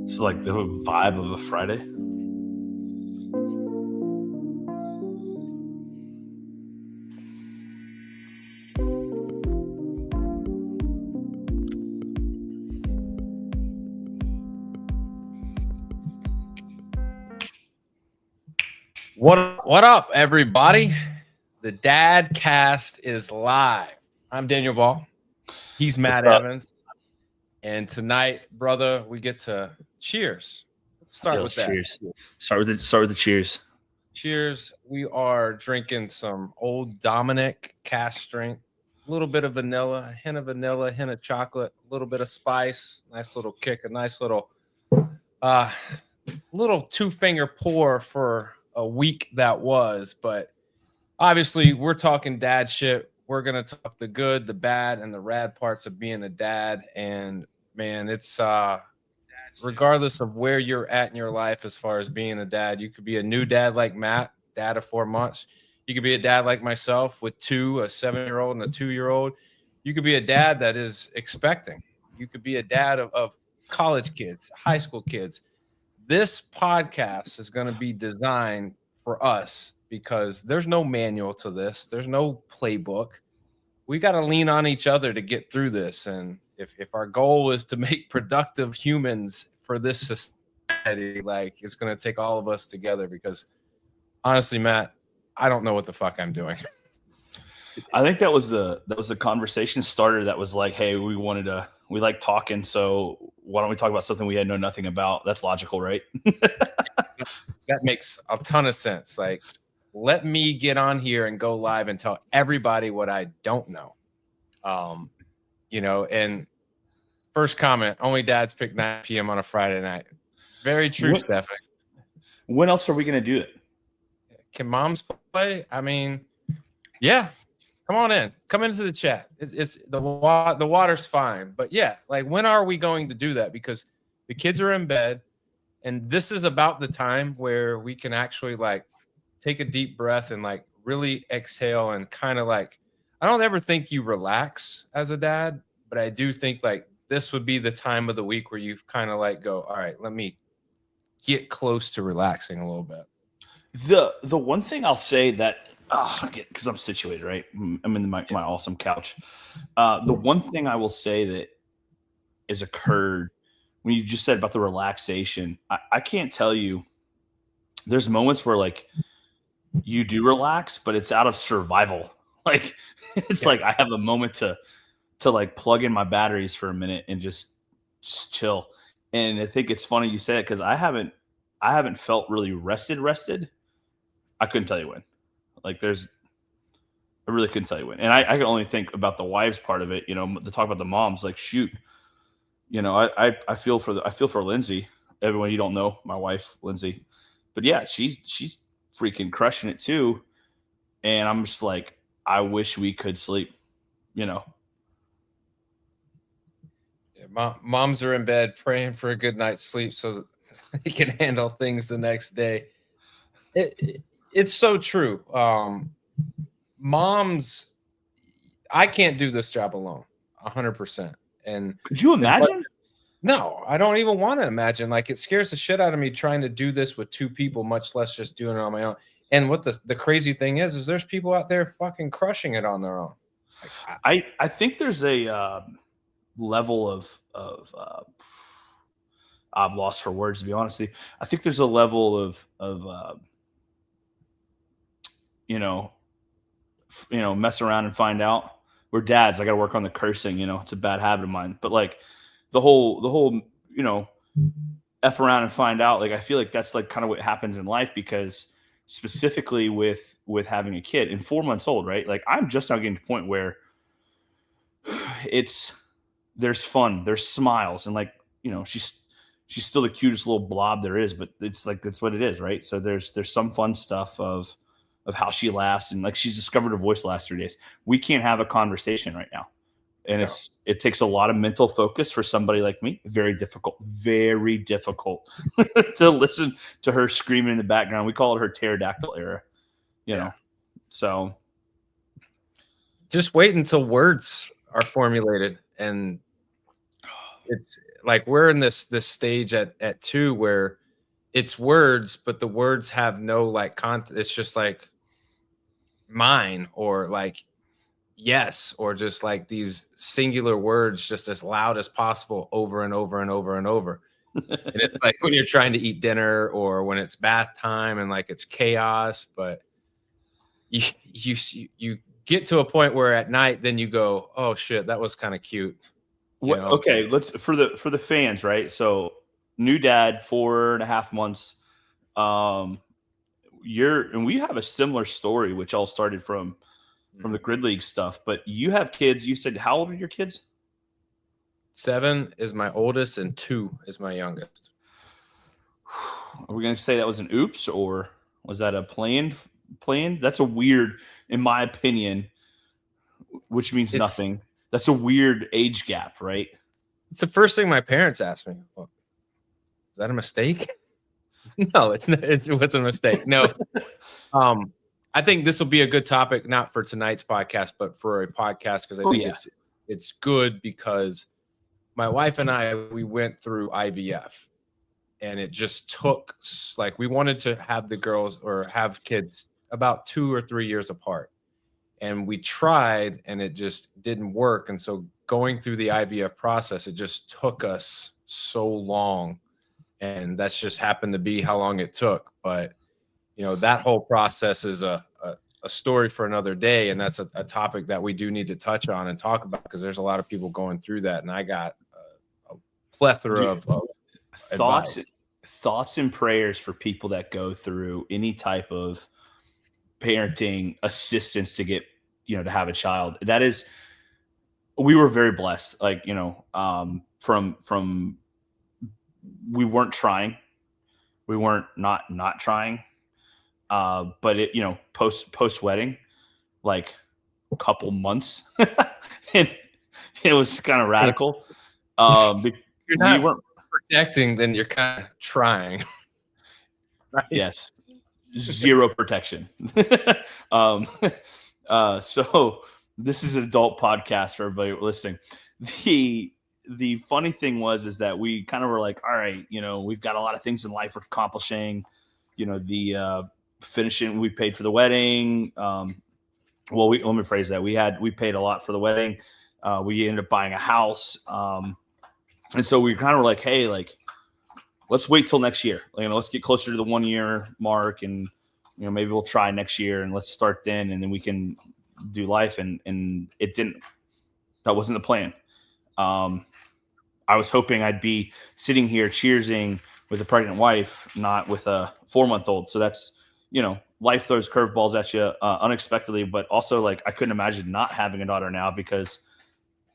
It's like the vibe of a Friday. What up, everybody? The Dad Cast is live. I'm Daniel Ball. He's Matt Evans. And tonight, brother, we get to cheers. Let's start with that. Cheers. Start with the cheers. Cheers. We are drinking some Old Dominic cast strength. A little bit of vanilla, a hint of chocolate, a little bit of spice, nice little kick, a nice little two-finger pour for a week that was. But obviously, we're talking dad shit. We're going to talk the good, the bad, and the rad parts of being a dad. And, man, it's regardless of where you're at in your life as far as being a dad, you could be a new dad like Matt, dad of 4 months. You could be a dad like myself with two, a 7-year-old and a 2-year-old. You could be a dad that is expecting. You could be a dad of college kids, high school kids. This podcast is going to be designed for us because there's no manual to this. There's no playbook. We got to lean on each other to get through this. And if our goal is to make productive humans for this society, like, it's going to take all of us together because honestly, Matt, I don't know what the fuck I'm doing. I think that was the conversation starter that was like, hey, we like talking, so why don't we talk about something we know nothing about? That's logical, right? That makes a ton of sense. Like, let me get on here and go live and tell everybody what I don't know. And first comment, only dads pick 9 p.m. on a Friday night. Very true, Stephanie. When else are we going to do it? Can moms play? I mean, yeah. Come on in. Come into the chat. It's the water's fine. But yeah, like, when are we going to do that? Because the kids are in bed, and this is about the time where we can actually, like, take a deep breath and, like, really exhale and kind of, like, I don't ever think you relax as a dad, but I do think, like, this would be the time of the week where you kind of, like, go, all right, let me get close to relaxing a little bit. The one thing I'll say that, because I'm situated, right? I'm in my awesome couch. The one thing I will say that has occurred when you just said about the relaxation, I can't tell you. There's moments where, like, you do relax, but it's out of survival. Like, it's like I have a moment to like plug in my batteries for a minute and just chill. And I think it's funny you say it because I haven't felt really rested. I couldn't tell you when. Like, I really couldn't tell you when. And I can only think about the wives part of it, to talk about the moms. Like, shoot, I feel for Lindsay. Everyone you don't know, my wife, Lindsay. But yeah, she's freaking crushing it too. And I'm just like, I wish we could sleep, Yeah, moms are in bed praying for a good night's sleep so that they can handle things the next day. It's so true. Moms, I can't do this job alone, 100%. And could you imagine? No, I don't even want to imagine. Like, it scares the shit out of me trying to do this with 2 people, much less just doing it on my own. And what the crazy thing is there's people out there fucking crushing it on their own. Like, I think there's a level of I'm lost for words, to be honest with you. I think there's a level of mess around and find out. We're dads. I got to work on the cursing. It's a bad habit of mine. But, like, the whole F around and find out. Like, I feel like that's, like, kind of what happens in life, because specifically with having a kid and 4 months old, right? Like, I'm just now getting to the point where there's fun, there's smiles, and, like, she's still the cutest little blob there is, but it's like, that's what it is, right? So there's some fun stuff of how she laughs, and, like, she's discovered her voice the last 3 days. We can't have a conversation right now. And it takes a lot of mental focus for somebody like me. Very difficult to listen to her screaming in the background. We call it her pterodactyl era, you know? So just wait until words are formulated, and like we're in this stage at 2 where it's words, but the words have no like content. It's just like mine or like yes, or just like these singular words just as loud as possible over and over and over and over. And it's like when you're trying to eat dinner or when it's bath time and like it's chaos, but you get to a point where at night then you go, oh shit, that was kind of cute, you What? know. Okay, let's for the fans, right? So new dad, 4.5 months. Um, and we have a similar story, which all started from the grid league stuff. But you have kids. You said how old are your kids? 7 is my oldest and 2 is my youngest. Are we going to say that was an oops, or was that a planned? That's a weird, in my opinion, which means nothing. That's a weird age gap, right? It's the first thing my parents asked me. Well, is that a mistake? No, it's not. It was a mistake. No. I think this will be a good topic, not for tonight's podcast, but for a podcast, because I think it's good because my wife and I, we went through IVF and it just took like we wanted to have the girls or have kids about 2 or 3 years apart. And we tried and it just didn't work. And so going through the IVF process, it just took us so long. And that's just happened to be how long it took. But, you know, that whole process is a story for another day. And that's a topic that we do need to touch on and talk about because there's a lot of people going through that. And I got a plethora of thoughts and prayers for people that go through any type of parenting assistance to get, to have a child. That is, we were very blessed. Like, from we weren't trying. We weren't not trying. But it, post wedding, like a couple months, and it was kind of radical. You're not weren't protecting, then you're kind of trying. Right? Yes, zero protection. So this is an adult podcast for everybody listening. The funny thing is that we kind of were like, all right, we've got a lot of things in life we're accomplishing. The finishing, we paid for the wedding. Let me rephrase that. We paid a lot for the wedding. We ended up buying a house. And so we kind of were like, hey, like, let's wait till next year. Let's get closer to the 1 year mark and, maybe we'll try next year and let's start then. And then we can do life. And that wasn't the plan. I was hoping I'd be sitting here cheersing with a pregnant wife, not with a 4-month-old. So that's, life throws curveballs at you unexpectedly, but also like I couldn't imagine not having a daughter now because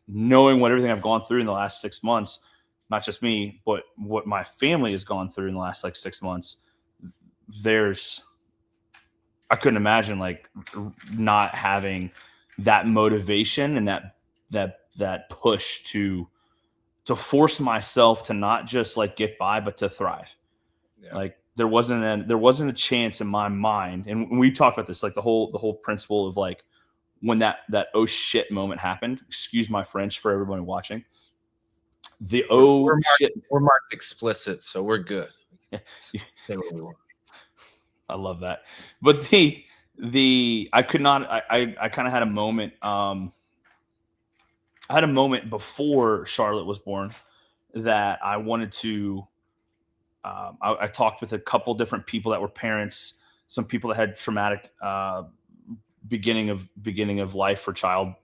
knowing everything I've gone through in the last 6 months, not just me, but what my family has gone through in the last 6 months, I couldn't imagine like not having that motivation and that push to force myself to not just like get by, but to thrive. Yeah. Like there wasn't a chance in my mind. And we talked about this, like the whole principle of like when that oh shit moment happened, excuse my French for everybody watching. We're marked explicit, so we're good. Say what we want. I love that. But I could not, I kind of had a moment. I had a moment before Charlotte was born that I wanted to, I talked with a couple different people that were parents, some people that had traumatic, beginning of life for their child,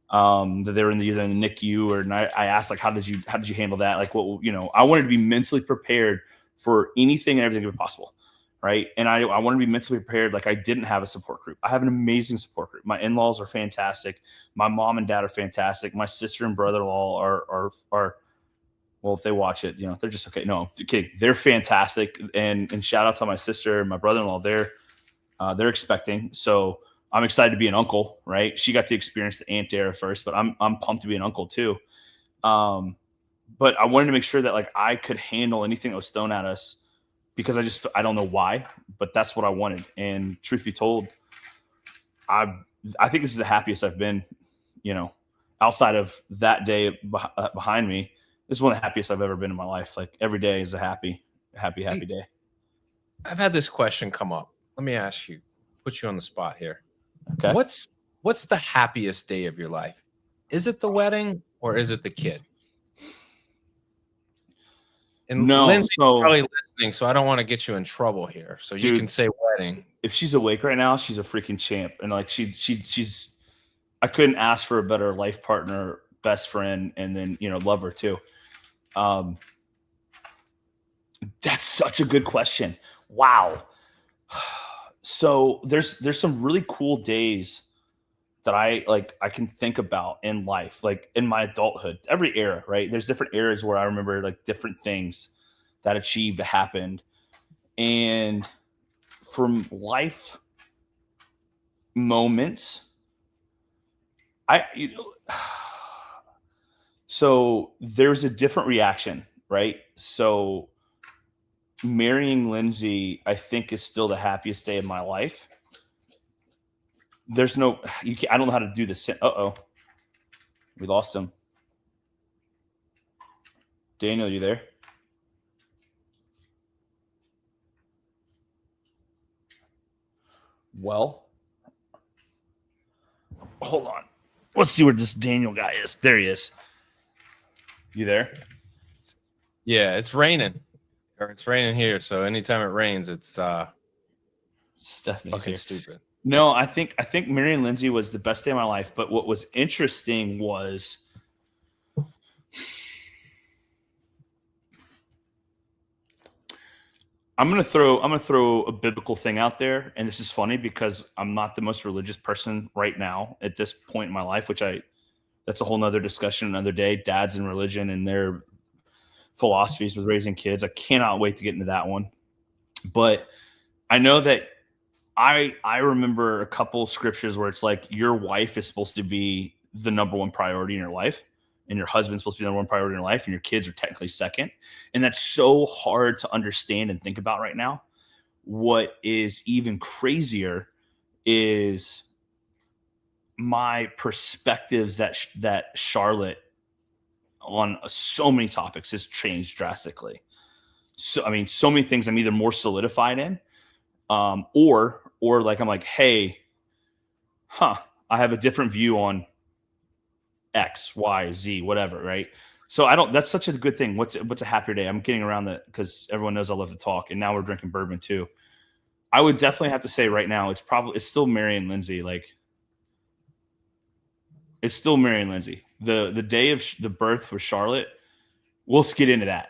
that they were either in the NICU or I asked like, how did you handle that? Like what, I wanted to be mentally prepared for anything and everything possible. Right. And I wanted to be mentally prepared. Like I didn't have a support group. I have an amazing support group. My in-laws are fantastic. My mom and dad are fantastic. My sister and brother-in-law are well, if they watch it, they're just okay. No, I'm kidding. They're fantastic. And shout out to my sister and my brother-in-law. They're expecting. So I'm excited to be an uncle, right? She got to experience the aunt era first, but I'm pumped to be an uncle too. But I wanted to make sure that like I could handle anything that was thrown at us because I don't know why, but that's what I wanted. And truth be told, I think this is the happiest I've been, outside of that day behind me, this is one of the happiest I've ever been in my life. Like every day is a happy, happy, happy Hey, day. I've had this question come up. Let me ask you, put you on the spot here. Okay. What's the happiest day of your life? Is it the wedding or is it the kid? And No, Lindsay's so probably listening, so I don't want to get you in trouble here. So you can dude, say wedding. if she's awake right now, she's a freaking champ. And like she's I couldn't ask for a better life partner, best friend, and then lover too. Um, that's such a good question. Wow. So there's some really cool days that I can think about in life, like in my adulthood, every era, right? There's different eras where I remember like different things that achieved, that happened. And from life moments, I so there's a different reaction, right? So marrying Lindsay, I think, is still the happiest day of my life. There's no, I don't know how to do this. Uh-oh, we lost him. Daniel, you there? Well, hold on. Let's see where this Daniel guy is. There he is. You there? Yeah, it's raining. Or it's raining here. So anytime it rains, it's Stephanie's fucking here. stupid. No, I think Mary and Lindsay was the best day of my life. But what was interesting was I'm gonna throw a biblical thing out there, and this is funny because I'm not the most religious person right now at this point in my life, that's a whole nother discussion another day. Dads and religion and their philosophies with raising kids. I cannot wait to get into that one. But I know that I remember a couple scriptures where it's like your wife is supposed to be the number one priority in your life, and your husband's supposed to be the number one priority in your life, and your kids are technically second. And that's so hard to understand and think about right now. What is even crazier is my perspectives that Charlotte on so many topics has changed drastically. So I mean, so many things I'm either more solidified in, or like I'm like, hey, I have a different view on X, Y, Z, whatever, right? So I don't. That's such a good thing. What's a happier day? I'm getting around that because everyone knows I love to talk, and now we're drinking bourbon too. I would definitely have to say right now, it's still Mary and Lindsay. Like it's still Mary and Lindsay. The day of the birth for Charlotte, we'll get into that.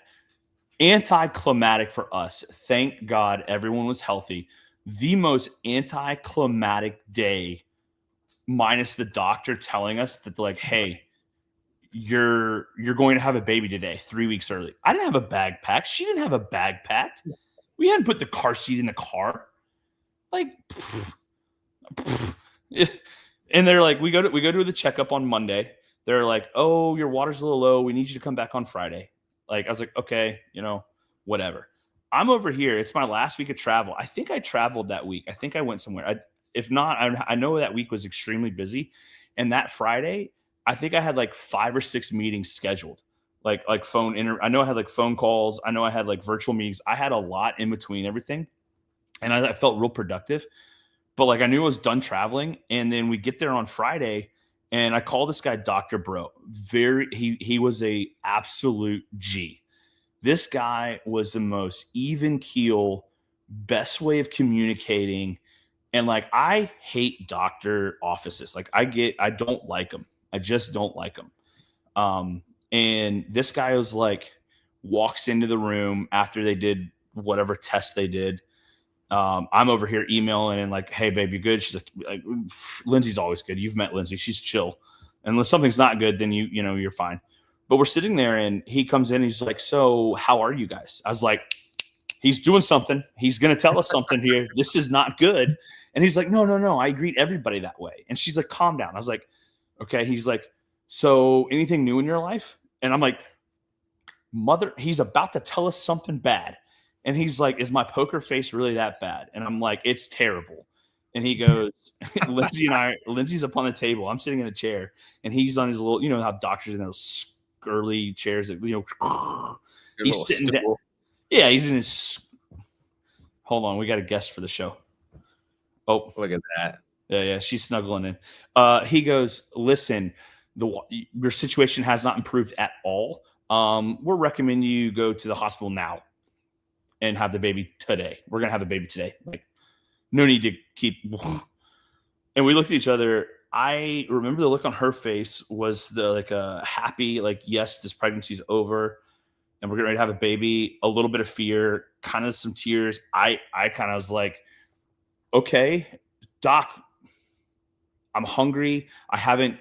Anticlimactic for us. Thank God everyone was healthy. The most anticlimactic day, minus the doctor telling us that like, hey, you're going to have a baby today, 3 weeks early. I didn't have a bag packed. She didn't have a bag packed. We hadn't put the car seat in the car. Like, and they're like, we go to the checkup on Monday. They're like, oh, your water's a little low. We need you to come back on Friday. Like, I was like, okay, whatever. I'm over here. It's my last week of travel. I think I traveled that week. I think I went somewhere. If not, I know that week was extremely busy. And that Friday, I think I had like 5 or 6 meetings scheduled, like phone I know I had like phone calls. I know I had like virtual meetings. I had a lot in between everything, and I felt real productive. But like I knew I was done traveling, and then we get there on Friday, and I call this guy Dr. Bro. He was a absolute G. This guy was the most even keel, best way of communicating. And like I hate doctor offices. Like I don't like them. I just don't like them. And this guy was like walks into the room after they did whatever test they did. I'm over here emailing and like, hey, babe, you good? She's like, Lindsay's always good. You've met Lindsay. She's chill. Unless something's not good, then you're fine. But we're sitting there and he comes in. He's like, so how are you guys? I was like, he's doing something. He's going to tell us something here. This is not good. And he's like, no. I greet everybody that way. And she's like, calm down. I was like, okay. He's like, so anything new in your life? And I'm like, he's about to tell us something bad. And he's like, is my poker face really that bad? And I'm like, it's terrible. And he goes, Lindsay's up on the table. I'm sitting in a chair, and he's on his little, you know how doctors in those scurly chairs that, Your he's little sitting down. stool. Yeah, he's in his. Hold on, we got a guest for the show. Oh, Look at that. yeah, she's snuggling in. He goes, listen, your situation has not improved at all. We're recommending you go to the hospital now and have the baby today. We're gonna have the baby today. Like, no need to keep. And we looked at each other. I remember the look on her face was a happy, like, yes, this pregnancy's over and we're getting ready to have a baby. A little bit of fear, kind of some tears. I kind of was like, okay, doc, I'm hungry. I haven't,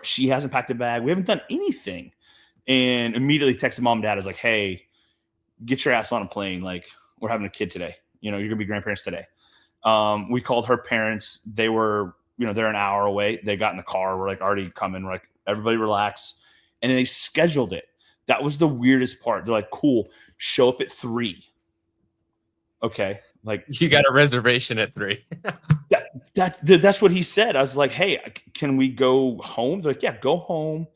she hasn't packed a bag. We haven't done anything. And immediately texted mom and dad. I was like, hey, get your ass on a plane. Like, we're having a kid today. You're going to be grandparents today. We called her parents. They were, they're an hour away. They got in the car. We're like already coming. We're like, everybody relax. And they scheduled it. That was the weirdest part. They're like, cool, show up at 3. Okay. Like, you got a reservation at 3. that's what he said. I was like, hey, can we go home? They're like, yeah, go home,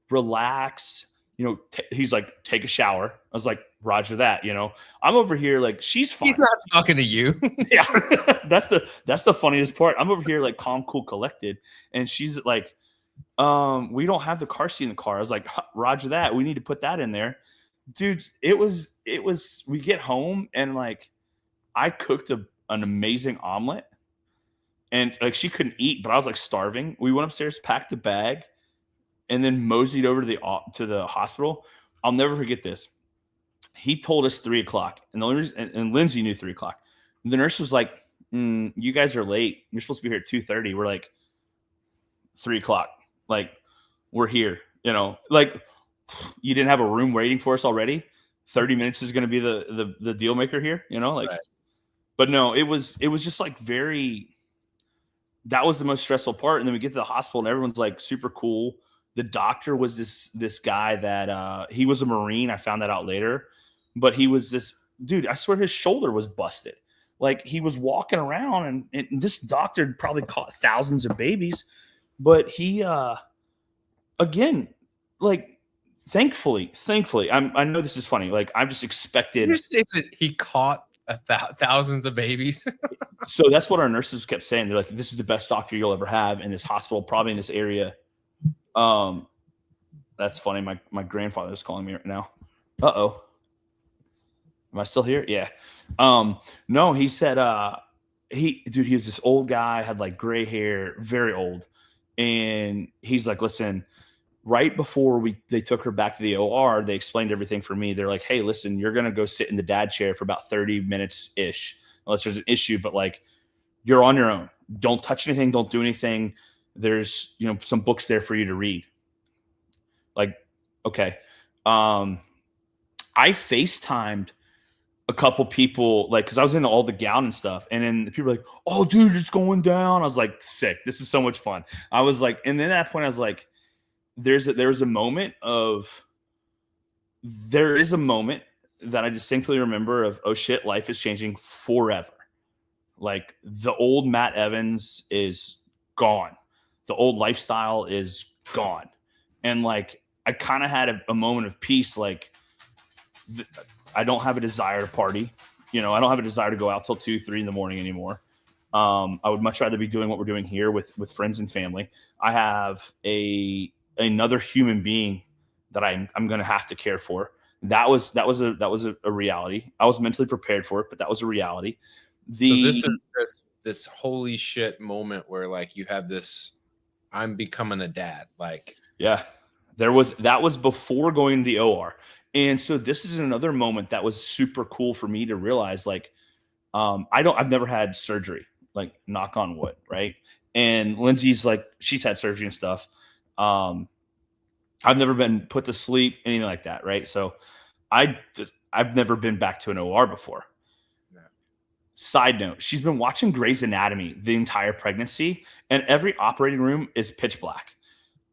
relax. He's like, take a shower. I was like, roger that. I'm over here like, she's fine. He's not talking to you. Yeah, that's the funniest part. I'm over here like calm, cool, collected, and she's like, we don't have the car seat in the car. I was like, roger that. We need to put that in there, dude. It was. We get home and like, I cooked an amazing omelet, and like she couldn't eat, but I was like starving. We went upstairs, packed a bag, and then moseyed over to the hospital. I'll never forget this. He told us 3:00, and the only reason, and Lindsay knew 3:00. The nurse was like, "You guys are late. You're supposed to be here at 2:30." We're like, 3:00. Like, we're here. Like, you didn't have a room waiting for us already. 30 minutes is going to be the deal maker here. Like, right. But no, it was just like very. That was the most stressful part. And then we get to the hospital, and everyone's like super cool. The doctor was this guy that he was a Marine. I found that out later. But he was this dude. I swear his shoulder was busted. Like, he was walking around, and this doctor probably caught thousands of babies. But he, again, like, thankfully, I know this is funny. Like, I've just expected. You say that he caught thousands of babies. So that's what our nurses kept saying. They're like, this is the best doctor you'll ever have in this hospital, probably in this area. That's funny. My grandfather is calling me right now. Uh-oh. Am I still here? Yeah. No, he said, he was this old guy, had like gray hair, very old. And he's like, listen, right before they took her back to the OR, they explained everything for me. They're like, hey, listen, you're going to go sit in the dad chair for about 30 minutes ish, unless there's an issue, but like, you're on your own. Don't touch anything. Don't do anything. There's, some books there for you to read. Like, okay. I FaceTimed a couple people, like, because I was into all the gown and stuff, and then the people were like, oh, dude, it's going down. I was like, sick. This is so much fun. I was like, and then at that point I was like, there is a moment that I distinctly remember of, oh shit, life is changing forever. Like, the old Matt Evans is gone. The old lifestyle is gone. And like, I kind of had a moment of peace. Like, I don't have a desire to party. I don't have a desire to go out till 2-3 in the morning anymore. I would much rather be doing what we're doing here with friends and family. I have another human being that I'm going to have to care for. That was a reality. I was mentally prepared for it, but that was a reality. So this is this holy shit moment where like you have this, I'm becoming a dad. Like, yeah, that was before going to the OR. And so this is another moment that was super cool for me to realize, like, I've never had surgery, like, knock on wood. Right. And Lindsay's like, she's had surgery and stuff. I've never been put to sleep, anything like that. Right. So I've never been back to an OR before. Side note, she's been watching Grey's Anatomy the entire pregnancy, and every operating room is pitch black.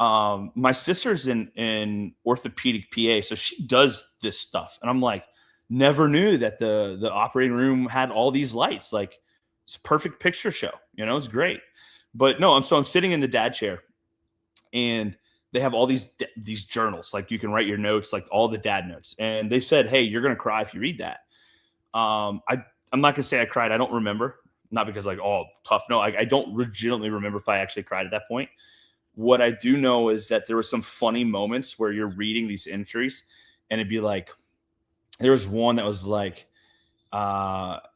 My sister's in orthopedic PA, so she does this stuff. And I'm like, never knew that the operating room had all these lights. Like, It's a perfect picture show. It's great. But no, I'm sitting in the dad chair, and they have all these journals, like you can write your notes, like all the dad notes. And they said, hey, you're gonna cry if you read that. I'm not gonna say I cried. I don't remember. Not because like, oh, tough. No, I don't legitimately remember if I actually cried at that point. What I do know is that there were some funny moments where you're reading these entries, and it'd be like, there was one that was like,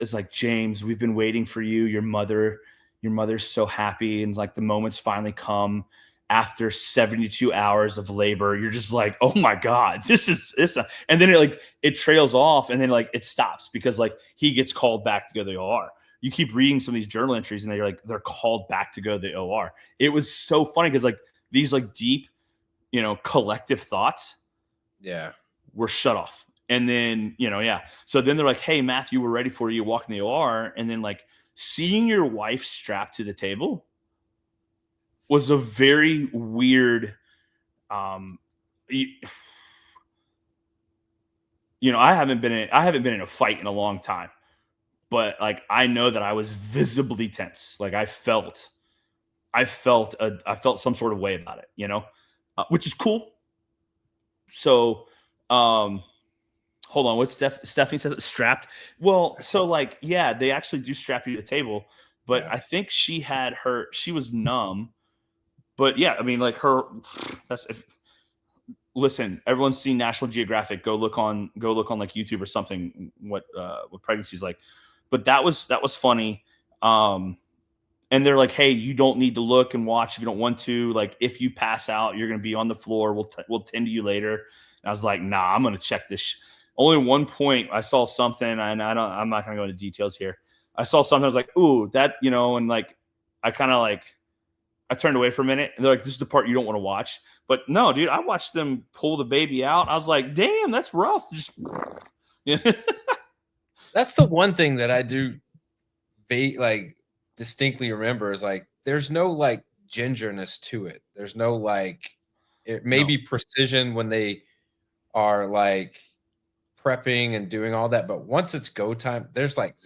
it's like, James, we've been waiting for you. Your mother's so happy, and like the moments finally come after 72 hours of labor. You're just like, oh my god, this is this. And then it trails off, and then like it stops because like he gets called back to go to the OR. You keep reading some of these journal entries, and they're called back to go to the OR. It was so funny because like these like deep, collective thoughts, Yeah. were shut off. And then, yeah. So then they're like, hey, Matthew, we're ready for you. Walk in the OR. And then like seeing your wife strapped to the table was a very weird, you, I haven't been in a fight in a long time, but like, I know that I was visibly tense. Like I felt some sort of way about it, which is cool. So, hold on, what's Stephanie says? Strapped. Well, so like, yeah, they actually do strap you to the table, but Yeah. I think she was numb. But yeah, I mean, like listen, everyone's seen National Geographic. Go look on like YouTube or something. What pregnancy's like. But that was funny. And they're like, hey, you don't need to look and watch if you don't want to. Like, if you pass out, you're going to be on the floor. We'll tend to you later. And I was like, nah, I'm going to check this. Only one point I saw something, and I'm not going to go into details here. I saw something. I was like, ooh, that, and like, I kind of like, I turned away for a minute, and they're like, this is the part you don't want to watch. But no, dude, I watched them pull the baby out. I was like, damn, that's rough. Just, That's the one thing that I do like distinctly remember is like there's no like gingerness to it. There's no like it may no. be precision when they are like prepping and doing all that, but once it's go time, there's like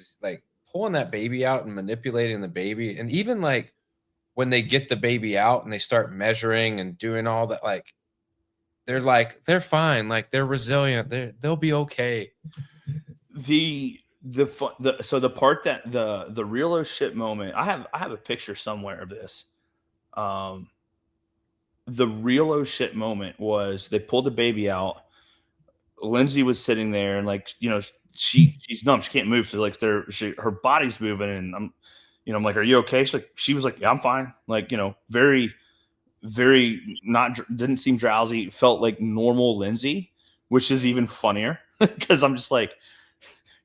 pulling that baby out and manipulating the baby, and even like when they get the baby out and they start measuring and doing all that, like they're fine, like they're resilient, they'll be okay. So the part that the real oh shit moment, I have a picture somewhere of this. The real oh shit moment was they pulled the baby out. Lindsay was sitting there, and like, she's numb, she can't move, so like her body's moving, and I'm like, are you okay? She was like, yeah, I'm fine. Like, very, very not, didn't seem drowsy, felt like normal Lindsay, which is even funnier because I'm just like,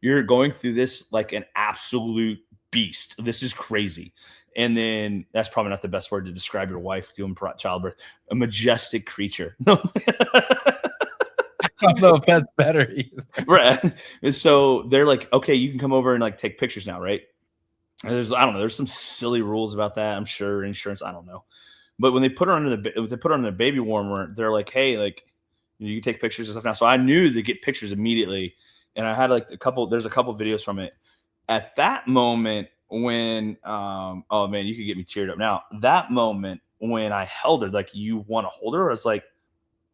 you're going through this like an absolute beast. This is crazy. And then that's probably not the best word to describe your wife doing childbirth. A majestic creature. No. I don't know if that's better either. Right. And so they're like, okay, you can come over and like take pictures now, right? And I don't know. There's some silly rules about that. I'm sure insurance. I don't know. But when they put her under the baby warmer, they're like, hey, like, you can take pictures and stuff now. So I knew to get pictures immediately. And I had like there's a couple videos from it. At that moment when, oh man, you could get me teared up now. That moment when I held her, like, you want to hold her? I was like,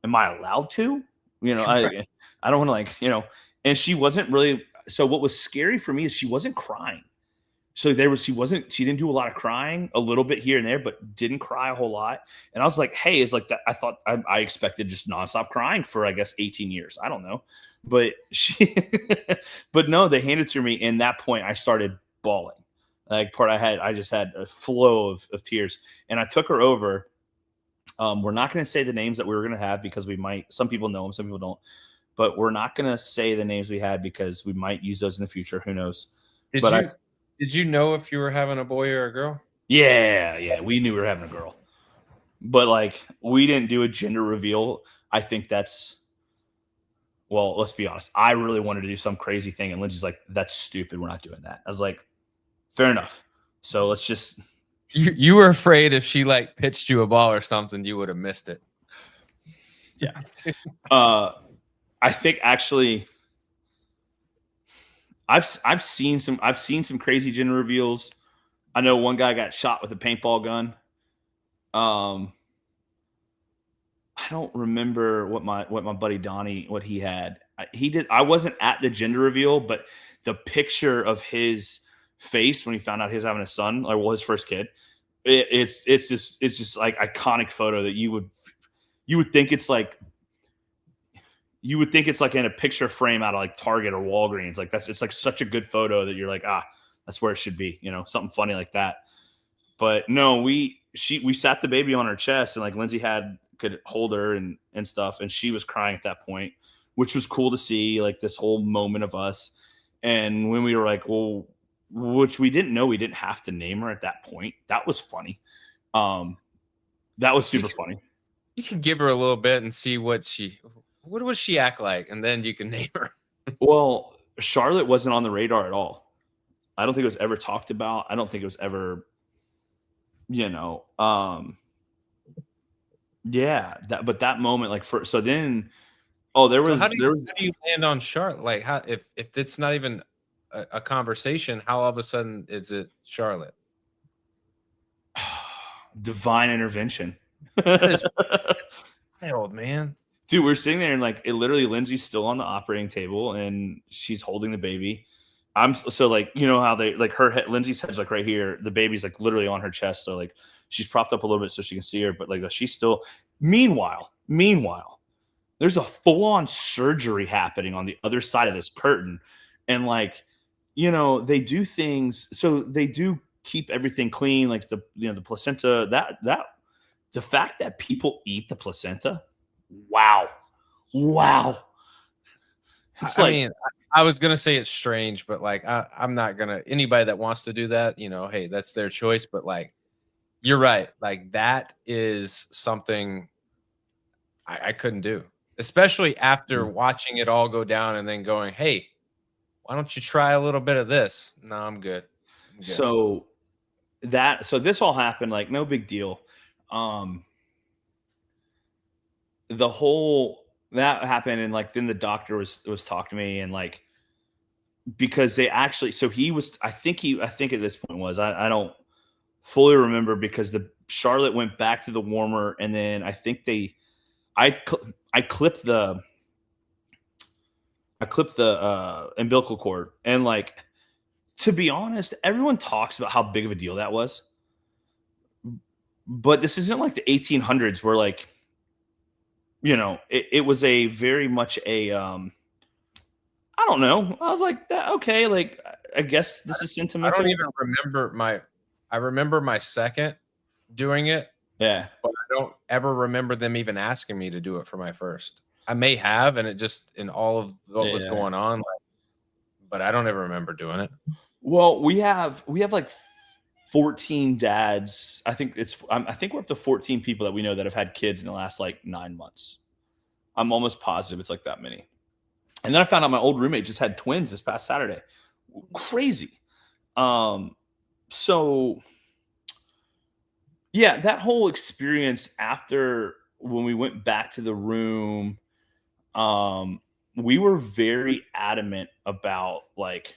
am I allowed to? I don't want to like, and she wasn't really, so what was scary for me is she wasn't crying. So she didn't do a lot of crying, a little bit here and there, but didn't cry a whole lot. And I was like, hey, it's like that. I thought I expected just nonstop crying for, I guess, 18 years. I don't know. But but no, they handed it to me. And that point I started bawling. Like I just had a flow of tears, and I took her over. We're not going to say the names that we were going to have because some people know them, some people don't, but we're not going to say the names we had because we might use those in the future. Who knows? Did you know if you were having a boy or a girl? Yeah, we knew we were having a girl, but like, we didn't do a gender reveal. I think well, let's be honest. I really wanted to do some crazy thing, and Lindsay's like, that's stupid. We're not doing that. I was like, fair enough. So let's just. You were afraid if she like pitched you a ball or something, you would have missed it. Yeah. I think actually I've seen some crazy gender reveals. I know one guy got shot with a paintball gun. Um, I don't remember what my buddy Donnie what he had. He did. I wasn't at the gender reveal, but the picture of his face when he found out he was having a son, or well, his first kid. It's just like iconic photo that you would think it's like in a picture frame out of like Target or Walgreens. Like it's like such a good photo that you're like, that's where it should be, something funny like that. But no, we sat the baby on her chest, and like Lindsay could hold her and stuff, and she was crying at that point, which was cool to see, like this whole moment of us. And when we were like, well, which we didn't know we didn't have to name her at that point. That was funny. That was super funny. You can give her a little bit and see what would she act like, and then you can name her. Well, Charlotte wasn't on the radar at all. I don't think it was ever talked about. I don't think it was ever, but that moment, like so then, how do you land on Charlotte? Like, how if it's not even a conversation, how all of a sudden is it Charlotte? Divine intervention. That is wild, man. Dude, we're sitting there and like it literally Lindsay's still on the operating table and she's holding the baby. I'm so like, how they like her head, Lindsay's head's like right here. The baby's like literally on her chest. So like she's propped up a little bit so she can see her, but like she's still meanwhile, there's a full-on surgery happening on the other side of this curtain. And like, they do things, so they do keep everything clean, like the placenta, that the fact that people eat the placenta, wow. It's I mean, I was gonna say it's strange, but like I'm not gonna, anybody that wants to do that, hey, that's their choice. But like, you're right, like that is something I couldn't do, especially after watching it all go down and then going, hey, why don't you try a little bit of this? No, I'm good. So this all happened, like no big deal. The whole that happened, and like then the doctor was talking to me, and like because they actually, so he was, I think at this point was, I don't fully remember, because the Charlotte went back to the warmer, and then I think I clipped the umbilical cord, and like, to be honest, everyone talks about how big of a deal that was, but this isn't like the 1800s where like, it was a very much a I don't know. I was like, okay, like I guess this is sentimental. I don't even remember I remember my second doing it. Yeah. But I don't ever remember them even asking me to do it for my first. I may have, and it just, in all of what was going on, like, but I don't ever remember doing it. Well, we have like 14 dads. I think we're up to 14 people that we know that have had kids in the last like 9 months. I'm almost positive it's like that many. And then I found out my old roommate just had twins this past Saturday. Crazy. So yeah, that whole experience after, when we went back to the room, we were very adamant about, like,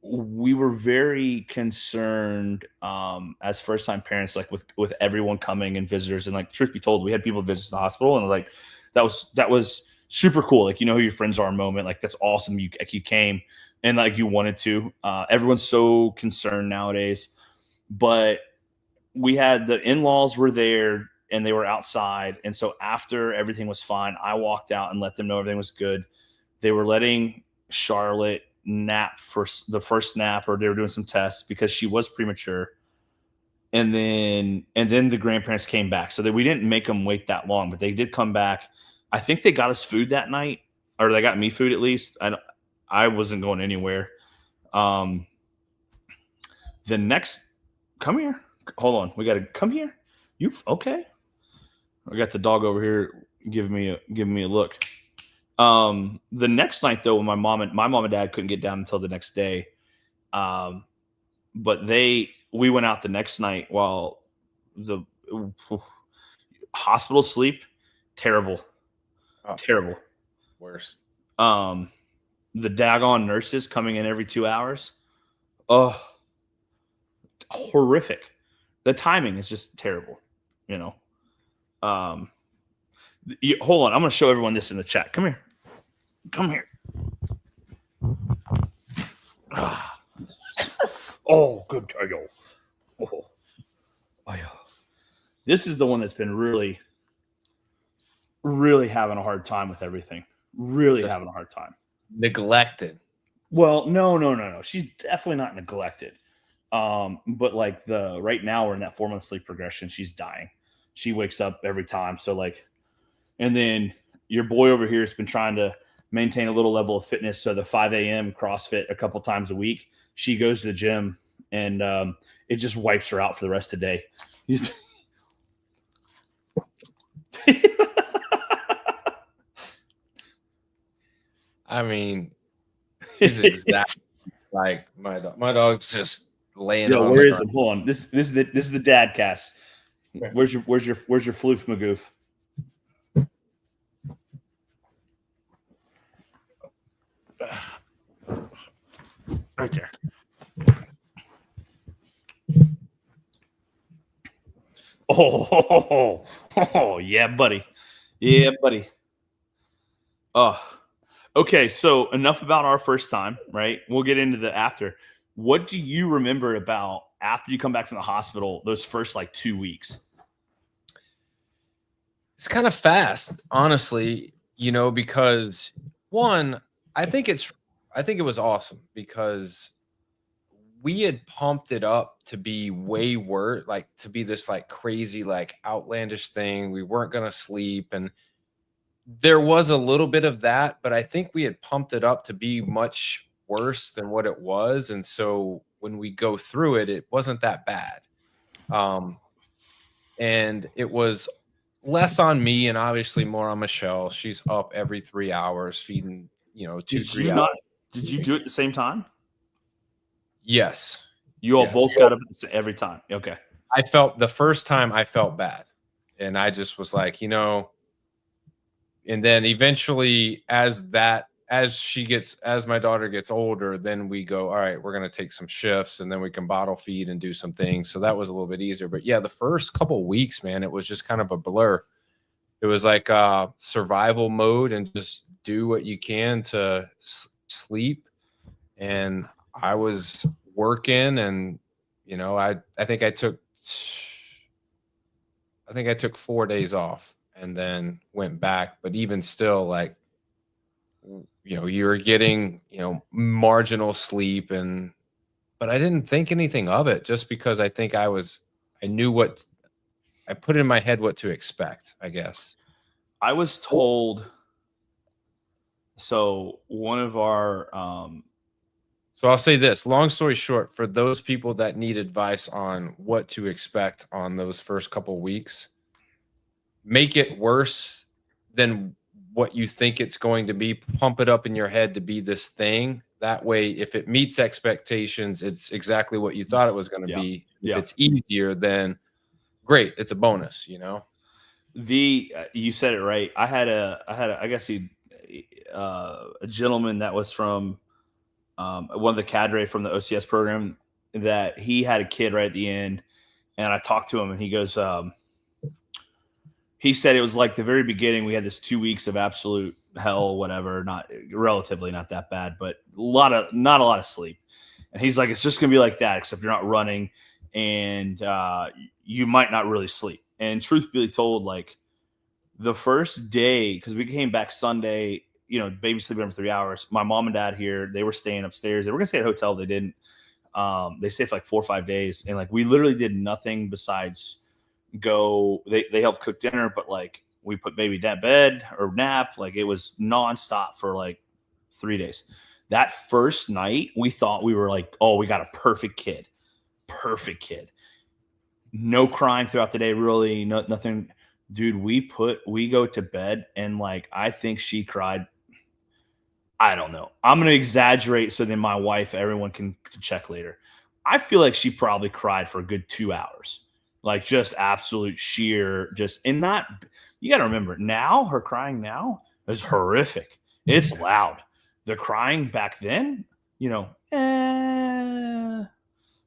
we were very concerned as first-time parents, like with everyone coming and visitors. And like, truth be told, we had people visit the hospital, and like that was super cool. Like, who your friends are moment. Like, that's awesome. You came and like you wanted to. Everyone's so concerned nowadays. But we had the in-laws were there and they were outside. And so after everything was fine, I walked out and let them know everything was good. They were letting Charlotte nap for the first nap, or they were doing some tests because she was premature. And then the grandparents came back, so that we didn't make them wait that long, but they did come back. I think they got us food that night, or they got me food at least. I wasn't going anywhere. The next, come here. Hold on. We got to come here. You okay? I got the dog over here giving me a look. The next night though, when my mom and dad couldn't get down until the next day. But we went out the next night while the hospital sleep, terrible. Terrible. Worst. The daggone nurses coming in every 2 hours. Oh, horrific. The timing is just terrible, you know. Hold on, I'm going to show everyone this in the chat. Come here. Come here. Oh, good tail. Oh. This is the one that's been really, really having a hard time with everything. Really just having a hard time. Neglected. Well, no. She's definitely not neglected. But like right now we're in that 4-month sleep progression. She's dying. She wakes up every time. So like, and then your boy over here has been trying to maintain a little level of fitness. So the 5 a.m. CrossFit a couple times a week, she goes to the gym and it just wipes her out for the rest of the day. I mean, she's exactly like my dog. My dog's just laying on. Where is it? Hold on. This is the dad cast. Where's your floof magoof? Right there. Oh, yeah, buddy. Yeah, buddy. Oh, okay. So enough about our first time, right? We'll get into the after. What do you remember about after you come back from the hospital, those first like 2 weeks? It's kind of fast, honestly, because one, I think it was awesome because we had pumped it up to be way worse, like to be this like crazy, like outlandish thing. We weren't going to sleep. And there was a little bit of that, but I think we had pumped it up to be much worse than what it was. And so when we go through it, it wasn't that bad. And it was less on me and obviously more on Michelle. She's up every 3 hours feeding, 2-3 hours. Did you do it at the same time? Yes. You all both got up every time. Okay. The first time I felt bad and I just was like, and then eventually as my daughter gets older, then we go, all right, we're going to take some shifts and then we can bottle feed and do some things. So that was a little bit easier, but yeah, the first couple of weeks, man, it was just kind of a blur. It was like survival mode and just do what you can to sleep. And I was working and, I think I took 4 days off and then went back. But even still, like, you were getting, marginal sleep but I didn't think anything of it just because I think I put in my head what to expect, I guess. I was told, so one of our, so I'll say this, long story short, for those people that need advice on what to expect on those first couple weeks, make it worse than what you think it's going to be. Pump it up in your head to be this thing. That way, if it meets expectations, it's exactly what you thought it was going to be. If it's easier, then great. It's a bonus, you said it right. I had I guess a gentleman that was from one of the cadre from the OCS program that he had a kid right at the end. And I talked to him and he goes, he said it was like the very beginning. We had this 2 weeks of absolute hell, whatever, not that bad, but not a lot of sleep. And he's like, it's just going to be like that, except you're not running and you might not really sleep. And truth be told, like the first day, because we came back Sunday, baby sleeping for 3 hours. My mom and dad here, they were staying upstairs. They were going to stay at a hotel. They didn't. They stayed for like 4 or 5 days. And like, we literally did nothing besides go. They helped cook dinner, but like we put baby to bed or nap. Like it was nonstop for like 3 days. That first night, we thought we were like, oh, we got a perfect kid. No crying throughout the day, really, nothing. Dude, we go to bed and like, I think she cried. I don't know. I'm going to exaggerate so then my wife, everyone can check later. I feel like she probably cried for a good 2 hours. Like just absolute sheer, and not, you got to remember now, her crying now is horrific. It's loud. The crying back then,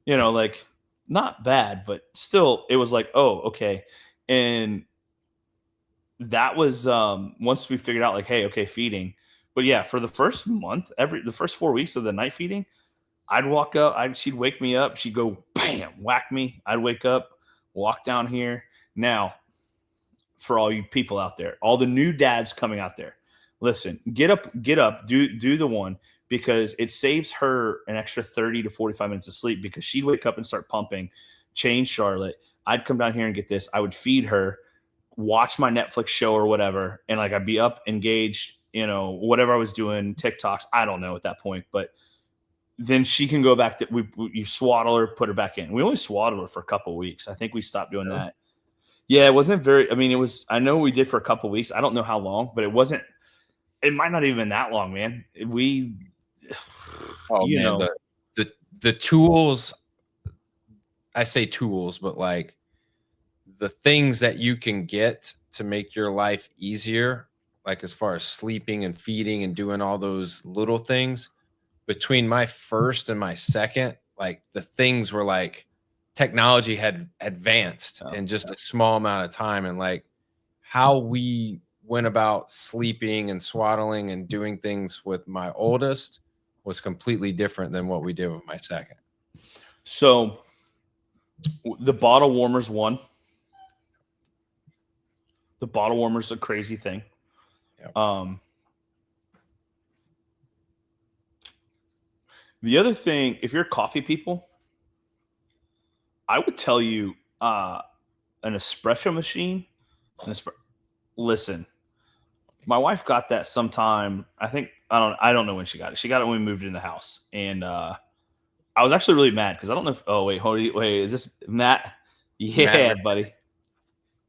like not bad, but still, it was like, oh, okay. And that was once we figured out, like, hey, okay, feeding. But yeah, for the first month, the first 4 weeks of the night feeding, I'd walk up, she'd wake me up, she'd go bam, whack me. I'd wake up, walk down here. Now, for all you people out there, all the new dads coming out there, listen, get up, do the one, because it saves her an extra 30 to 45 minutes of sleep, because she'd wake up and start pumping, change Charlotte. I'd come down here and get this. I would feed her, watch my Netflix show or whatever, and like I'd be up, engaged, whatever I was doing, TikToks, I don't know at that point, but then she can go back to you swaddle her, put her back in. We only swaddled her for a couple of weeks. I think we stopped doing that. Yeah, it wasn't very. I mean, it was. I know we did for a couple of weeks. I don't know how long, but it wasn't. It might not even been that long, man. The tools. I say tools, but like the things that you can get to make your life easier, like as far as sleeping and feeding and doing all those little things. Between my first and my second, like the things were like technology had advanced in just a small amount of time, and like how we went about sleeping and swaddling and doing things with my oldest was completely different than what we did with my second. So the bottle warmers won. The bottle warmer's a crazy thing. Yep. The other thing, if you're coffee people, I would tell you an espresso machine. Listen, my wife got that sometime. I don't know when she got it. She got it when we moved in the house, and I was actually really mad because I don't know if. Oh wait, is this Matt? Yeah, Matt, buddy.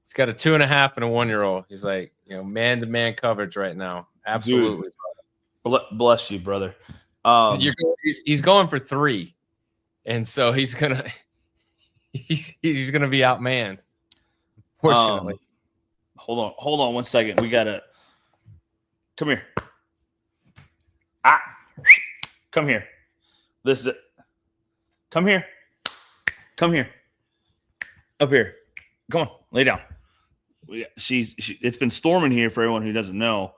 He's got a 2.5 and a 1-year-old. He's like, man-to-man coverage right now. Absolutely. Dude, bless you, brother. He's going for 3, and so he's gonna be outmanned. Fortunately, hold on 1 second. We gotta come here. Come here. Come here. Come here. Up here. Come on, lay down. It's been storming here for everyone who doesn't know,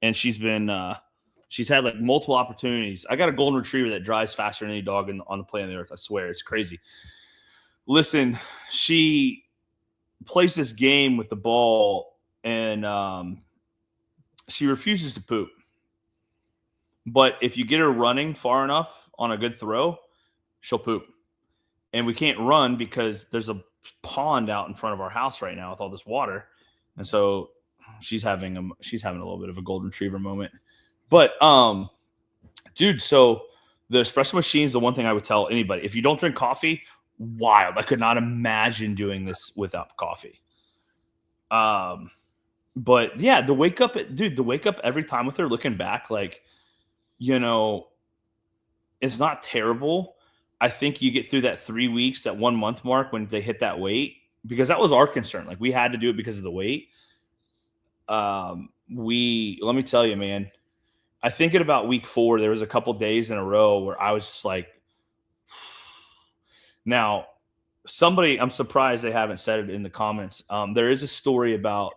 and she's had like multiple opportunities. I got a golden retriever that drives faster than any dog on the planet Earth. I swear, it's crazy. Listen, she plays this game with the ball, and she refuses to poop. But if you get her running far enough on a good throw, she'll poop. And we can't run because there's a pond out in front of our house right now with all this water, and so she's having a little bit of a golden retriever moment. But dude, so the espresso machine is the one thing I would tell anybody. If you don't drink coffee, wild. I could not imagine doing this without coffee. But yeah, the wake up every time with her, looking back, like, it's not terrible. I think you get through that 3 weeks, that 1 month mark when they hit that weight, because that was our concern. Like, we had to do it because of the weight. Let me tell you, man, I think at about week 4, there was a couple days in a row where I was just like, now I'm surprised they haven't said it in the comments. There is a story about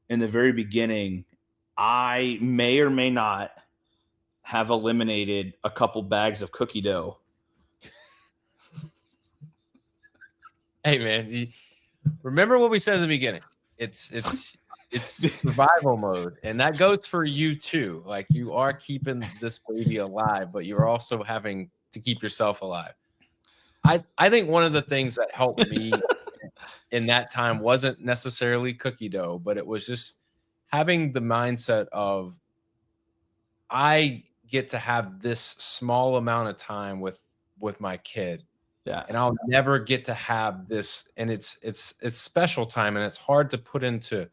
in the very beginning, I may or may not have eliminated a couple bags of cookie dough. Hey man, remember what we said at the beginning. It's survival mode, and that goes for you too. Like, you are keeping this baby alive, but you're also having to keep yourself alive. I think one of the things that helped me in that time wasn't necessarily cookie dough, but it was just having the mindset of, I get to have this small amount of time with my kid. Yeah. And I'll never get to have this. And it's special time. And it's hard to put into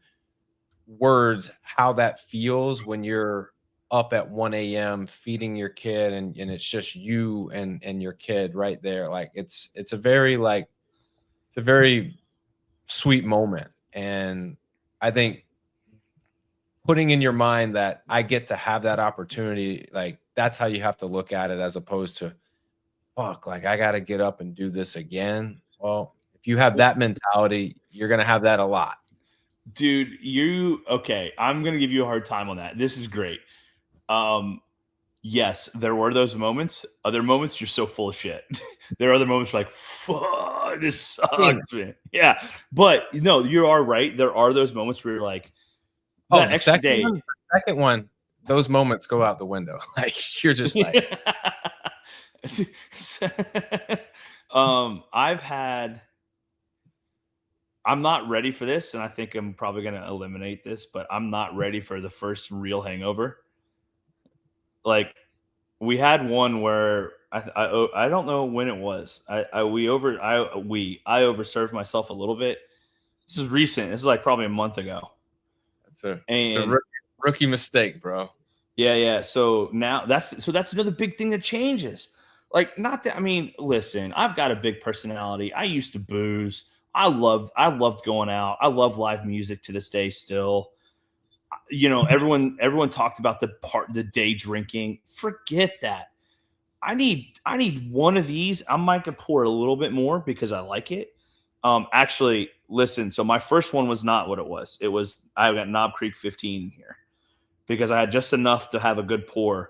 words how that feels when you're up at 1 a.m. feeding your kid, and it's just you and your kid right there. Like, it's a very sweet moment. And I think putting in your mind that I get to have that opportunity, like, that's how you have to look at it, as opposed to, fuck, like, I got to get up and do this again. Well, if you have that mentality, you're going to have that a lot. Dude, okay. I'm going to give you a hard time on that. This is great. Yes, there were those moments. Other moments, you're so full of shit. There are other moments like, fuck, this sucks, man. Yeah. But no, you are right. There are those moments where you're like, Oh, that extra day. the second one, those moments go out the window. Like you're just like, I'm not ready for this, and I think I'm probably going to eliminate this, but I'm not ready for the first real hangover. Like, we had one where I don't know when it was. I overserved myself a little bit. This is recent. This is like probably a month ago. it's a rookie mistake, bro. Yeah. So now that's another big thing that changes. Like, not that, I mean, listen, I've got a big personality. I used to booze. I loved going out. I love live music to this day still. Everyone talked about the day drinking. Forget that. I need one of these. I might could pour a little bit more because I like it. Actually, listen. So my first one was not what it was. It was, I got Knob Creek 15 here because I had just enough to have a good pour.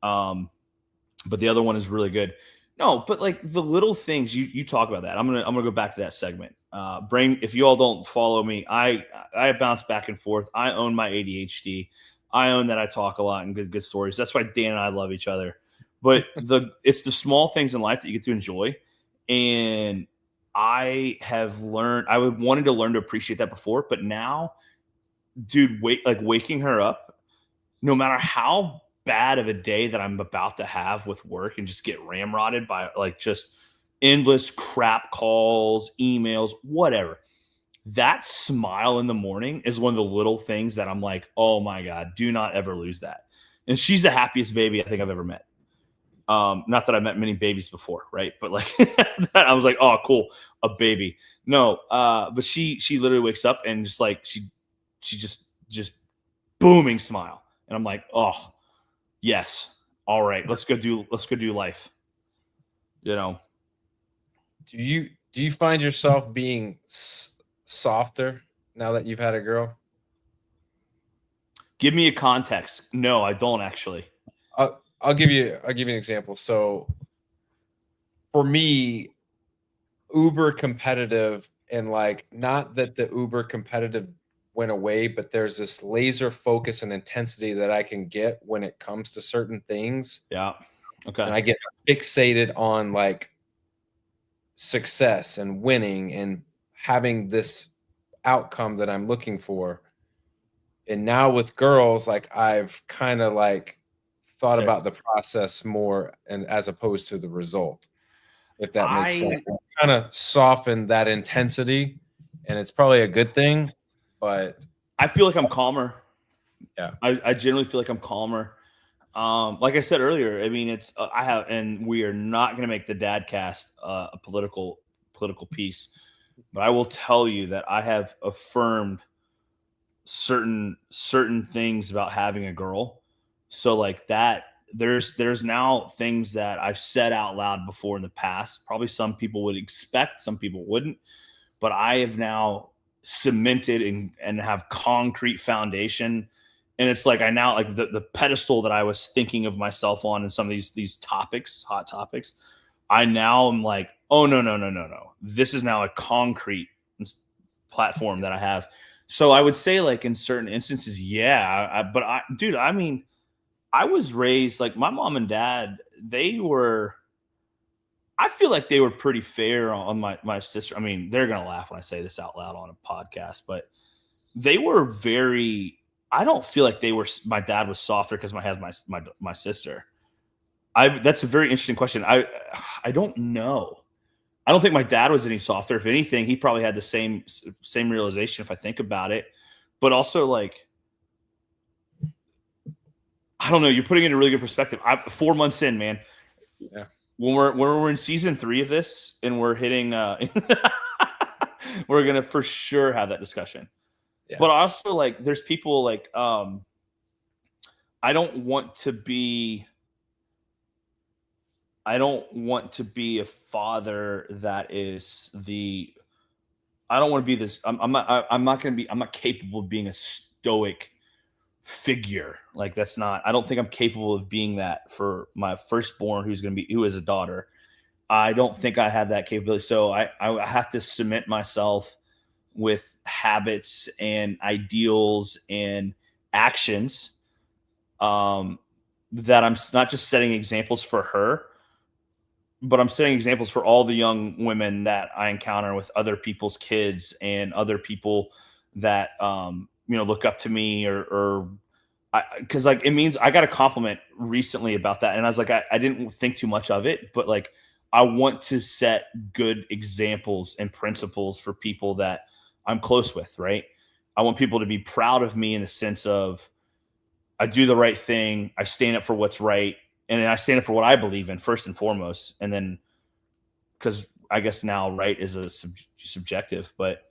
But the other one is really good. No, but like the little things you talk about that. I'm gonna go back to that segment. If you all don't follow me, I bounce back and forth. I own my ADHD. I own that I talk a lot and good stories. That's why Dan and I love each other. But it's the small things in life that you get to enjoy. And I have learned, wanted to learn to appreciate that before, but now, dude, waking her up, no matter how bad of a day that I'm about to have with work and just get ramrodded by like just endless crap calls, emails, whatever. That smile in the morning is one of the little things that I'm like, oh my God, do not ever lose that. And she's the happiest baby I think I've ever met. Not that I met many babies before, right? But like I was like, oh, cool, a baby. No, but she literally wakes up and just like she just booming smile, and I'm like, oh, yes, all right, let's go do life. Do you find yourself being softer now that you've had a girl? Give me a context. No, I don't actually. I'll give you an example. So for me, uber competitive, and like, not that the uber competitive went away, but there's this laser focus and intensity that I can get when it comes to certain things. Yeah. Okay. And I get fixated on like success and winning and having this outcome that I'm looking for. And now with girls, like I've kind of like thought about the process more, and as opposed to the result, if that makes sense. Kind of soften that intensity, and it's probably a good thing, but I feel like I'm calmer. Yeah. I generally feel like I'm calmer. Like I said earlier, I mean, it's and we are not going to make the dad cast a political piece, but I will tell you that I have affirmed certain things about having a girl. So like that, there's now things that I've said out loud before in the past. Probably some people would expect, some people wouldn't, but I have now cemented and have concrete foundation. And it's like I now, like the pedestal that I was thinking of myself on in some of these topics, hot topics, I now am like, oh no. This is now a concrete platform that I have. So I would say, like, in certain instances, yeah. But dude, I mean, I was raised like my mom and dad. I feel like they were pretty fair on my sister. I mean, they're gonna laugh when I say this out loud on a podcast, but they were very. I don't feel like they were. My dad was softer because I had my sister. That's a very interesting question. I don't know. I don't think my dad was any softer. If anything, he probably had the same realization if I think about it. But also, like, I don't know. You're putting it in a really good perspective. 4 months in, man. Yeah. When we're in season 3 of this and we're hitting, we're gonna for sure have that discussion. Yeah. But also, like, there's people like, I don't want to be. I don't want to be a father that is the I don't want to be this. I'm not going to be. I'm not capable of being a stoic figure. Like that's not. I don't think I'm capable of being that for my firstborn, who is a daughter. I don't think I have that capability. So I have to cement myself with habits and ideals and actions, um, that I'm not just setting examples for her, but I'm setting examples for all the young women that I encounter with other people's kids and other people that look up to me or because like it means I got a compliment recently about that, and I was like, I didn't think too much of it, but like I want to set good examples and principles for people that I'm close with, right? I want people to be proud of me in the sense of I do the right thing, I stand up for what's right, and then I stand up for what I believe in first and foremost, and then because I guess now right is a subjective, but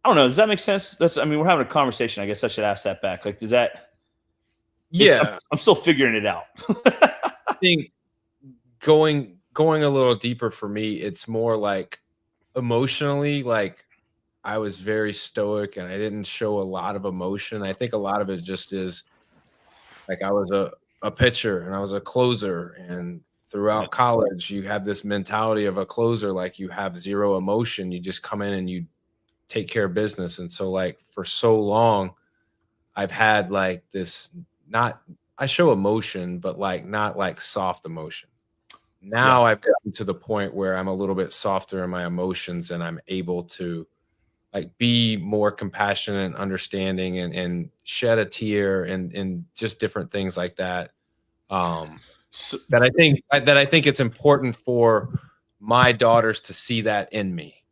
I don't know. Does that make sense? I mean, we're having a conversation. I guess I should ask that back. Like, does that? Yeah, I'm still figuring it out. I think going a little deeper for me, it's more like emotionally, like I was very stoic and I didn't show a lot of emotion. I think a lot of it just is like I was a pitcher and I was a closer, and Yeah. throughout college you have this mentality of a closer, like you have zero emotion. You just come in and you take care of business. And so like for so long I've had like this, not, I show emotion, but like not like soft emotion. Yeah. Now I've gotten to the point where I'm a little bit softer in my emotions and I'm able to like be more compassionate and understanding and shed a tear and just different things like that. Um, So, that I think it's important for my daughters to see that in me.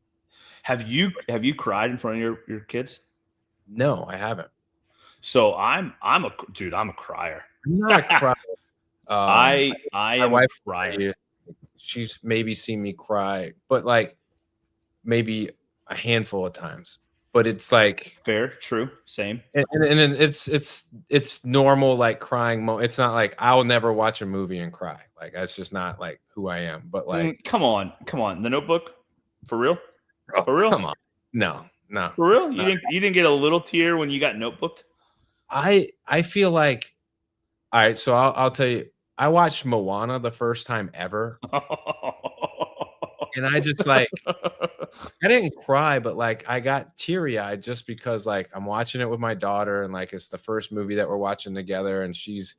have you cried in front of your kids? No, I haven't. So I'm a dude. I'm a crier. I'm not a cry. I My am a wife, crier. she's maybe seen me cry, but like maybe a handful of times. But it's like, Fair, true, same. and then it's normal like crying. It's not like I'll never watch a movie and cry. Like that's just not like who I am. But like, Come on, come on. The Notebook, for real, oh for real, come on, no, no, for real. no. You didn't get a little tear when you got Notebooked. I feel like, all right. So I'll tell you. I watched Moana the first time ever, and I just like I didn't cry, but like I got teary eyed just because like I'm watching it with my daughter, and like it's the first movie that we're watching together, and she's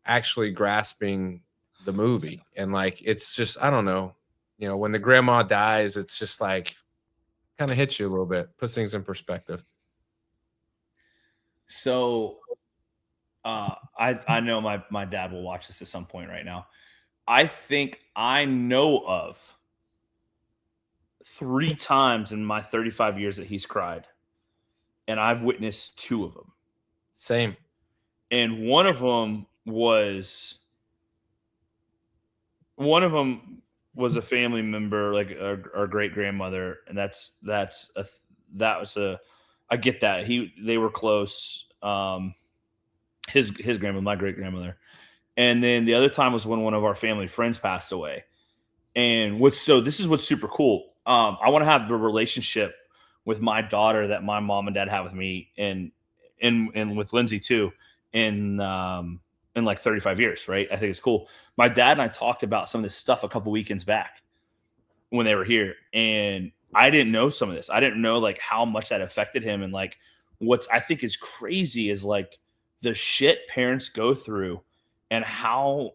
actually grasping the movie. And like it's just, I don't know, when the grandma dies, it's just like kind of hits you a little bit, puts things in perspective. So I know my dad will watch this at some point right now. I think I know of 3 times in my 35 years that he's cried, and I've witnessed 2 of them. Same. And one of them was a family member, like our great grandmother, and that was a I get that they were close. His grandmother, my great grandmother, and then the other time was when one of our family friends passed away. And this is what's super cool. I want to have the relationship with my daughter that my mom and dad have with me, and with Lindsay too, in like 35 years, right? I think it's cool. My dad and I talked about some of this stuff a couple weekends back when they were here, and I didn't know some of this. I didn't know like how much that affected him, and like what I think is crazy is like the shit parents go through and how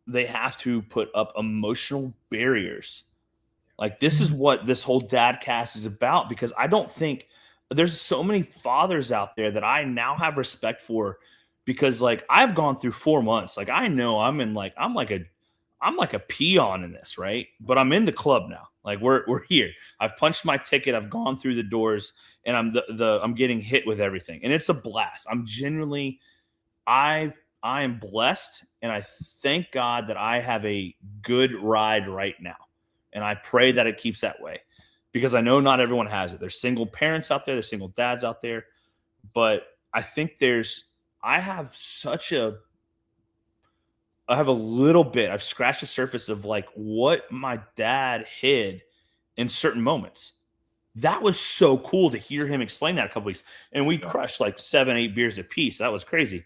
they have to put up emotional barriers. Like this is what this whole dad cast is about, because I don't think there's so many fathers out there that I now have respect for, because like I've gone through 4 months. Like I know I'm like a peon in this, right? But I'm in the club now. Like we're here. I've punched my ticket. I've gone through the doors, and I'm getting hit with everything. And it's a blast. I'm genuinely I am blessed, and I thank God that I have a good ride right now. And I pray that it keeps that way, because I know not everyone has it. There's single parents out there, there's single dads out there, but I think I have such a little bit. I've scratched the surface of like what my dad hid in certain moments. That was so cool to hear him explain that a couple weeks. And we crushed like 7, 8 beers a piece. That was crazy.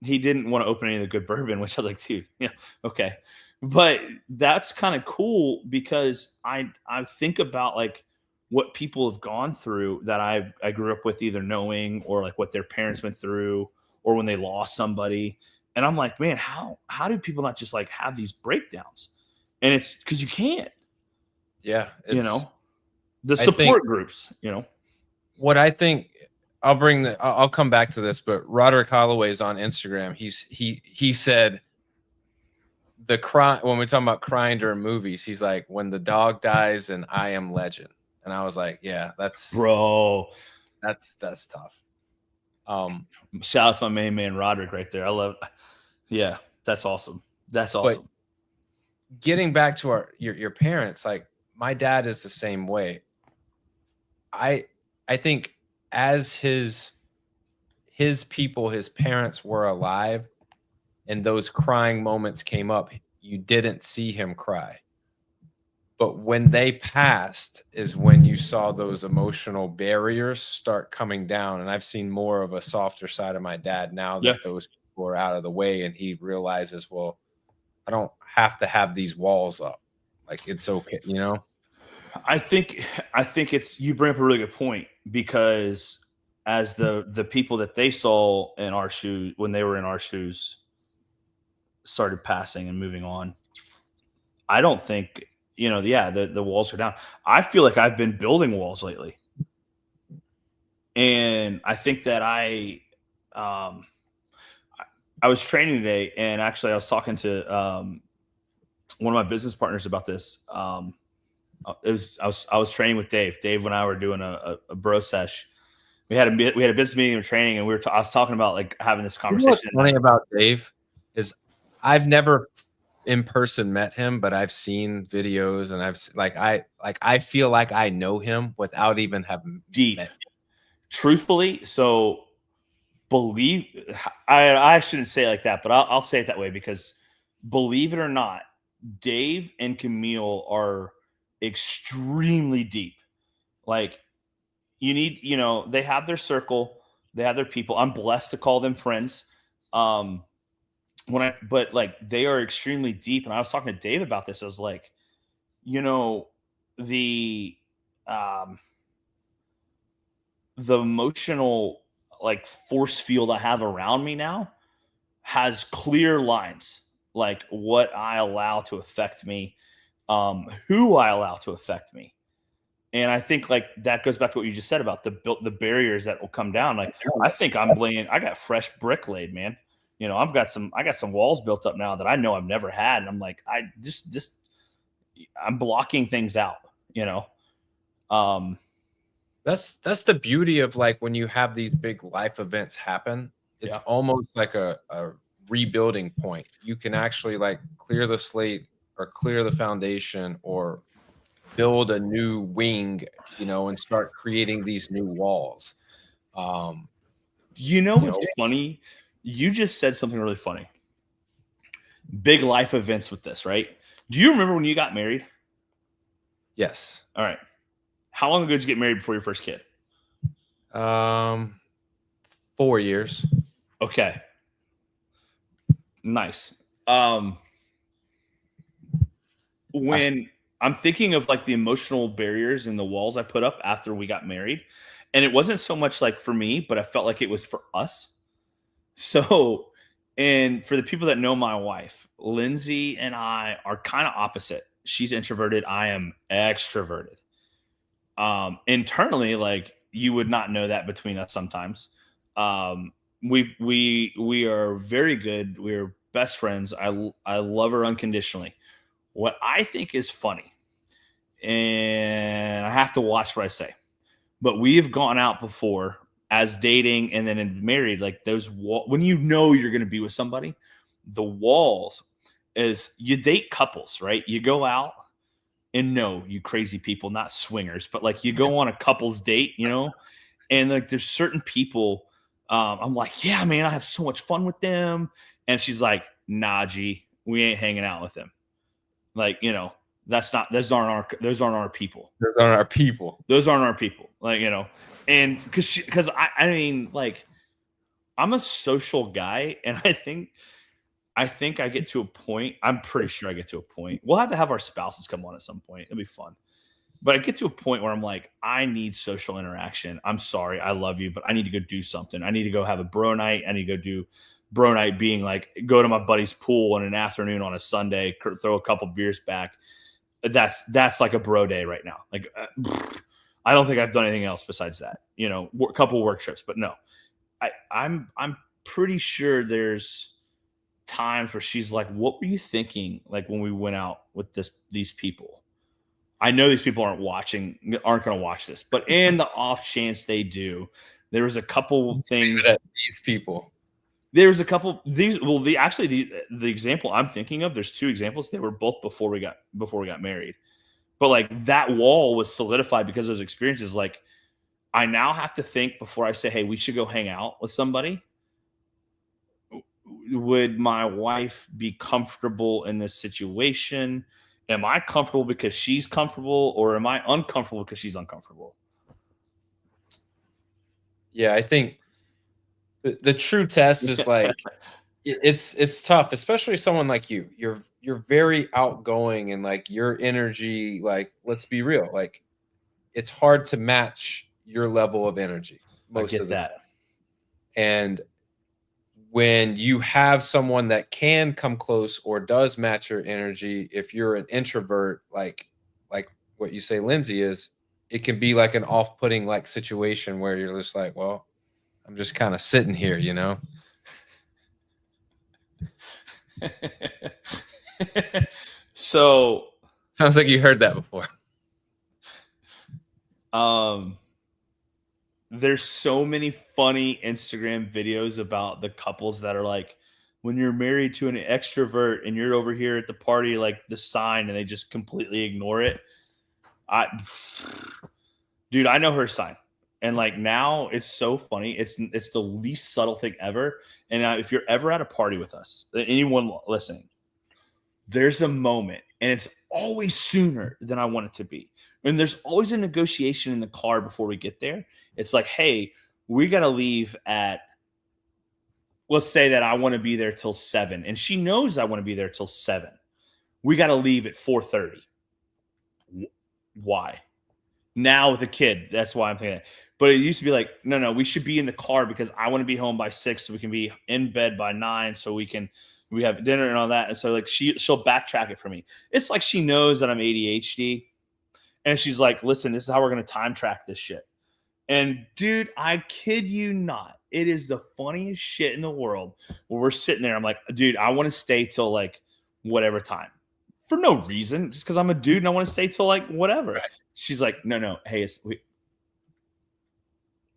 He didn't want to open any of the good bourbon, which I was like, dude, yeah, okay. But that's kind of cool because I think about like what people have gone through that I grew up with, either knowing or like what their parents went through or when they lost somebody. And I'm like, man, how do people not just like have these breakdowns? And it's because you can't, Yeah, you know, the I think support groups, you know. what I think I'll come back to this, but Roderick Holloway's on Instagram. He said the cry when we're talking about crying during movies, he's like, when the dog dies and I Am Legend. And I was like, yeah, that's tough. Shout out to my main man Roderick right there. I love, yeah, that's awesome. That's awesome. Getting back to your parents, like my dad is the same way. I think as his people, his parents were alive, and those crying moments came up, you didn't see him cry. But when they passed is when you saw those emotional barriers start coming down. And I've seen more of a softer side of my dad now that those people are out of the way, and he realizes, well, I don't have to have these walls up. Like, it's okay, you know? I think it's, you bring up a really good point, because as the people that they saw in our shoes, when they were in our shoes, started passing and moving on, I don't think, you know, the walls are down. I feel like I've been building walls lately. And I think that I was training today, and actually I was talking to one of my business partners about this. I was training with Dave. Dave and I were doing a bro sesh. We had a business meeting and training, and I was talking about like having this conversation. You know what's funny about Dave is I've never in person met him, but I've seen videos, and I feel like I know him without even having deep met him. Truthfully. So I shouldn't say it like that, but I'll say it that way, because believe it or not, Dave and Camille are extremely deep. Like, they have their circle, they have their people. I'm blessed to call them friends. But like, they are extremely deep. And I was talking to Dave about this. I was like, the emotional like force field I have around me now has clear lines, like what I allow to affect me, who I allow to affect me. And I think like that goes back to what you just said about the barriers that will come down. Like, I think I got fresh brick laid, man. I got some walls built up now that I know I've never had. And I'm like, I'm blocking things out, That's the beauty of like when you have these big life events happen. It's almost like a rebuilding point. You can actually like clear the slate or clear the foundation or build a new wing, and start creating these new walls. What's funny? You just said something really funny. Big life events with this, right? Do you remember when you got married? Yes. All right. How long ago did you get married before your first kid? 4 years. Okay. Nice. When I'm thinking of like the emotional barriers and the walls I put up after we got married, and it wasn't so much like for me, but I felt like it was for us. So, and for the people that know my wife, Lindsay and I are kind of opposite. She's introverted. I am extroverted. Internally, like, you would not know that between us sometimes. We are very good. We're best friends. I love her unconditionally. What I think is funny, and I have to watch what I say, but we have gone out before as dating and then in married, like those when you're going to be with somebody, the walls is you date couples, right? You go out, and no, you crazy people, not swingers, but like you go on a couple's date, and like there's certain people, I'm like, yeah, man, I have so much fun with them. And she's like, nah, G, we ain't hanging out with him. Like, you know, those aren't our people. Those aren't our people. Those aren't our people. Like, you know, and because I mean, like, I'm a social guy, and I think I get to a point. I'm pretty sure I get to a point. We'll have to have our spouses come on at some point. It'll be fun. But I get to a point where I'm like, I need social interaction. I'm sorry, I love you, but I need to go do something. I need to go have a bro night. I need to go do bro night, being like, go to my buddy's pool in an afternoon on a Sunday, throw a couple beers back. That's like a bro day right now. Like, I don't think I've done anything else besides that. You know, a couple work trips, but no, I'm pretty sure there's times where she's like, what were you thinking? Like when we went out with these people. I know these people aren't going to watch this, but in the off chance they do, there was a couple things that these people. There's a couple the example I'm thinking of. There's two examples. They were both before we got married, but like that wall was solidified because of those experiences. Like I now have to think before I say, hey, we should go hang out with somebody. Would my wife be comfortable in this situation? Am I comfortable because she's comfortable, or am I uncomfortable because she's uncomfortable? Yeah, I think the true test is like it's tough, especially someone like you. You're very outgoing, and like your energy, like let's be real, like it's hard to match your level of energy most of the time. And when you have someone that can come close or does match your energy, if you're an introvert, like what you say Lindsay is, it can be like an off-putting like situation where you're just like, well, I'm just kind of sitting here, you know? So sounds like you heard that before. There's so many funny Instagram videos about the couples that are like, when you're married to an extrovert and you're over here at the party, like the sign, and they just completely ignore it. Dude, I know her sign. And like now it's so funny. It's the least subtle thing ever. And if you're ever at a party with us, anyone listening, there's a moment, and it's always sooner than I want it to be. And there's always a negotiation in the car before we get there. It's like, hey, we got to leave at, let's say that I want to be there till 7. And she knows I want to be there till 7. We got to leave at 4:30. Why? Now with a kid, that's why I'm thinking that. But it used to be like, no, we should be in the car because I want to be home by 6 so we can be in bed by 9 so we have dinner and all that. And so like she'll backtrack it for me. It's like she knows that I'm ADHD. And she's like, listen, this is how we're going to time track this shit. And dude, I kid you not, it is the funniest shit in the world where we're sitting there. I'm like, dude, I want to stay till like whatever time for no reason, just because I'm a dude and I want to stay till like whatever. Right. She's like, no, hey,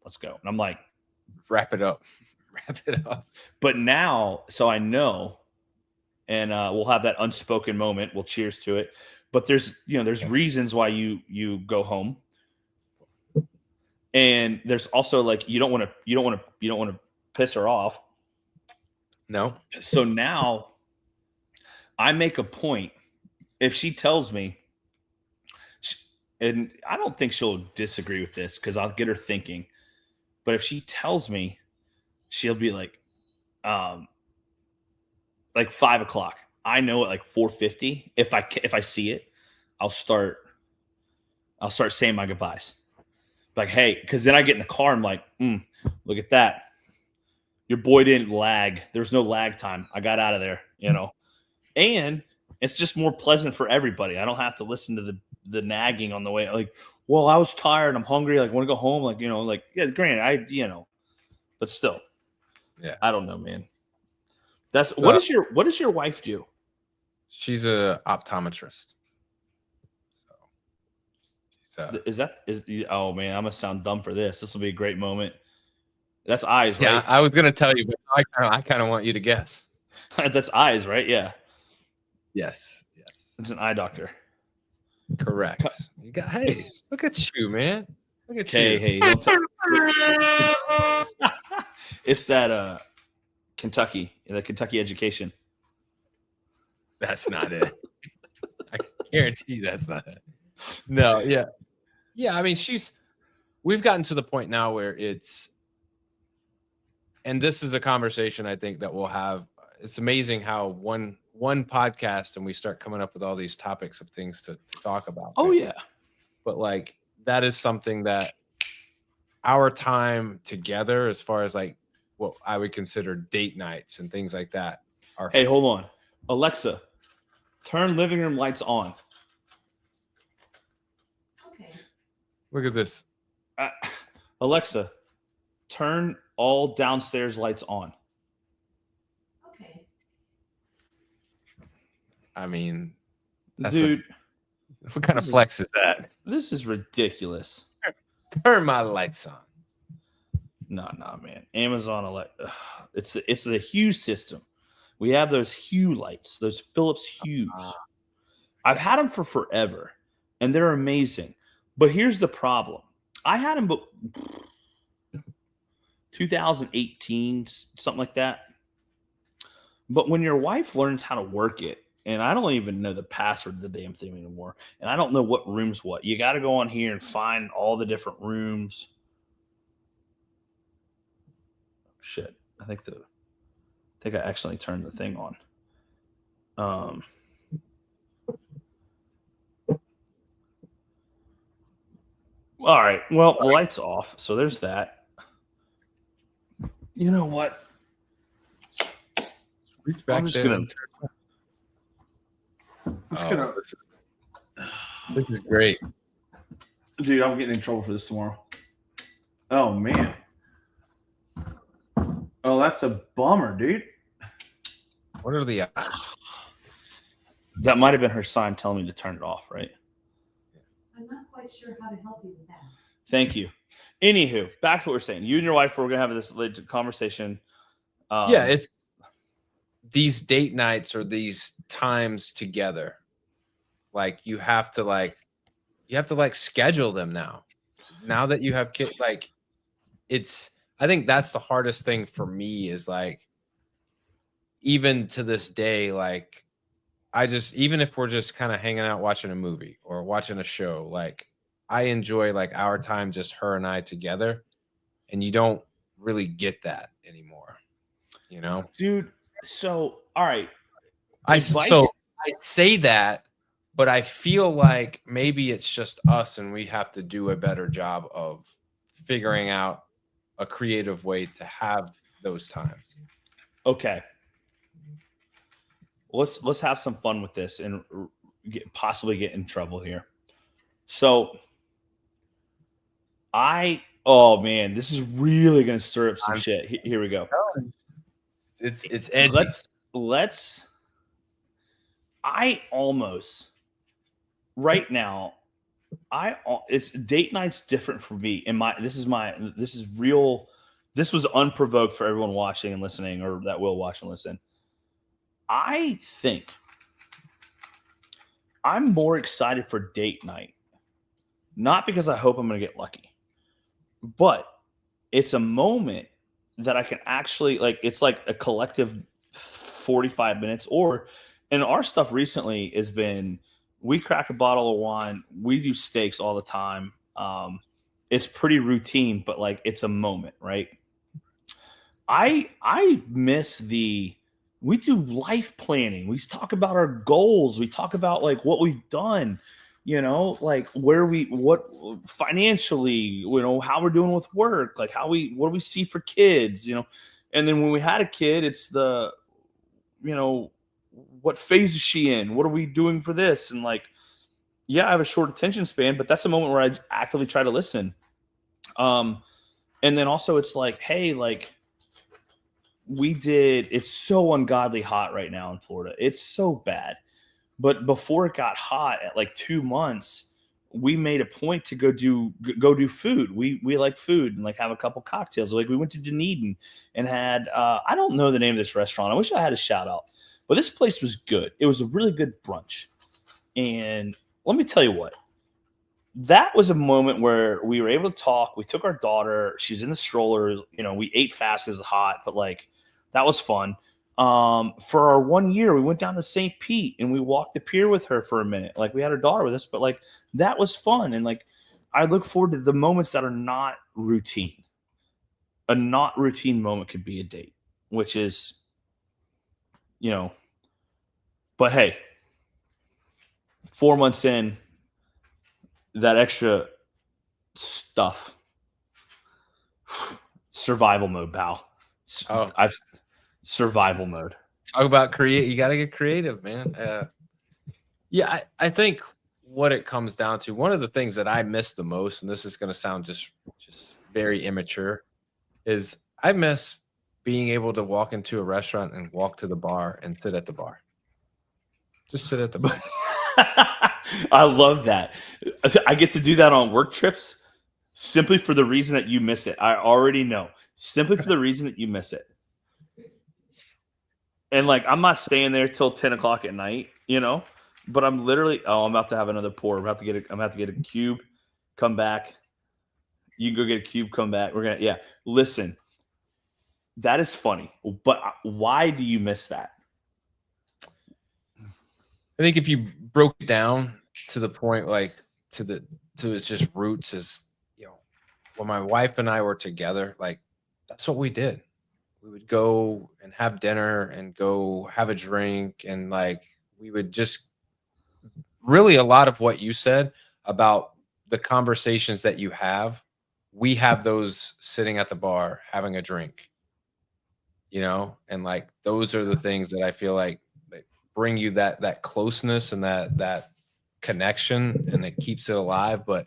let's go. And I'm like, wrap it up. But now, so I know, and we'll have that unspoken moment. We'll cheers to it. But there's reasons why you go home. And there's also like you don't want to piss her off. No. So now I make a point. If she tells me, and I don't think she'll disagree with this because I'll get her thinking. But if she tells me, she'll be like 5 o'clock. I know at like 4:50. If I see it, I'll start saying my goodbyes. Like, hey, because then I get in the car. I'm like, look at that. Your boy didn't lag. There's no lag time. I got out of there, and it's just more pleasant for everybody. I don't have to listen to the nagging on the way. Like, well, I was tired. I'm hungry. Like, want to go home. Like, yeah, granted, but still, yeah, I don't know, man. What does your wife do? She's a optometrist. Oh man, I'm gonna sound dumb for this. This will be a great moment. That's eyes, right? Yeah, I was gonna tell you, but I kind of want you to guess. That's eyes, right? Yeah. Yes. It's an eye doctor. Correct. You got. Hey, look at you, man. Look at you. Hey, don't tell. It's that Kentucky, the Kentucky education. That's not it. I guarantee you that's not it. No, yeah. Yeah, I mean, we've gotten to the point now where and this is a conversation I think that we'll have. It's amazing how one podcast and we start coming up with all these topics of things to talk about. Oh yeah. But like that is something that our time together, as far as like what I would consider date nights and things like that, are. Hey, hold on. Alexa, turn living room lights on. Okay. Look at this. Alexa, turn all downstairs lights on. Okay. I mean, dude, what kind of flex is that? This is ridiculous. Turn my lights on. No, man. Amazon it's the Hue system. We have those Hue lights, those Philips Hues. I've had them for forever, and they're amazing. But here's the problem. I had them, but 2018, something like that. But when your wife learns how to work it, and I don't even know the password of the damn thing anymore, and I don't know what room's what. You got to go on here and find all the different rooms. Shit, I think I accidentally turned the thing on. All right. Well, the light's off, so there's that. You know what? Reach back. I'm just gonna. This is great, dude. I'm getting in trouble for this tomorrow. Oh man. Oh, that's a bummer, dude. What are the odds? That might have been her sign telling me to turn it off, right? I'm not quite sure how to help you with that. Thank you. Anywho, back to what we're saying. You and your wife were going to have this conversation. Yeah, it's these date nights or these times together. Like you have to schedule them now. Now that you have kids, like I think that's the hardest thing for me is like, even to this day, like even if we're just kind of hanging out, watching a movie or watching a show, like I enjoy like our time, just her and I together. And you don't really get that anymore, you know, dude. So, all right. I say that, but I feel like maybe it's just us and we have to do a better job of figuring out a creative way to have those times. Okay. Let's have some fun with this and possibly get in trouble here. So oh man, this is really going to stir up some shit. Here we go. It's edgy. Right now, it's date night's different for me. This is real. This was unprovoked for everyone watching and listening, or that will watch and listen. I think I'm more excited for date night, not because I hope I'm going to get lucky, but it's a moment that I can actually it's like a collective 45 minutes. And our stuff recently has been, we crack a bottle of wine, we do steaks all the time. It's pretty routine, but like it's a moment, right? I miss we do life planning. We talk about our goals. We talk about like what we've done, you know, like what financially, you know, how we're doing with work, like what do we see for kids, you know? And then when we had a kid, it's you know, what phase is she in? What are we doing for this? And like, yeah, I have a short attention span, but that's a moment where I actively try to listen. And then also it's like, hey, like, it's so ungodly hot right now in Florida. It's so bad. But before it got hot at like 2 months, we made a point to go do food. We like food and like have a couple cocktails. Like we went to Dunedin and had, I don't know the name of this restaurant. I wish I had a shout out, but this place was good. It was a really good brunch. And let me tell you what, that was a moment where we were able to talk. We took our daughter, she's in the stroller. You know, we ate fast because it was hot, but like, That was fun. For our 1 year, we went down to St. Pete and we walked the pier with her for a minute. Like we had her daughter with us, but like that was fun. And like I look forward to the moments that are not routine. A not routine moment could be a date, which is, you know, but hey, 4 months in, that extra stuff, survival mode, pal. Oh. I've survival mode. Talk about create. You got to get creative, man. Yeah, I think what it comes down to, one of the things that I miss the most, and this is going to sound just very immature, is I miss being able to walk into a restaurant and walk to the bar and sit at the bar. Just sit at the bar. I love that. I get to do that on work trips simply for the reason that you miss it. I already know. Simply for the reason that you miss it. And like, I'm not staying there till 10 o'clock at night, you know, but I'm literally, I'm about to have another pour. I'm about to get a cube, come back. You go get a cube, come back. Listen, that is funny, but why do you miss that? I think if you broke it down to the point, like to its just roots, is, you know, when my wife and I were together, like that's what we did. We would go and have dinner and go have a drink, and like we would just really, a lot of what you said about the conversations that you have, we have those sitting at the bar having a drink, you know, and like those are the things that I feel like bring you that closeness and that connection, and it keeps it alive. But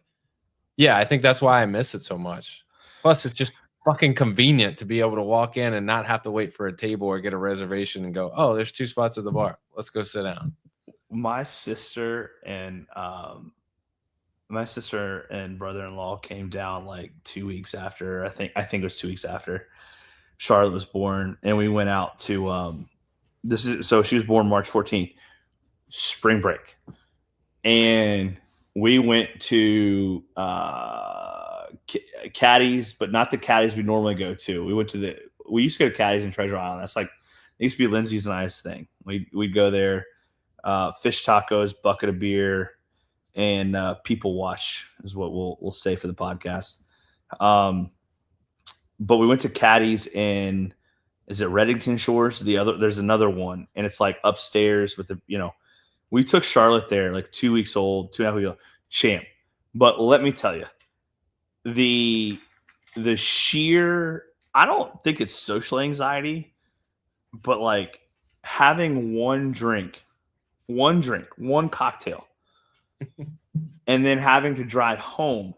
yeah, I think that's why I miss it so much. Plus, it's just fucking convenient to be able to walk in and not have to wait for a table or get a reservation and go, oh, there's 2 spots at the bar. Let's go sit down. My sister and brother-in-law came down like 2 weeks after. I think it was 2 weeks after Charlotte was born, and we went out to she was born March 14th, spring break, and we went to Caddy's, but not the Caddy's we normally go to. We used to go to Caddy's in Treasure Island. That's like, it used to be Lindsay's and I's thing. We'd go there, fish tacos, bucket of beer, and people watch is what we'll say for the podcast. But we went to Caddy's in, is it Reddington Shores? There's another one, and it's like upstairs with we took Charlotte there like 2 weeks old, 2.5 weeks old, champ. But let me tell you, the sheer, I don't think it's social anxiety, but like having one cocktail, and then having to drive home,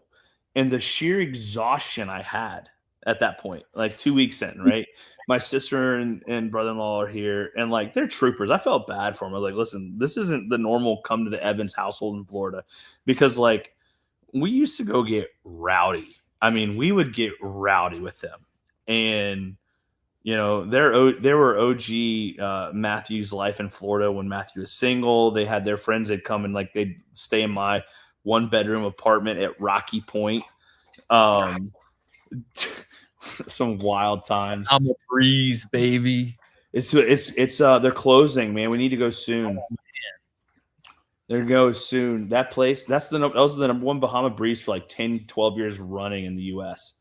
and the sheer exhaustion I had at that point, like 2 weeks in, right? My sister and brother-in-law are here, and like they're troopers. I felt bad for them. I was like, listen, this isn't the normal come to the Evans household in Florida, because like we used to go get rowdy. I mean, we would get rowdy with them, and you know, they were OG Matthew's life in Florida when Matthew was single. They had their friends. They'd come and like they'd stay in my 1-bedroom apartment at Rocky Point. Some wild times. I'm a breeze, baby. It's they're closing, man. We need to go soon. They're go soon. That place, that was the number one Bahama Breeze for like 10, 12 years running in the US.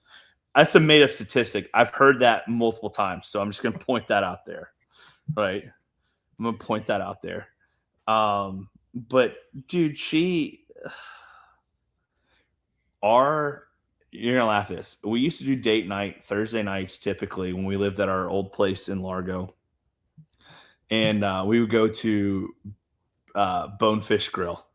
That's a made up statistic. I've heard that multiple times. So I'm just gonna point that out there. Right. I'm gonna point that out there. But dude, you're gonna laugh at this. We used to do date night Thursday nights typically when we lived at our old place in Largo, and we would go to Bonefish Grill,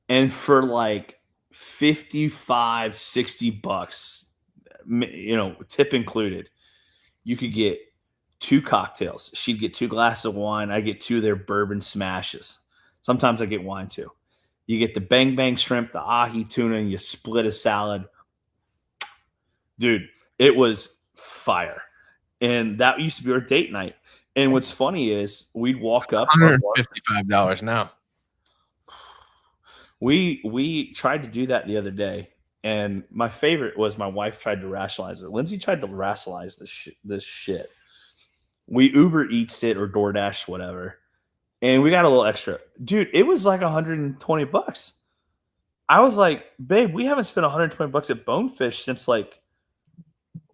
and for like $55-$60, tip included, you could get 2 cocktails. She'd get 2 glasses of wine. I get 2 of their bourbon smashes. Sometimes I get wine too. You get the bang bang shrimp, the ahi tuna, and you split a salad. Dude, it was fire. And that used to be our date night. And what's funny is we'd walk up. $155 now. We tried to do that the other day. And my favorite was my wife tried to rationalize it. Lindsay tried to rationalize this shit. We Uber Eats it or DoorDash, whatever. And we got a little extra. Dude, it was like $120. I was like, babe, we haven't spent $120 at Bonefish since like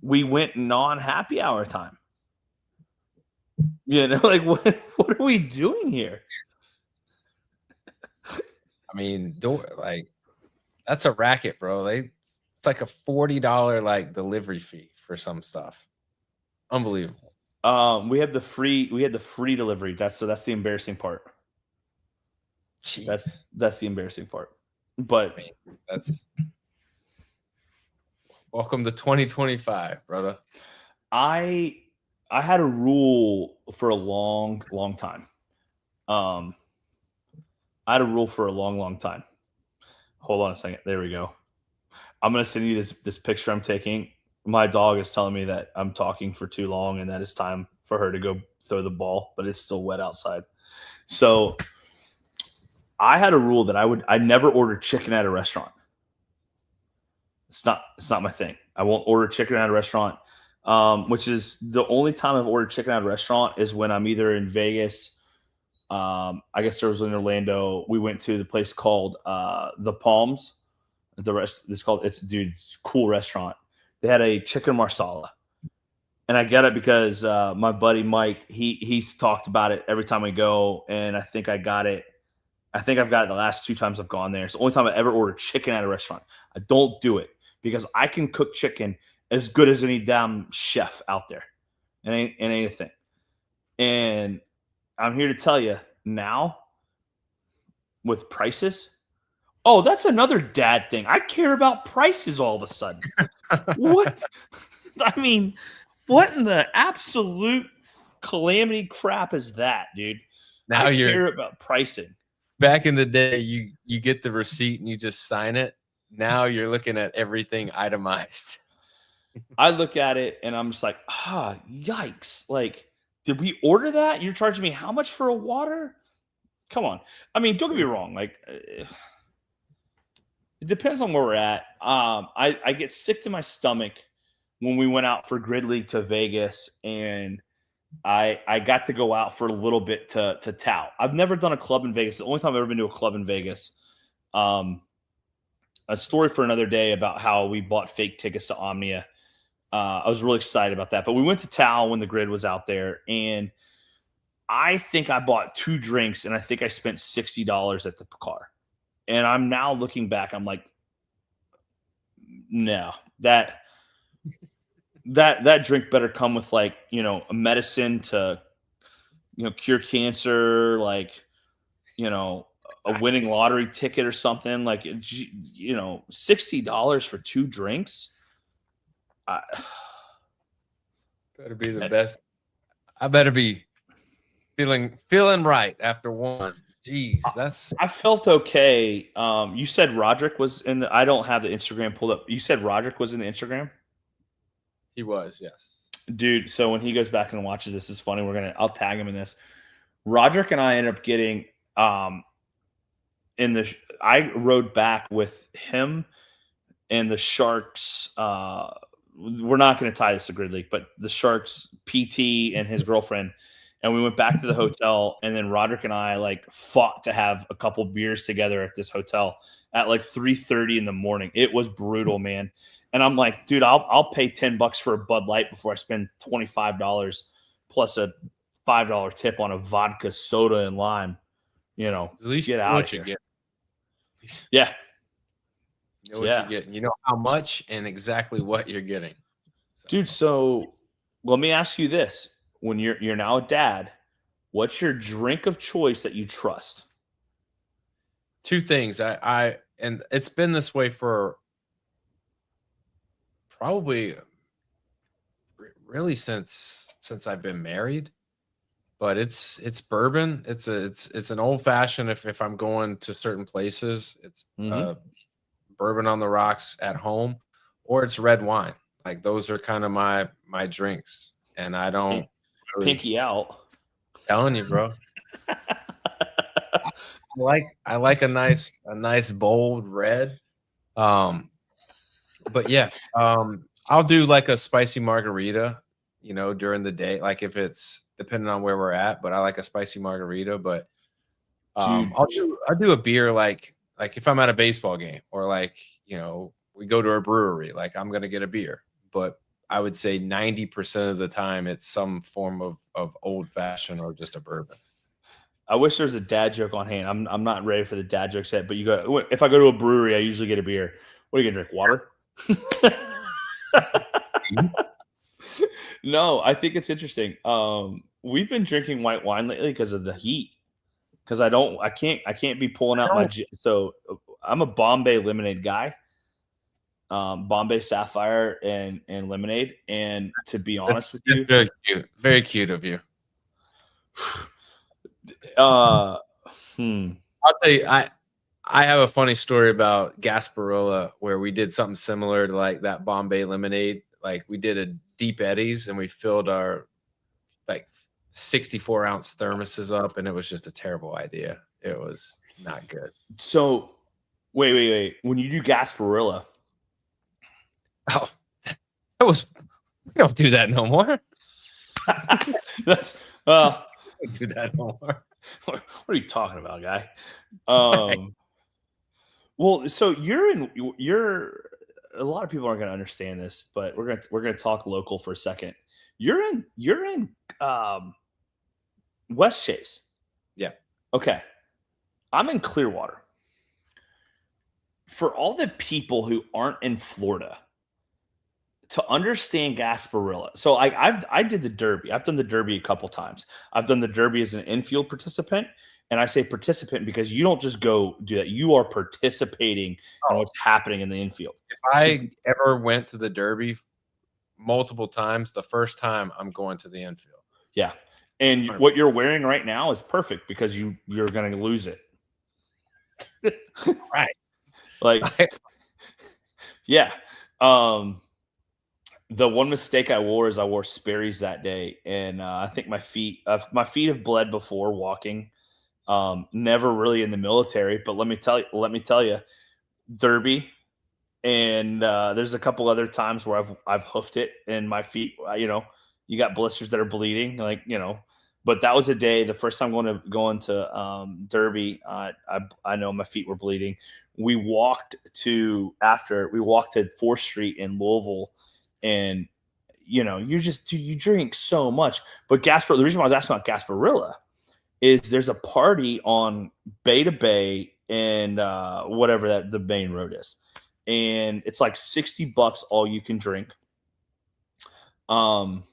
we went non-happy hour time. You know, like what are we doing here? I mean, like that's a racket, bro. It's like a $40 like delivery fee for some stuff. Unbelievable. We had the free delivery. That's the embarrassing part. Jeez. That's the embarrassing part. But that's welcome to 2025, brother. I had a rule for a long time. I had a rule for a long time. Hold on a second. There we go. I'm gonna send you this picture I'm taking. My dog is telling me that I'm talking for too long and that it's time for her to go throw the ball, but it's still wet outside. So I had a rule that I never order chicken at a restaurant. It's not my thing. I won't order chicken at a restaurant. Which is the only time I've ordered chicken at a restaurant is when I'm either in Vegas. I guess there was in Orlando. We went to the place called the Palms. It's a cool restaurant. They had a chicken marsala, and I get it because my buddy Mike he's talked about it every time we go, and I think I got it. I think I've got it the last 2 times I've gone there. It's the only time I ever ordered chicken at a restaurant. I don't do it because I can cook chicken as good as any damn chef out there. It ain't anything. And I'm here to tell you now with prices. Oh, that's another dad thing. I care about prices all of a sudden. What? I mean, what in the absolute calamity crap is that, dude? Now I care about pricing. Back in the day, you get the receipt and you just sign it. Now you're looking at everything itemized. I look at it and I'm just like, yikes. Like, did we order that? You're charging me how much for a water? Come on. I mean, don't get me wrong. Like, it depends on where we're at. I get sick to my stomach when we went out for Grid League to Vegas and I got to go out for a little bit to tout. I've never done a club in Vegas. The only time I've ever been to a club in Vegas. A story for another day about how we bought fake tickets to Omnia. I was really excited about that. But we went to Tao when the Grid was out there, and I think I bought 2 drinks, and I think I spent $60 at the car. And I'm now looking back, I'm like, no, that drink better come with like, a medicine to, cure cancer, like, a winning lottery ticket or something. Like, $60 for 2 drinks. Better be the best. I better be feeling right after one. Jeez, I felt okay. You said Roderick was in the. I don't have the Instagram pulled up. You said Roderick was in the Instagram. He was, yes, dude. So when he goes back and watches this, is funny. I'll tag him in this. Roderick and I ended up getting I rode back with him and the Sharks. We're not going to tie this to Grid League, but the Sharks PT and his girlfriend, and we went back to the hotel, and then Roderick and I like fought to have a couple beers together at this hotel at like 3:30 in the morning. It was brutal, man. And I'm like, dude, I'll pay $10 for a Bud Light before I spend $25 plus a $5 tip on a vodka, soda, and lime. At least get out of here. Yeah. You know what you're getting. You know how much and exactly what you're getting. Dude, so let me ask you this. When you're now a dad, what's your drink of choice that you trust? 2 things. And it's been this way for probably really since I've been married. But it's bourbon. It's an old fashioned if I'm going to certain places. It's bourbon on the rocks at home, or it's red wine. Like those are kind of my drinks, and I don't pinky out. I'm telling you, bro. I like a nice bold red. But yeah, I'll do like a spicy margarita, during the day. Like if it's depending on where we're at. But I like a spicy margarita. But Dude. I'll do a beer like if I'm at a baseball game or like we go to a brewery, like I'm gonna get a beer. But I would say 90% of the time it's some form of old fashioned or just a bourbon. I wish there was a dad joke on hand. I'm not ready for the dad jokes yet, but if I go to a brewery, I usually get a beer. What are you gonna drink? Water? No, I think it's interesting. We've been drinking white wine lately because of the heat. Because I can't be pulling out my. So I'm a Bombay lemonade guy. Bombay Sapphire and lemonade. And to be honest with you, very cute of you. Hmm. I'll tell you, I have a funny story about Gasparilla where we did something similar to like that Bombay lemonade. Like we did a Deep Eddies and we filled our like 64-ounce thermoses up, and it was just a terrible idea. It was not good. So wait. When you do Gasparilla, oh, that was we don't do that no more. That's we don't do that no more. What are you talking about, guy? Well, so you're a lot of people aren't going to understand this, but we're gonna talk local for a second. You're in West Chase. Yeah. Okay. I'm in Clearwater. For all the people who aren't in Florida, to understand Gasparilla, so I did the Derby. I've done the Derby a couple times. I've done the Derby as an infield participant, and I say participant because you don't just go do that. You are participating in what's happening in the infield. If I ever went to the Derby multiple times, the first time I'm going to the infield. Yeah. And 100%. What you're wearing right now is perfect because you're going to lose it. Right. Like, yeah. The one mistake I wore is I wore Sperry's that day, and I think my feet have bled before walking. Never really in the military, but let me tell you, Derby, and there's a couple other times where I've hoofed it, and my feet, you got blisters that are bleeding, But that was a day, the first time going to Derby, I know my feet were bleeding. We walked to 4th Street in Louisville, and you drink so much. But the reason why I was asking about Gasparilla is there's a party on Bay to Bay and whatever that the main road is, and it's like $60 all you can drink. $60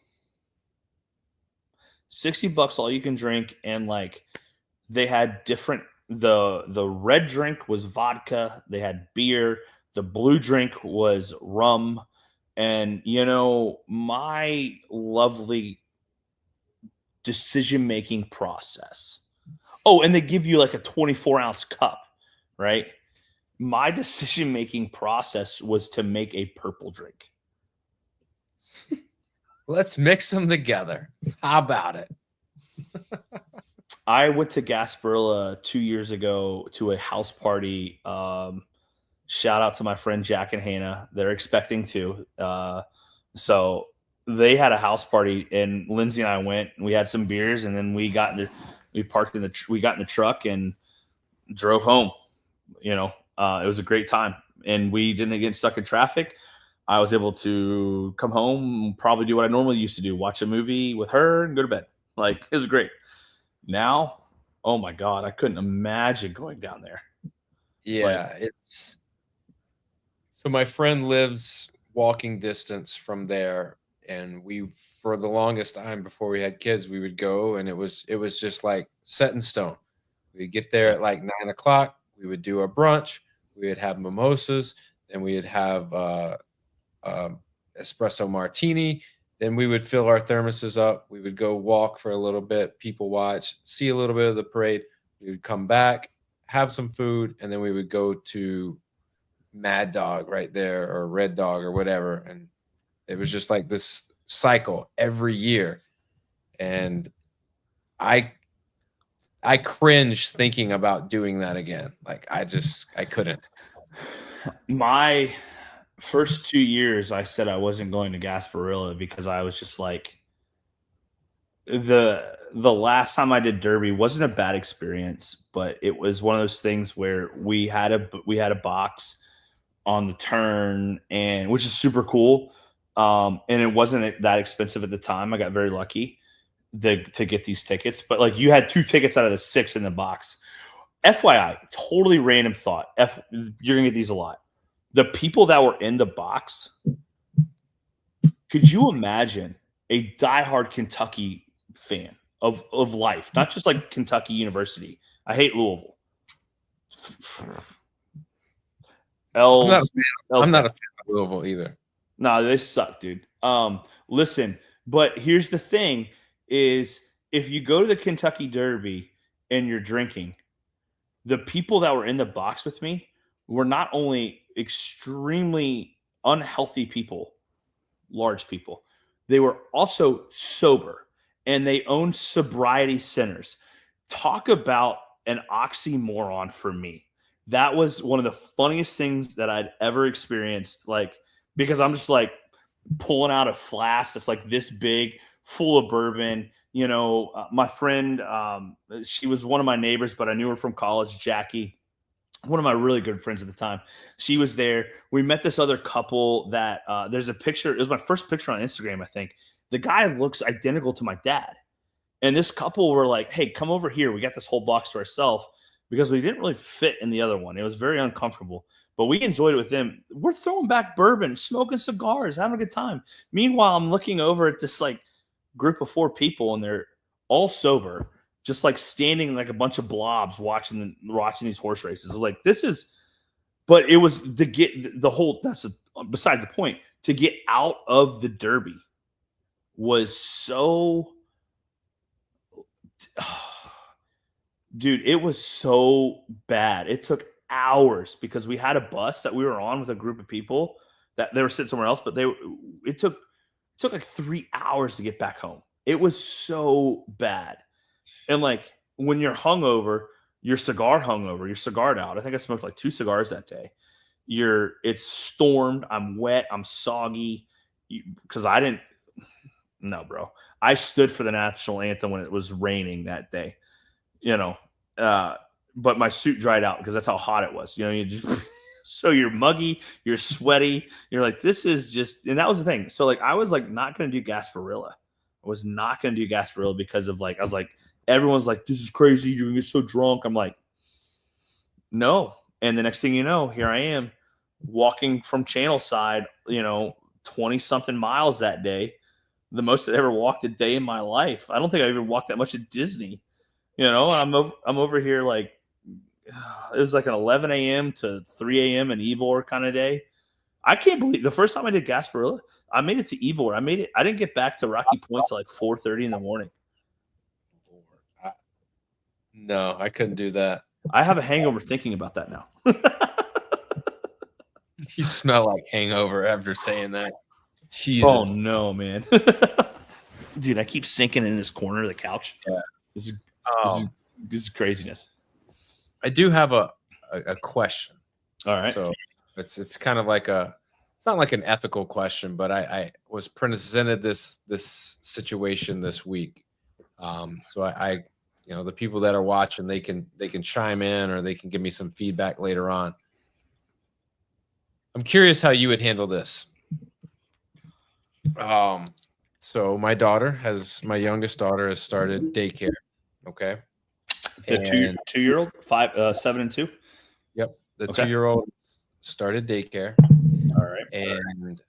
all you can drink, and like they had different. The red drink was vodka. They had beer. The blue drink was rum. And, my lovely decision-making process. Oh, and they give you like a 24-ounce cup, right? My decision-making process was to make a purple drink. Let's mix them together. How about it? I went to Gasparilla 2 years ago to a house party. Shout out to my friend Jack and Hannah. They're expecting to. So they had a house party, and Lindsay and I went. And we had some beers, and then we got in the truck and drove home. It was a great time, and we didn't get stuck in traffic. I was able to come home and probably do what I normally used to do: watch a movie with her and go to bed. Like, it was great. Now, oh my God, I couldn't imagine going down there. Yeah, so my friend lives walking distance from there, and for the longest time before we had kids, we would go, and it was just like set in stone. We'd get there at like 9 o'clock. We would do a brunch. We would have mimosas. Then we would have espresso martini. Then we would fill our thermoses up. We would go walk for a little bit, people watch, see a little bit of the parade. We would come back, have some food, and then we would go to Mad Dog right there, or Red Dog, or whatever. And it was just like this cycle every year. And I cringe thinking about doing that again. Like I couldn't. My first 2 years, I said I wasn't going to Gasparilla because I was just like, the last time I did derby wasn't a bad experience, but it was one of those things where we had a box on the turn, and which is super cool. And it wasn't that expensive at the time. I got very lucky to get these tickets, but like you had 2 tickets out of the 6 in the box. FYI, totally random thought. You're gonna get these a lot. The people that were in the box, could you imagine a diehard Kentucky fan of life, not just like Kentucky University? I hate Louisville. L's, I'm not a fan of Louisville either. No, they suck, dude. Listen, but here's the thing: is if you go to the Kentucky Derby and you're drinking, the people that were in the box with me were not only extremely unhealthy people, large people, they were also sober, and they owned sobriety centers. Talk about an oxymoron for me. That was one of the funniest things that I'd ever experienced. Like, because I'm just like pulling out a flask that's like this big, full of bourbon. My friend, she was one of my neighbors, but I knew her from college, Jackie, one of my really good friends at the time. She was there. We met this other couple that there's a picture. It was my first picture on Instagram, I think. The guy looks identical to my dad. And this couple were like, hey, come over here. We got this whole box to ourselves because we didn't really fit in the other one. It was very uncomfortable, but we enjoyed it with them. We're throwing back bourbon, smoking cigars, having a good time. Meanwhile, I'm looking over at this like group of 4 people, and they're all sober, just like standing like a bunch of blobs watching these horse races. Like, this is, but it was to get the whole, besides the point, to get out of the Derby was so, dude, it was so bad. It took hours because we had a bus that we were on with a group of people that they were sitting somewhere else, but it took like 3 hours to get back home. It was so bad. And like when you're hungover, you're cigar hungover, you're cigared out. I think I smoked like 2 cigars that day. It's stormed. I'm wet. I'm soggy because I didn't. No, bro. I stood for the national anthem when it was raining that day. But my suit dried out because that's how hot it was. You just so you're muggy, you're sweaty. You're like, this is just, and that was the thing. So like, I was like, not going to do Gasparilla. I was not going to do Gasparilla because of like, I was like, everyone's like, this is crazy. You're going to get so drunk. I'm like, no. And the next thing you know, here I am walking from Channelside, 20 something miles that day. The most I ever walked a day in my life. I don't think I even walked that much at Disney. I'm over here like, it was like an 11 a.m. to 3 a.m. in Ybor kind of day. I can't believe the first time I did Gasparilla, I made it to Ybor. I didn't get back to Rocky Point till like 4:30 in the morning. No, I couldn't do that. I have a hangover thinking about that now. You smell like hangover after saying that. Jesus. Oh no, man. Dude, I keep sinking in this corner of the couch. Yeah. This is craziness. I do have a question. All right. So it's kind of like it's not like an ethical question, but I was presented this situation this week. So I the people that are watching, they can chime in or they can give me some feedback later on. I'm curious how you would handle this. So my youngest daughter has started daycare. Okay. The 2-year-old, 7 and 2. Yep. The Okay. 2-year-old started daycare. All right. And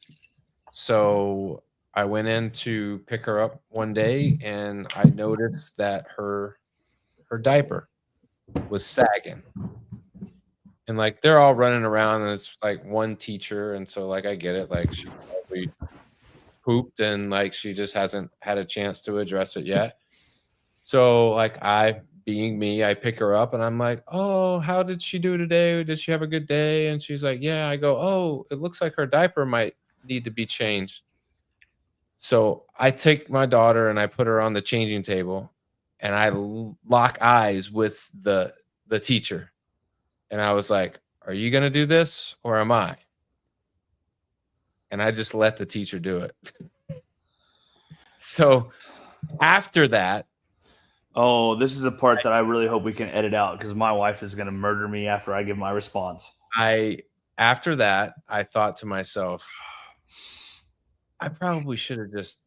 so I went in to pick her up one day, and I noticed that her diaper was sagging. And like they're all running around, and it's like one teacher, and so like I get it, like she probably pooped and like she just hasn't had a chance to address it yet. So like being me, I pick her up and I'm like, oh, how did she do today? Did she have a good day? And she's like, yeah. I go, oh, it looks like her diaper might need to be changed. So I take my daughter and I put her on the changing table, and I lock eyes with the teacher. And I was like, are you going to do this or am I? And I just let the teacher do it. So After that, Oh, this is the part that I really hope we can edit out because my wife is going to murder me after I give my response. I thought to myself, I probably should have just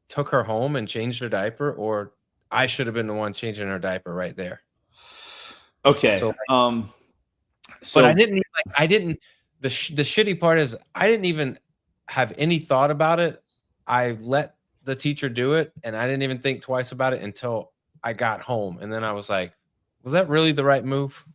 took her home and changed her diaper, or I should have been the one changing her diaper right there. Okay. So, So but I didn't the shitty part is I didn't even have any thought about it. I let the teacher do it, and I didn't even think twice about it until I got home. And then I was like, was that really the right move?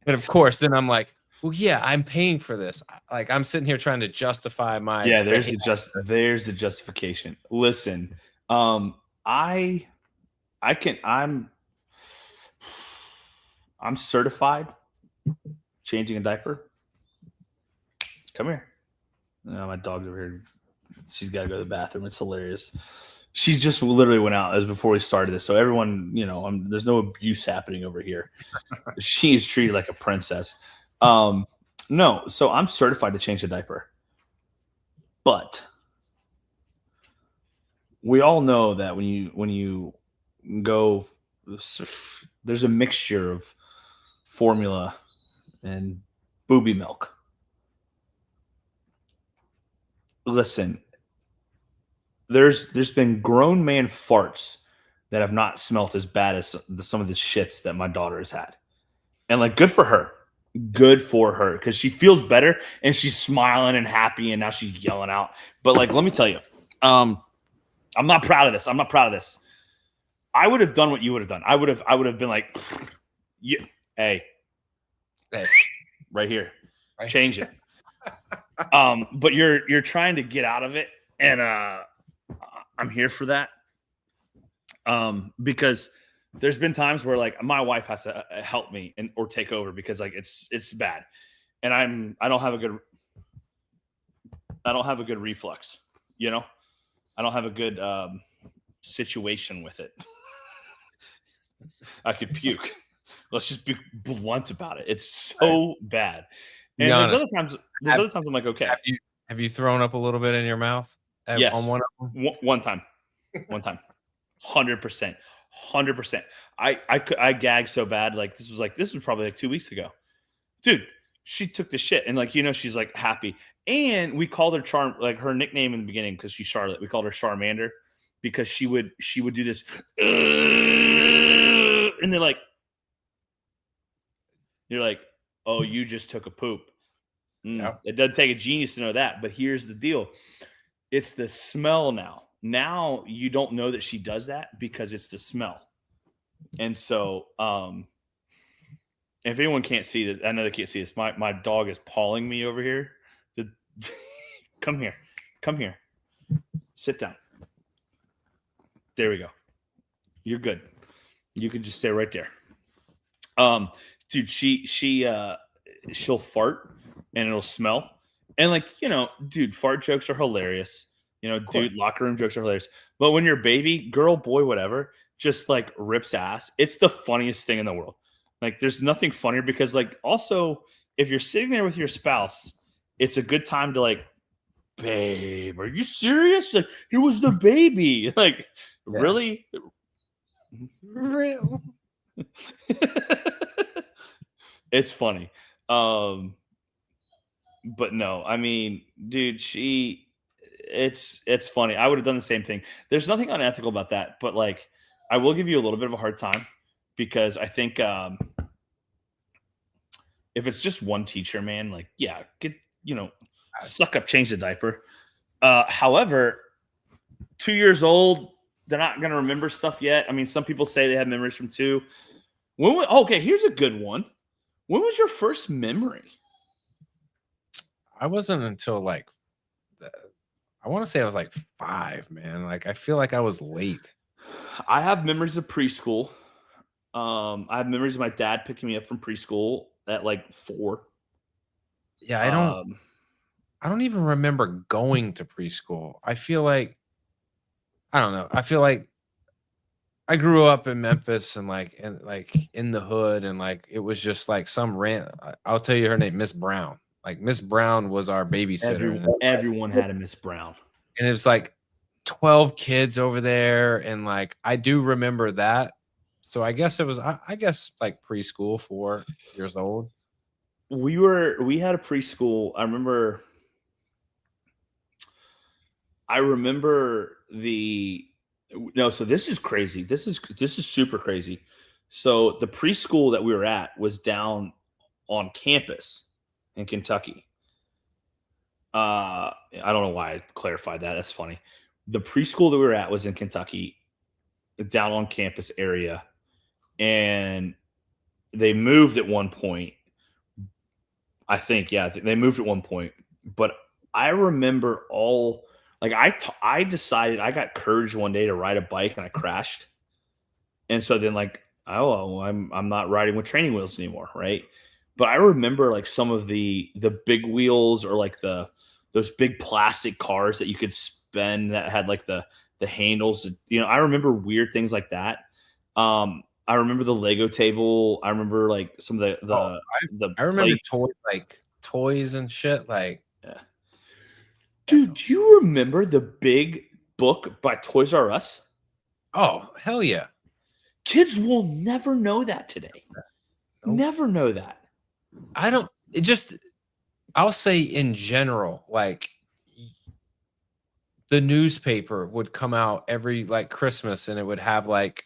And of course, then I'm like, well, yeah, I'm paying for this. Like I'm sitting here trying to justify my there's behavior. there's the justification. Listen, I can I'm certified changing a diaper. Come here. No, my dog's over here. She's got to go to the bathroom. It's hilarious. She just literally went out as before we started this. So everyone, there's no abuse happening over here. She is treated like a princess. No, so I'm certified to change a diaper. But we all know that when you go, there's a mixture of formula and booby milk. Listen, there's been grown man farts that have not smelt as bad as some of the shits that my daughter has had. And like, good for her. Good for her because she feels better and she's smiling and happy and now she's yelling out. But like, let me tell you, I'm not proud of this. I'm not proud of this. I would have done what you would have done. I would have been like, yeah, hey, right here, change it. But you're trying to get out of it, and I'm here for that. Because there's been times where like my wife has to help me or take over because like it's bad, and I don't have a good reflex, I don't have a good situation with it. I could puke. Let's just be blunt about it. It's so bad. And there's other times I'm like, okay. Have you thrown up a little bit in your mouth? Yes. On one of them? One time. 100%. I gagged so bad. Like this was probably like 2 weeks ago. Dude, she took the shit and like, she's like happy. And we called her like her nickname in the beginning because she's Charlotte. We called her Charmander because she would do this and they're like, you're like, oh, you just took a poop. Yeah. It doesn't take a genius to know that. But here's the deal. It's the smell now. Now you don't know that she does that because it's the smell. And so if anyone can't see this, I know they can't see this. My dog is pawing me over here. Come here. Sit down. There we go. You're good. You can just stay right there. Dude, she'll fart and it'll smell. And like, dude, fart jokes are hilarious. Dude, locker room jokes are hilarious. But when you're baby, girl, boy, whatever, just like rips ass, it's the funniest thing in the world. Like there's nothing funnier because like also if you're sitting there with your spouse, it's a good time to like, babe, are you serious? Like it was the baby. Like, yeah. Really? Real. It's funny. But no, I mean, dude, it's funny. I would have done the same thing. There's nothing unethical about that, but like, I will give you a little bit of a hard time because I think if it's just one teacher, man, like, yeah, suck up, change the diaper. However, 2 years old, they're not going to remember stuff yet. I mean, some people say they have memories from 2. Okay, here's a good one. When was your first memory? I wasn't until like, I want to say I was like 5, man. Like, I feel like I was late. I have memories of preschool. I have memories of my dad picking me up from preschool at like 4. Yeah, I don't even remember going to preschool. I feel like, I don't know. I feel like I grew up in Memphis and like in the hood and like it was just like some I'll tell you her name, Miss Brown. Like Miss Brown was our babysitter. Everyone had a Miss Brown. And it was like 12 kids over there. And like, I do remember that. So I guess it was, I guess like preschool, 4 years old. We had a preschool. I remember so this is crazy. This is super crazy. So the preschool that we were at was down on campus in Kentucky. I don't know why I clarified that. That's funny. The preschool that we were at was in Kentucky, down on campus area, and they moved at one point. I think, yeah, they moved at one point. But I remember I decided, I got courage one day to ride a bike and I crashed. And so then like, oh, I'm not riding with training wheels anymore, right? But I remember like some of the big wheels, or like those big plastic cars that you could spin that had like the handles. I remember weird things like that. I remember the Lego table. I remember like some of I remember toys and shit. Like, yeah. Dude, do you remember the big book by Toys R Us? Oh, hell yeah. Kids will never know that today. Nope. Never know that. I'll say in general, like the newspaper would come out every like Christmas, and it would have like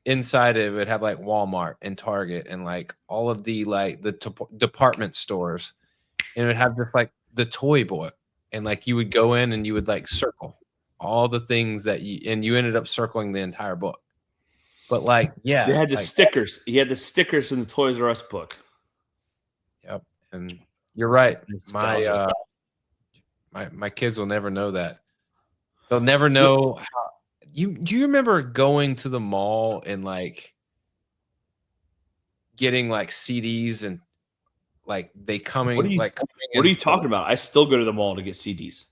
inside it would have like Walmart and Target and like all of the like the department stores, and it would have just like the toy book, and like you would go in and you would like circle all the things that you ended up circling the entire book. But like, yeah, they had the stickers. He had the stickers in the Toys R Us book. Yep, and you're right. My kids will never know that. They'll never know how. Do you remember going to the mall and like getting like CDs and like they coming? What are you talking about? I still go to the mall to get CDs.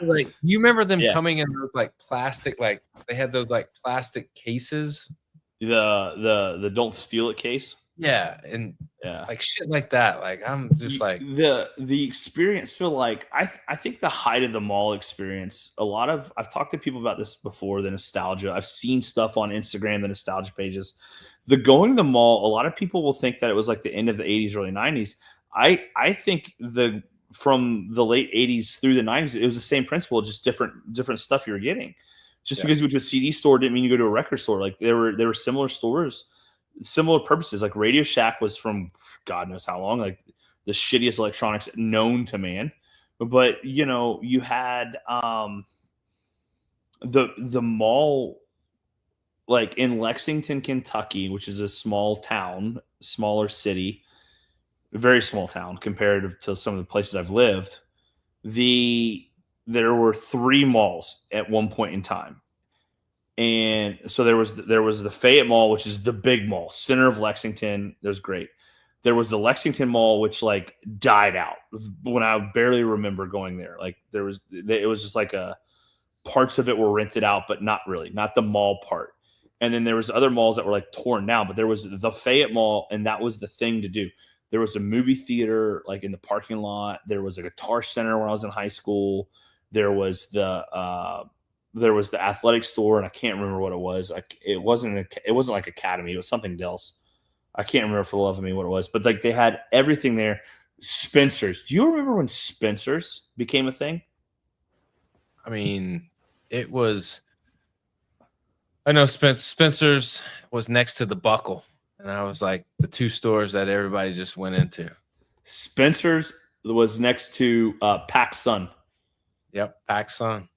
Like, you remember them coming in those like plastic, like they had those like plastic cases. The don't steal it case. Yeah, and like shit like that. Like I'm just like the experience. So like I think the height of the mall experience. I've talked to people about this before. The nostalgia. I've seen stuff on Instagram, the nostalgia pages. The going to the mall. A lot of people will think that it was like the end of the 80s, early 90s. I think from the late 80s through the 90s, it was the same principle, just different stuff you were getting. Just because you went to a CD store didn't mean you go to a record store. Like there were similar stores, similar purposes. Like Radio Shack was from God knows how long, like the shittiest electronics known to man. But you had the mall, like in Lexington, Kentucky, which is a small town, smaller city, very small town comparative to some of the places I've lived. There were 3 malls at one point in time. And so there was the Fayette Mall, which is the big mall, center of Lexington. That was great. There was the Lexington Mall, which died out when I barely remember going there. Like it was just like parts of it were rented out, but not really, not the mall part. And then there was other malls that were like torn down, but there was the Fayette Mall, and that was the thing to do. There was a movie theater like in the parking lot. There was a guitar center when I was in high school. There was the athletic store, and I can't remember what it was. It wasn't like Academy. It was something else. I can't remember for the love of me what it was. But like they had everything there. Spencer's. Do you remember when Spencer's became a thing? I mean, it was. I know Spencer's was next to the Buckle, and I was like the 2 stores that everybody just went into. Spencer's was next to PacSun. Yep, PacSun.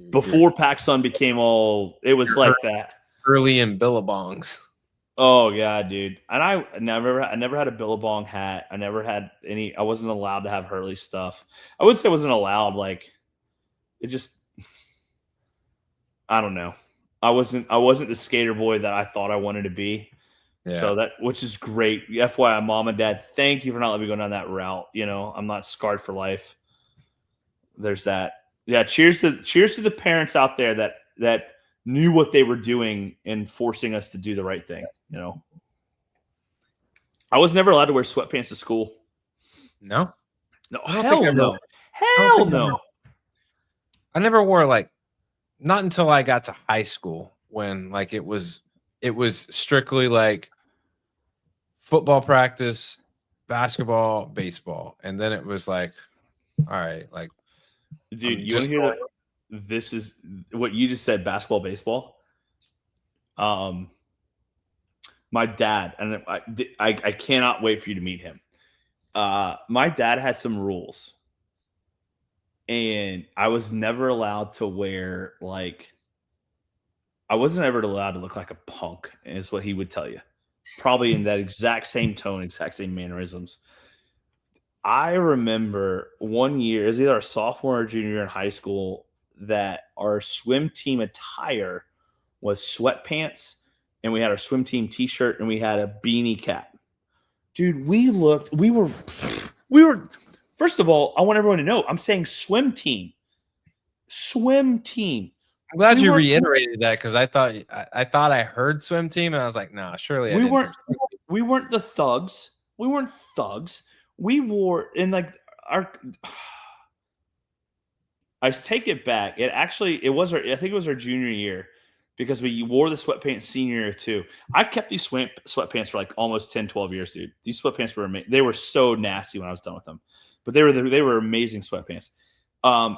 Before PacSun became it was like that. Early in Billabongs. Oh yeah, dude. And I never had a Billabong hat. I never had any. I wasn't allowed to have Hurley stuff. I would say I wasn't allowed. Like it just, I don't know. I wasn't the skater boy that I thought I wanted to be. Yeah. So which is great. FYI, mom and dad, thank you for not letting me go down that route. I'm not scarred for life. There's that. Yeah. Cheers to the parents out there that knew what they were doing and forcing us to do the right thing. I was never allowed to wear sweatpants to school. No, No, I don't think I hell no. I don't Hell think no. I never wore like not until I got to high school when like it was strictly like football practice, basketball, baseball, and then it was like, all right, like Dude, I'm you want just to hear going. this is what you just said, basketball, baseball. My dad, and I cannot wait for you to meet him. My dad had some rules, and I was never allowed to wear like I wasn't ever allowed to look like a punk, is what he would tell you. Probably in that exact same tone, exact same mannerisms. I remember one year, it was either our sophomore or junior year in high school, that our swim team attire was sweatpants, and we had our swim team t-shirt, and we had a beanie cap. Dude, we were, first of all, I want everyone to know, I'm saying swim team. Swim team. I'm glad We you weren't reiterated that because I thought I heard swim team and I was like, nah, surely I we didn't hear. weren't we weren't the thugs. We weren't thugs. We wore in like our I take it back. It was our I think it was our junior year because we wore the sweatpants senior year too. I kept these sweatpants for like almost 10, 12 years, dude. These sweatpants were amazing. They were so nasty when I was done with them. But they were amazing sweatpants.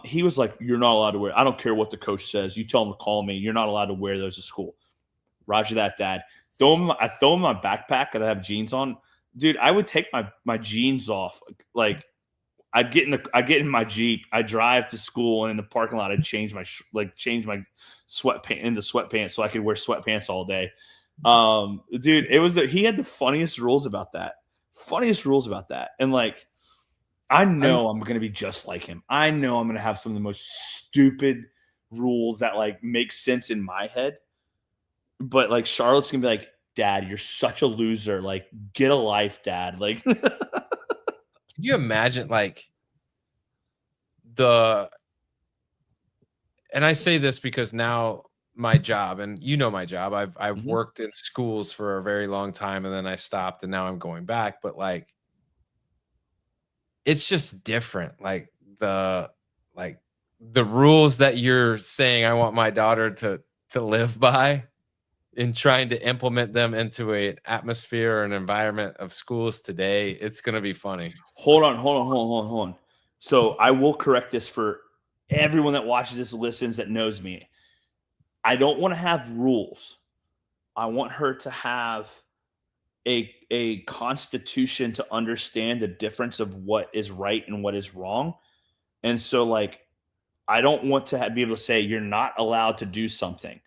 He was like, "You're not allowed to wear. I don't care what the coach says. You tell him to call me. You're not allowed to wear those to school." Roger that, Dad. I throw them in my backpack and I have jeans on. Dude, I would take my jeans off. Like I get in my Jeep. I drive to school, and in the parking lot, I'd change my sweatpants into sweatpants so I could wear sweatpants all day. Dude, he had the funniest rules about that. Funniest rules about that, and like I know I'm gonna be just like him. I know I'm gonna have some of the most stupid rules that like make sense in my head. But like Charlotte's gonna be like, "Dad, you're such a loser. Like, get a life, Dad." Like, Can you imagine like the and I say this because now my job, and you know my job, I've Mhm. worked in schools for a very long time and then I stopped and now I'm going back. But like it's just different. Like the rules that you're saying I want my daughter to live by in trying to implement them into a atmosphere or an environment of schools today, it's gonna be funny. hold on. So I will correct this for everyone that watches this, listens, that knows me. I don't want to have rules. I want her to have a constitution to understand the difference of what is right and what is wrong. And so, like, I don't want to be able to say you're not allowed to do something.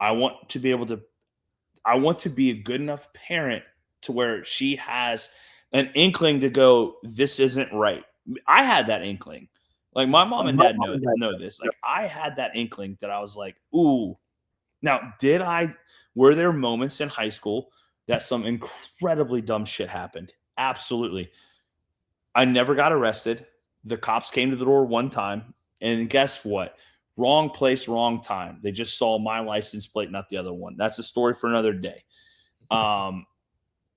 I want to be able to. I want to be a good enough parent to where she has an inkling to go, this isn't right. I had that inkling. Like my mom and dad know this. Like I had that inkling that I was like, ooh. Now, were there moments in high school that some incredibly dumb shit happened? Absolutely. I never got arrested. The cops came to the door one time, and guess what? Wrong place, wrong time. They just saw my license plate, not the other one. That's a story for another day. Um,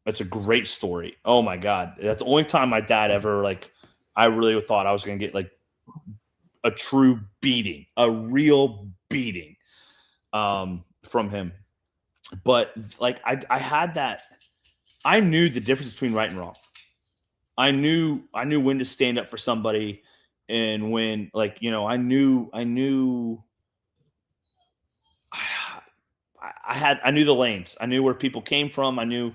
that's a great story. Oh my god, that's the only time my dad ever like. I really thought I was going to get like a true beating, a real beating, from him. But like I had that. I knew the difference between right and wrong. I knew when to stand up for somebody and when like, I knew I knew the lanes. I knew where people came from. I knew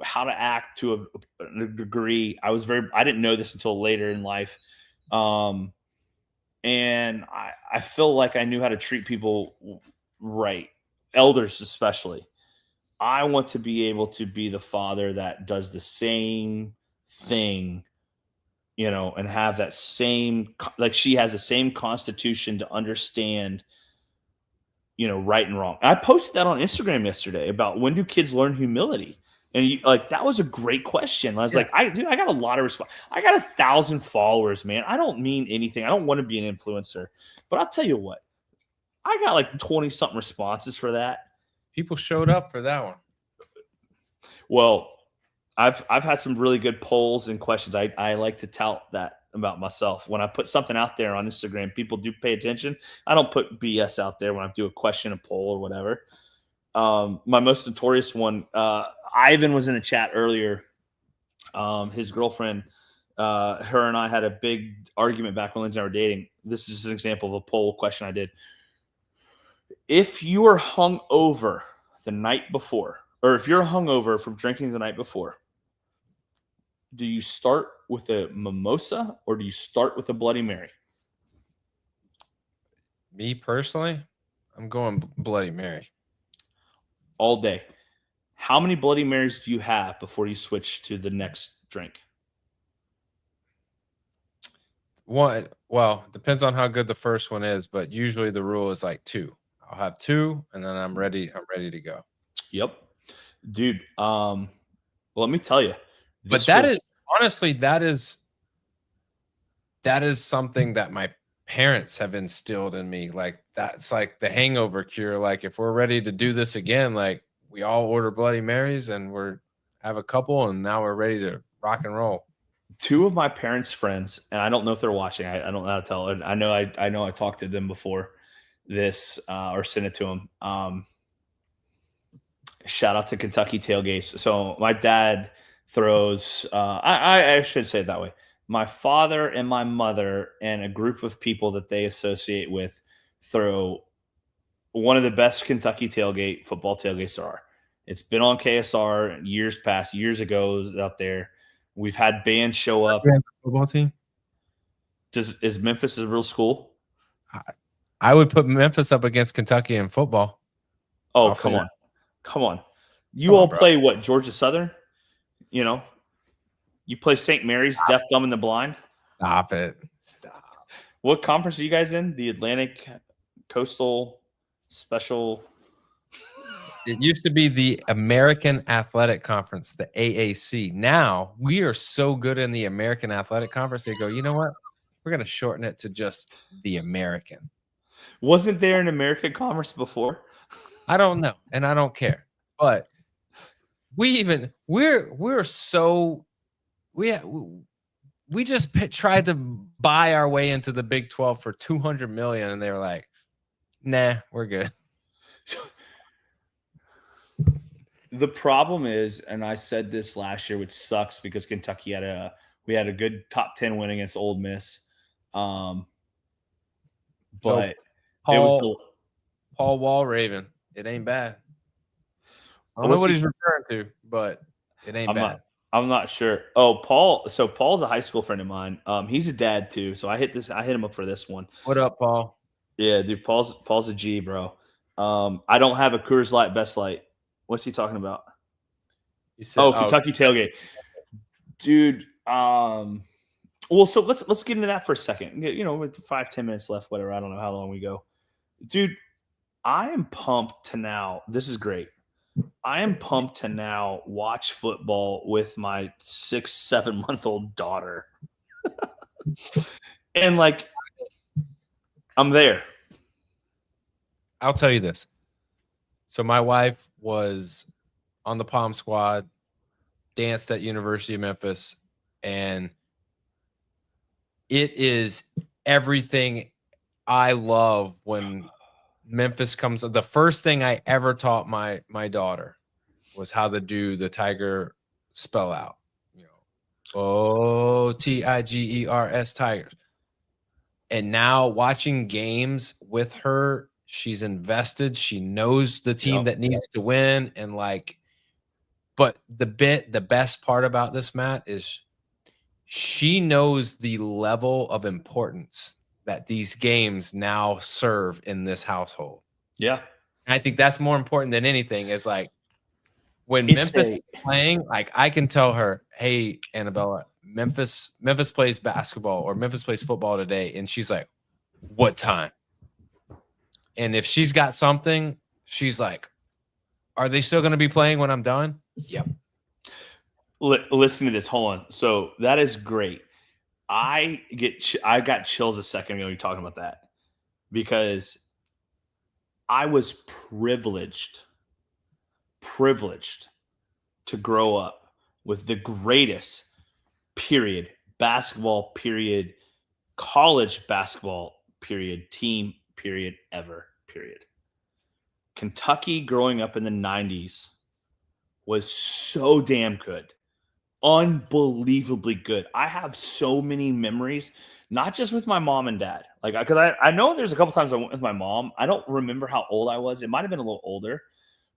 how to act to a degree. I didn't know this until later in life. Um and I feel like I knew how to treat people right. Elders especially. I want to be able to be the father that does the same thing, and have that same, like she has the same constitution to understand, right and wrong. I posted that on Instagram yesterday about when do kids learn humility? And like that was a great question. I was Yeah. like, I got a lot of response. I got 1,000 followers, man. I don't mean anything. I don't want to be an influencer, but I'll tell you what, I got like 20 something responses for that. People showed up for that one. Well, I've had some really good polls and questions. I like to tout that about myself. When I put something out there on Instagram, people do pay attention. I don't put BS out there when I do a question, a poll, or whatever. My most notorious one, Ivan was in a chat earlier. His girlfriend, her and I had a big argument back when Lindsay and I were dating. This is an example of a poll question I did. If you are hung over the night before, or if you're hungover from drinking the night before, do you start with a mimosa or do you start with a Bloody Mary? Me personally, I'm going Bloody Mary. All day. How many Bloody Marys do you have before you switch to the next drink? One, well, depends on how good the first one is, but usually the rule is like 2. I'll have 2 and then I'm ready to go. Yep. Dude, let me tell you. But that is honestly that is something that my parents have instilled in me. Like that's like the hangover cure. Like if we're ready to do this again, like we all order Bloody Marys and we're have a couple and now we're ready to rock and roll. 2 of my parents' friends, and I don't know if they're watching. I don't know how to tell. I know I talked to them before this or sent it to them. Shout out to Kentucky tailgates. So my dad throws. I should say it that way. My father and my mother and a group of people that they associate with throw one of the best Kentucky football tailgates there are. It's been on KSR years ago. It was out there. We've had bands show up. Football team. Is Memphis a real school? I would put Memphis up against Kentucky in football. Oh, come on. You all play what? Georgia Southern? You know, you play St. Mary's, Deaf, Dumb, and the Blind. Stop it. Stop. What conference are you guys in? The Atlantic Coastal Special. It used to be the American Athletic Conference, the AAC. Now we are so good in the American Athletic Conference. They go, you know what? We're going to shorten it to just the American. Wasn't there an American Conference before? I don't know, and I don't care. But we're so we just tried to buy our way into the Big 12 for $200 million, and they were like, "Nah, we're good." The problem is, and I said this last year, which sucks because Kentucky had a good top 10 win against Ole Miss. But So, it was Paul Walraven. It ain't bad. I don't know what he's referring to, but it ain't bad. I'm not sure. Oh, Paul. So Paul's a high school friend of mine. He's a dad too. So I hit him up for this one. What up, Paul? Yeah, dude. Paul's a G, bro. I don't have a Coors Light Best Light. What's he talking about? He said, Kentucky tailgate, dude. Well, so let's get into that for a second. You know, with 5-10 minutes left, whatever. I don't know how long we go, dude. I am pumped to now. This is great. I am pumped to now watch football with my 6-7 month old daughter, and like, I'm there. I'll tell you this. So my wife was on the Palm Squad, danced at University of Memphis, and it is everything I love when Memphis comes. The first thing I ever taught my daughter was how to do the Tiger spell out. You know, Tigers, Tigers. And now watching games with her, she's invested. She knows the team that needs to win. And but the best part about this, Matt, is she knows the level of importance that these games now serve in this household. Yeah. And I think that's more important than anything is like when Memphis is playing, like I can tell her, hey, Annabella, Memphis plays basketball or Memphis plays football today. And she's like, what time? And if she's got something, she's like, are they still going to be playing when I'm done? Yep. Listen to this. Hold on. So that is great. I got chills a second ago when you're talking about that because I was privileged to grow up with the greatest period basketball period college basketball period team period ever period. Kentucky growing up in the 90s was so damn good. Unbelievably good. I have so many memories, not just with my mom and dad. Like, because I know there's a couple times I went with my mom. I don't remember how old I was. It might have been a little older,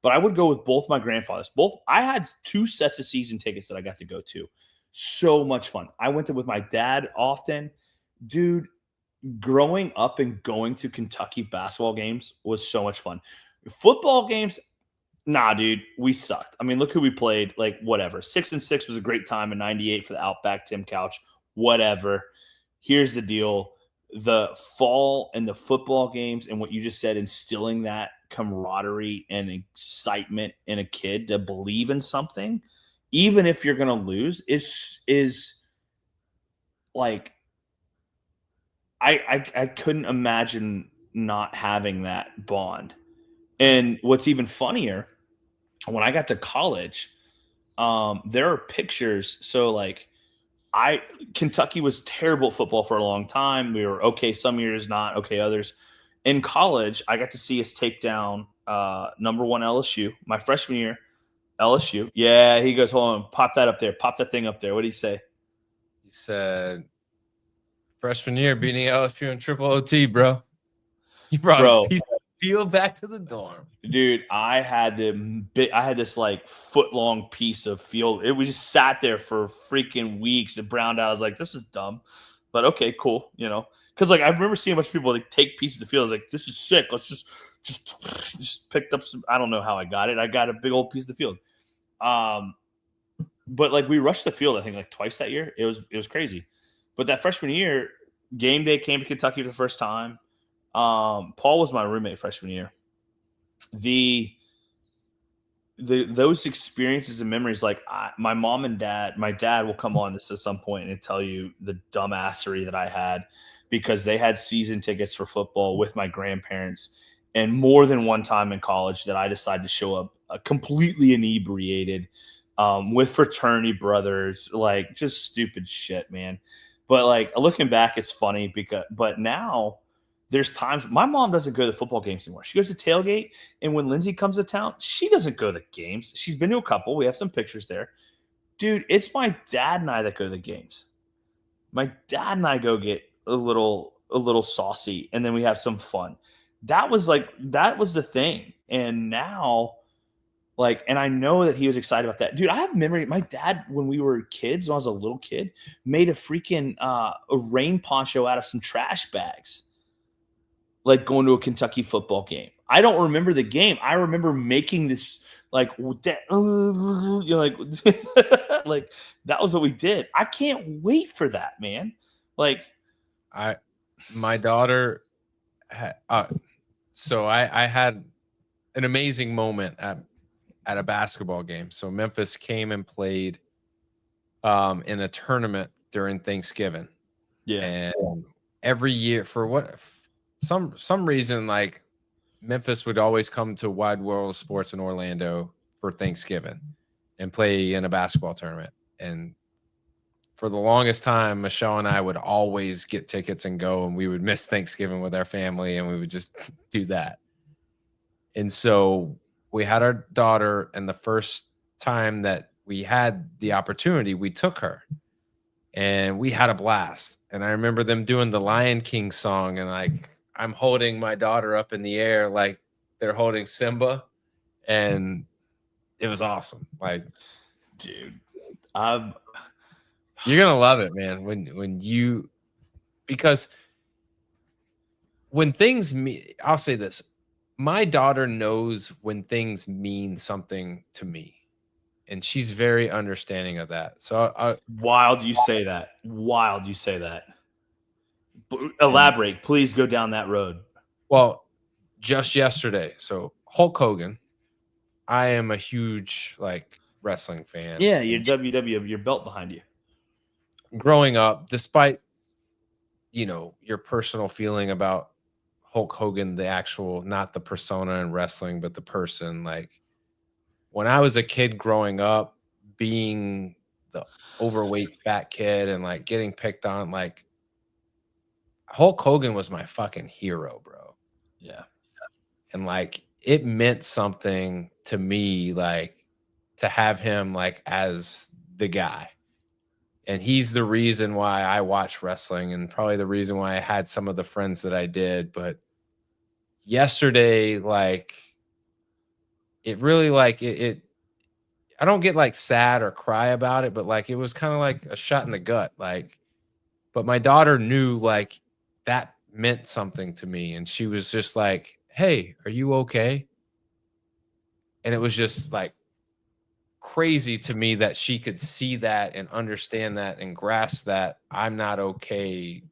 but I would go with both my grandfathers. Both, I had 2 sets of season tickets that I got to go to. So much fun. I went to with my dad often. Dude, growing up and going to Kentucky basketball games was so much fun. Football games, nah, dude, we sucked. I mean, look who we played. Like, whatever. 6-6 was a great time in '98 for the Outback Tim Couch. Whatever. Here's the deal: the fall and the football games, and what you just said, instilling that camaraderie and excitement in a kid to believe in something, even if you're going to lose, is like I couldn't imagine not having that bond. And what's even funnier, when I got to college, there are pictures. So like Kentucky was terrible at football for a long time. We were okay some years, not okay others. In college, I got to see us take down #1 LSU my freshman year. LSU, yeah. He goes, hold on, pop that up there, pop that thing up there. What did he say? He said, freshman year beating LSU in triple OT, bro. You brought a piece of field back to the dorm. Dude, I had this like foot long piece of field. It was just sat there for freaking weeks. It browned out. I was like, this is dumb, but okay, cool. You know, because like I remember seeing a bunch of people like take pieces of the field. I was like, this is sick. Let's just picked up some. I don't know how I got it. I got a big old piece of the field. But like we rushed the field, I think like twice that year. It was crazy. But that freshman year, game day came to Kentucky for the first time. Paul was my roommate freshman year. Those experiences and memories, like my mom and dad, my dad will come on this at some point and tell you the dumbassery that I had because they had season tickets for football with my grandparents, and more than one time in college that I decided to show up completely inebriated with fraternity brothers, like just stupid shit, man. But like looking back, it's funny but now there's times my mom doesn't go to the football games anymore. She goes to tailgate, and when Lindsay comes to town, she doesn't go to the games. She's been to a couple. We have some pictures there. Dude, it's my dad and I that go to the games. My dad and I go get a little saucy, and then we have some fun. That was the thing. And now, like, and I know that he was excited about that. Dude, I have memory. My dad, when we were kids, when I was a little kid, made a freaking a rain poncho out of some trash bags. Like going to a Kentucky football game. I don't remember the game. I remember making this like like like that was what we did. I can't wait for that, man. Like my daughter so I had an amazing moment at a basketball game. So Memphis came and played in a tournament during Thanksgiving. Yeah. And every year for some reason, like Memphis would always come to Wide World of Sports in Orlando for Thanksgiving and play in a basketball tournament. And for the longest time, Michelle and I would always get tickets and go, and we would miss Thanksgiving with our family, and we would just do that. And so we had our daughter, and the first time that we had the opportunity, we took her. And we had a blast. And I remember them doing the Lion King song, and like I'm holding my daughter up in the air like they're holding Simba, and it was awesome. Like, dude, you're gonna love it, man. Because when things I'll say this: my daughter knows when things mean something to me, and she's very understanding of that. So wild you say that. Wild you say that. Elaborate. Please go down that road. Well, just yesterday. So Hulk Hogan, I am a huge like wrestling fan. Yeah, your WW, your belt behind you. Growing up, despite your personal feeling about Hulk Hogan, the actual, not the persona in wrestling, but the person, like when I was a kid growing up, being the overweight fat kid and like getting picked on, like Hulk Hogan was my fucking hero, bro. Yeah. And like it meant something to me, like to have him like as the guy. And he's the reason why I watch wrestling and probably the reason why I had some of the friends that I did. But yesterday, like it really like it I don't get like sad or cry about it, but like it was kind of like a shot in the gut. Like, but my daughter knew like that meant something to me. And she was just like, "Hey, are you okay?" And it was just like crazy to me that she could see that and understand that and grasp that I'm not okay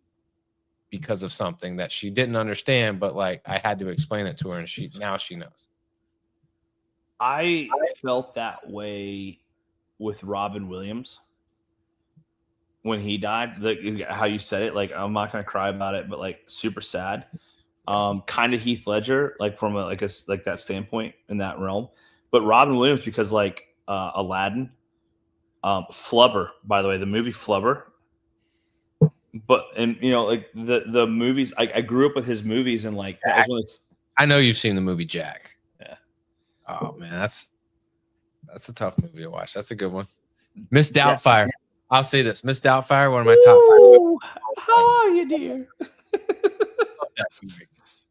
because of something that she didn't understand, but like I had to explain it to her and she knows. I felt that way with Robin Williams when he died. Like how you said it, like I'm not gonna cry about it, but like super sad. Kind of Heath Ledger, like from a, like that standpoint in that realm. But Robin Williams because like Aladdin, Flubber, by the way, the movie Flubber. But and you know like the movies, I grew up with his movies and like that was when it's I know you've seen the movie Jack. Yeah. Oh man, that's a tough movie to watch. That's a good one. Miss Doubtfire. Yeah. I'll say this. Miss Doubtfire, one of my top 5 movies. How are you, dear?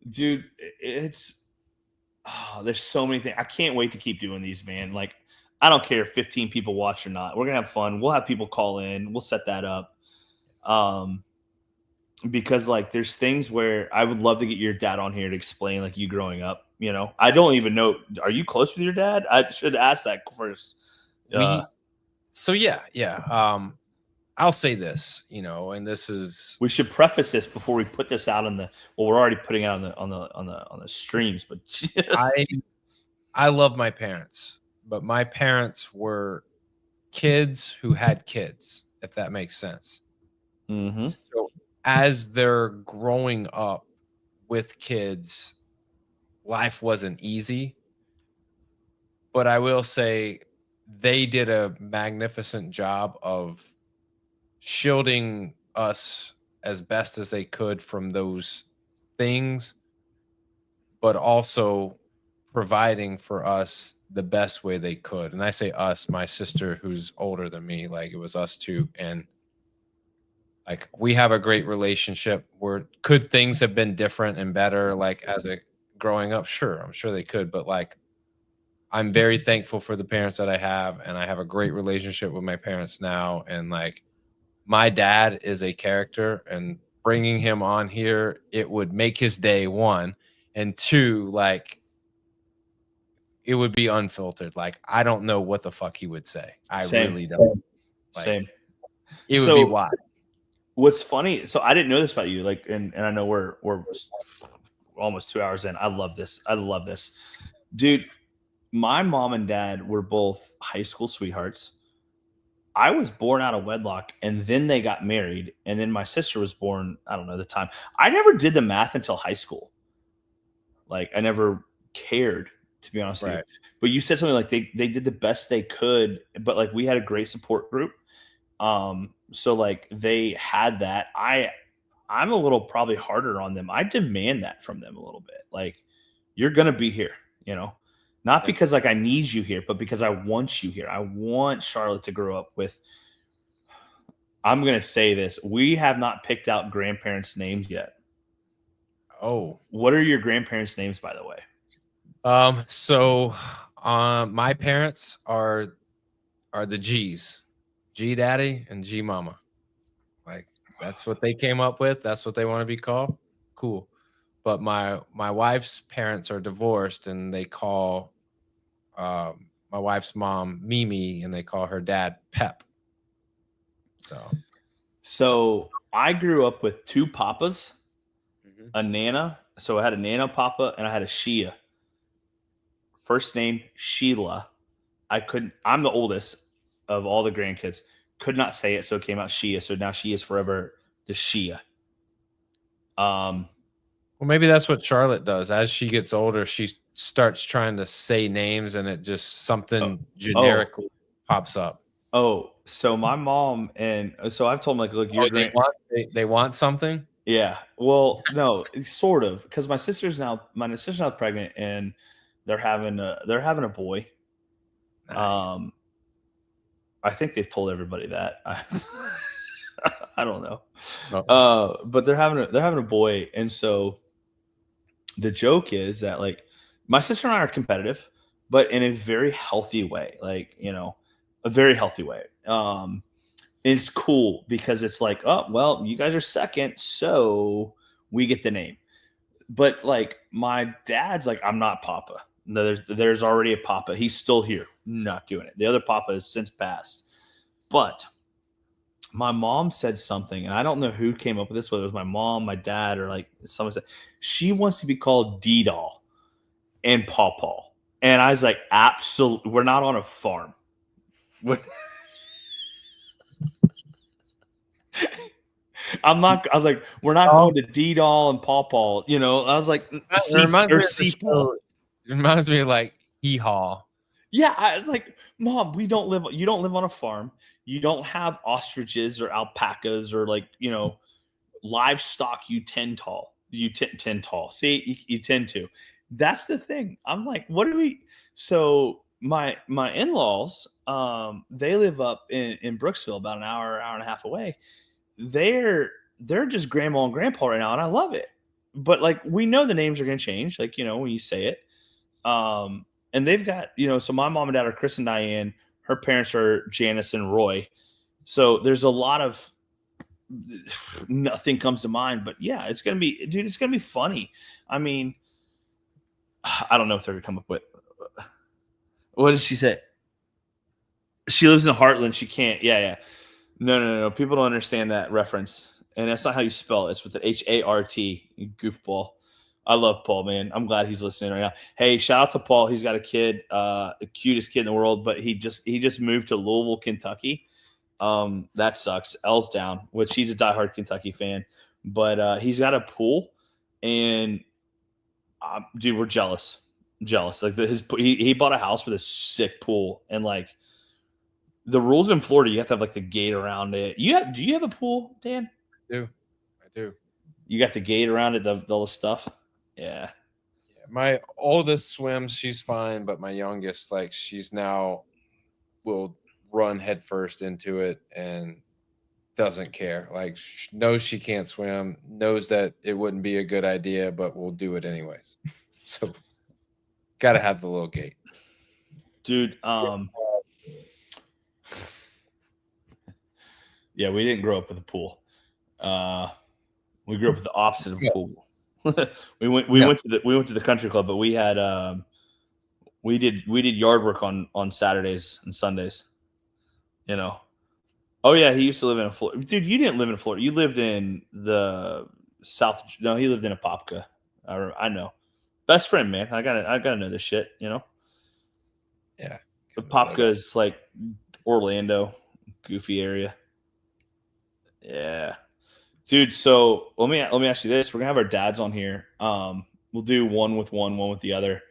Dude, it's there's so many things. I can't wait to keep doing these, man. Like, I don't care if 15 people watch or not. We're gonna have fun. We'll have people call in. We'll set that up. Because like there's things where I would love to get your dad on here to explain like you growing up. You know, I don't even know. Are you close with your dad? I should ask that first. So yeah. I'll say this, you know, and this is we should preface this before we put this out on the we're already putting out on the streams, but I love my parents, but my parents were kids who had kids, if that makes sense. Mm-hmm. So as they're growing up with kids, life wasn't easy. But I will say they did a magnificent job of shielding us as best as they could from those things, but also providing for us the best way they could. And I say us, my sister who's older than me, like it was us two. And like we have a great relationship. Where could things have been different and better like as a growing up? Sure, I'm sure they could, but like I'm very thankful for the parents that I have, and I have a great relationship with my parents now. And like my dad is a character, and bringing him on here, it would make his day, one, and two, like it would be unfiltered. Like I don't know what the fuck he would say. I really don't. Like, Same. It would be wild. What's funny? So I didn't know this about you. Like, and I know we're almost 2 hours in. I love this. Dude. My mom and dad were both high school sweethearts. I was born out of wedlock and then they got married. And then my sister was born, I don't know the time. I never did the math until high school. Like I never cared, to be honest with you. But you said something like they did the best they could, but like we had a great support group. So like they had that. I'm a little probably harder on them. I demand that from them a little bit. Like you're gonna be here, you know. Not because like I need you here, but because I want you here. I want Charlotte to grow up with. I'm gonna say this: we have not picked out grandparents' names yet. Oh, what are your grandparents' names, by the way? So, my parents are the G's, G Daddy and G Mama. Like that's what they came up with. That's what they want to be called. Cool. But my wife's parents are divorced, and they call my wife's mom Mimi, and they call her dad Pep. So I grew up with two papas, a Nana. So I had a Nana papa and I had a Shia. First name Sheila. I'm the oldest of all the grandkids. Could not say it, so it came out Shia. So now she is forever the Shia. Well, maybe that's what Charlotte does. As she gets older, she starts trying to say names, and it just something generically pops up. Oh, so my mom and so I've told them like, look, your They want something. yeah. Well, no, sort of, because my sister's now pregnant and they're having a boy. Nice. I think they've told everybody that. I don't know. Oh. But they're having a boy, and so the joke is that like my sister and I are competitive, but in a very healthy way, like a very healthy way. It's cool because it's like, oh well, you guys are second, so we get the name. But like my dad's like, I'm not Papa. No, there's already a Papa. He's still here, not doing it. The other Papa has since passed. But my mom said something, and I don't know who came up with this, whether it was my mom, my dad, or like someone said she wants to be called D-Doll and Paw Paw. And I was like, absolutely, we're not on a farm. I was like, we're not going to D-Doll and Paw Paw. I was like, It reminds me of like Hee Haw. Yeah, I was like, Mom, you don't live on a farm. You don't have ostriches or alpacas or like, livestock you tend tall. You tend tall. See, you tend to. That's the thing. I'm like, what do we so my in-laws, they live up in Brooksville, about an hour and a half away. They're just grandma and grandpa right now, and I love it. But like we know the names are gonna change, like when you say it. And they've got, so my mom and dad are Chris and Diane. Her parents are Janice and Roy. So there's a lot of nothing comes to mind, but yeah, it's gonna be funny. I mean, I don't know if they're gonna come up with. What did she say? She lives in Heartland. She can't. Yeah. No. People don't understand that reference, and that's not how you spell it. It's with the HART. You goofball. I love Paul, man. I'm glad he's listening right now. Hey, shout out to Paul. He's got a kid, the cutest kid in the world, but he just moved to Louisville, Kentucky. That sucks. L's down, which he's a diehard Kentucky fan, but he's got a pool, and dude, we're jealous. Like he bought a house with a sick pool, and like the rules in Florida, you have to have like the gate around it. Do you have a pool, Dan? I do. You got the gate around it, all the stuff. Yeah. My oldest swims, she's fine, but my youngest, like, she's now will run headfirst into it and doesn't care. Like, knows she can't swim, knows that it wouldn't be a good idea, but will do it anyways. So, gotta have the little gate, dude. Yeah, we didn't grow up with a pool. We grew up with the opposite of a pool. we went to the country club, but we had we did yard work on Saturdays and Sundays. Oh yeah, he used to live in Florida. Dude, you didn't live in Florida. You lived in the South. No, he lived in Apopka. I know. Best friend, man. I gotta know this shit. Yeah. Apopka is like Orlando, goofy area. Yeah. Dude, so let me ask you this. We're gonna have our dads on here. We'll do one with the other.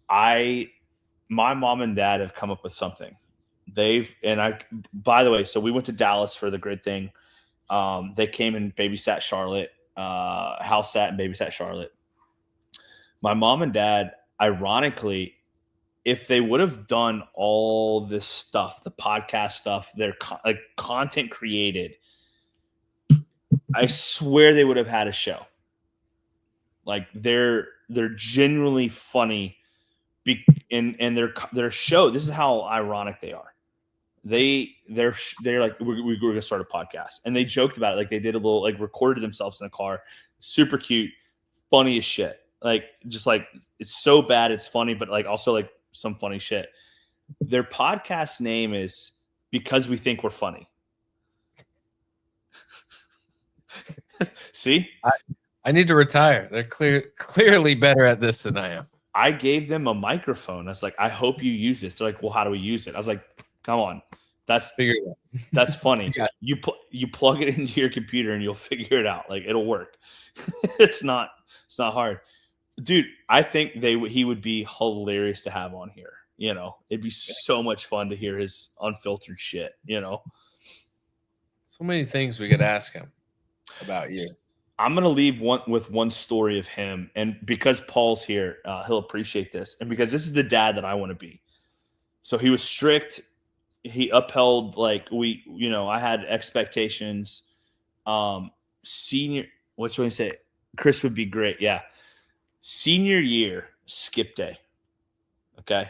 My mom and dad have come up with something. By the way, so we went to Dallas for the grid thing. They came and babysat Charlotte, house sat and babysat Charlotte. My mom and dad, ironically, if they would have done all this stuff, the podcast stuff, their content created, I swear they would have had a show. Like they're genuinely funny, and their show. This is how ironic they are. They're like we're gonna start a podcast, and they joked about it. Like they did a little like recorded themselves in a car, super cute, funny as shit. Like just like it's so bad it's funny, but like also like some funny shit. Their podcast name is Because We Think We're Funny. See, I need to retire. They're clearly better at this than I am. I gave them a microphone. I was like, I hope you use this. They're like, well, how do we use it? I was like, come on, that's funny. Yeah. You plug it into your computer and you'll figure it out. Like it'll work. It's not hard. Dude, I think he would be hilarious to have on here. You know, it'd be so much fun to hear his unfiltered shit. You know, So many things we could ask him about you. I'm gonna leave one story of him, and because Paul's here, he'll appreciate this, and because this is the dad that I want to be. So he was strict. He upheld I had expectations. Senior, what should I say? Chris would be great. Yeah, senior year skip day. Okay.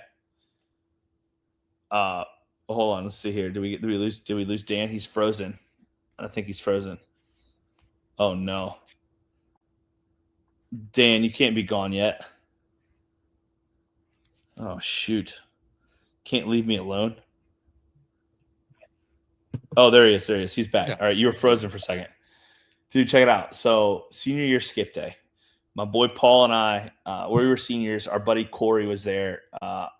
Hold on. Let's see here. Did we lose Dan? He's frozen. I think he's frozen. Oh no, Dan, you can't be gone yet. Oh shoot, can't leave me alone. Oh, there he is. There he is. He's back. Yeah. All right, you were frozen for a second, dude. Check it out. So senior year skip day. My boy Paul and I, we were seniors. Our buddy Corey was there.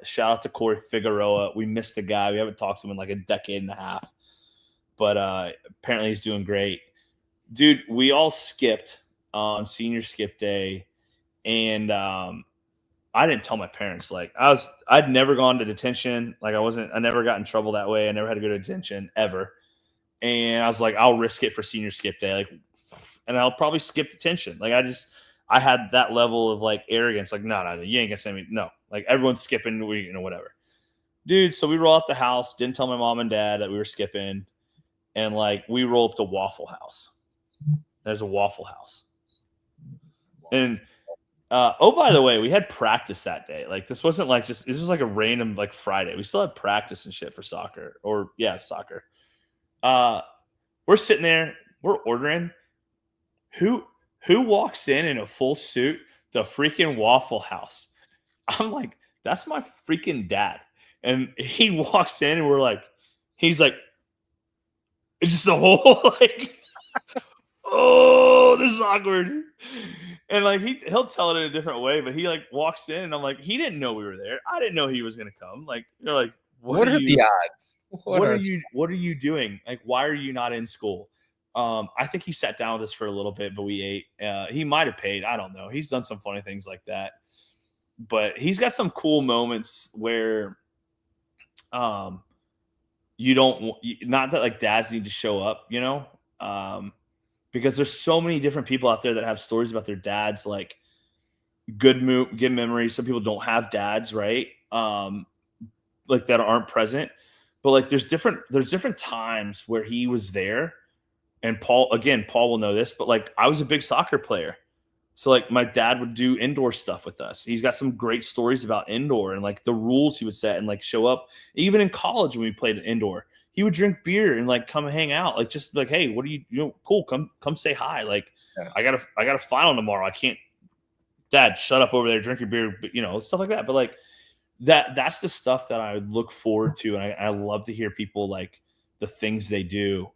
Shout out to Corey Figueroa. We missed the guy. We haven't talked to him in like a decade and a half, but apparently he's doing great. Dude, we all skipped on senior skip day, and I didn't tell my parents. Like I'd never gone to detention. Like I never got in trouble that way. I never had to go to detention ever. And I was like, I'll risk it for senior skip day. Like, and I'll probably skip detention. Like I had that level of like arrogance. Like, no, you ain't gonna send me. No, like everyone's skipping. Whatever, dude. So we roll out the house. Didn't tell my mom and dad that we were skipping, and like we roll up to Waffle House. There's a Waffle House, and by the way, we had practice that day. Like this wasn't like this was like a random like Friday. We still had practice and shit for soccer. Soccer. We're sitting there. We're ordering. Who walks in a full suit? The freaking Waffle House. I'm like, that's my freaking dad. And he walks in and he's like, it's just the whole like, oh, this is awkward. And like he'll tell it in a different way, but he like walks in and I'm like, he didn't know we were there. I didn't know he was gonna come. Like, you're like, what are the odds? What are you doing? Like, why are you not in school? I think he sat down with us for a little bit, but we ate. He might have paid. I don't know. He's done some funny things like that, but he's got some cool moments where, you don't, not that like dads need to show up, because there's so many different people out there that have stories about their dads, like good memories. Some people don't have dads, right? Like that aren't present, but like there's different times where he was there. And Paul will know this, but like I was a big soccer player. So like my dad would do indoor stuff with us. He's got some great stories about indoor and like the rules he would set and like show up. Even in college when we played indoor, he would drink beer and like come and hang out. Like just like, hey, what are you cool, come say hi. Like yeah. I got a final tomorrow. I can't, Dad, shut up over there, drink your beer, stuff like that. But like that's the stuff that I look forward to. And I love to hear people like the things they do.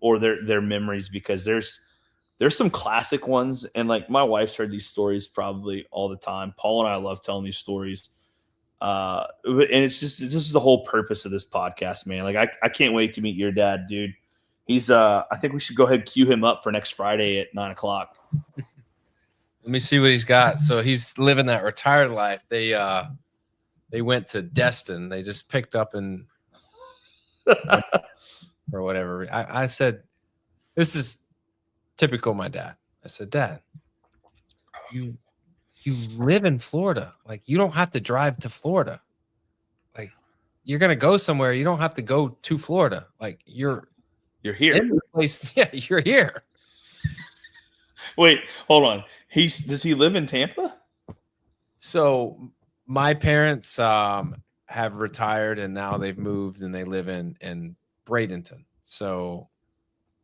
Or their memories, because there's some classic ones, and like my wife's heard these stories probably all the time. Paul and I love telling these stories, and it's just this is the whole purpose of this podcast, man. Like I can't wait to meet your dad, dude. He's I think we should go ahead and queue him up for next Friday at 9:00. Let me see what he's got. So he's living that retired life. They went to Destin. They just picked up and. Or whatever. I said, this is typical my dad. I said, Dad, you live in Florida. Like you don't have to drive to Florida. Like you're gonna go somewhere. You don't have to go to Florida. Like you're here. In the place. Yeah, you're here. Wait, hold on. Does he live in Tampa? So my parents have retired and now they've moved and they live in Bradenton. So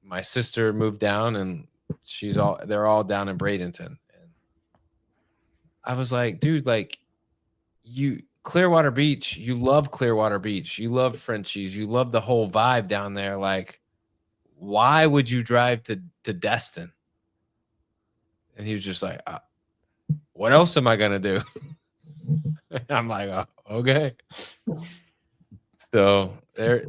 my sister moved down and they're all down in Bradenton. And I was like, dude, like Clearwater Beach, you love Clearwater Beach. You love Frenchies. You love the whole vibe down there. Like, why would you drive to Destin? And he was just like, what else am I going to do? I'm like, okay. So there.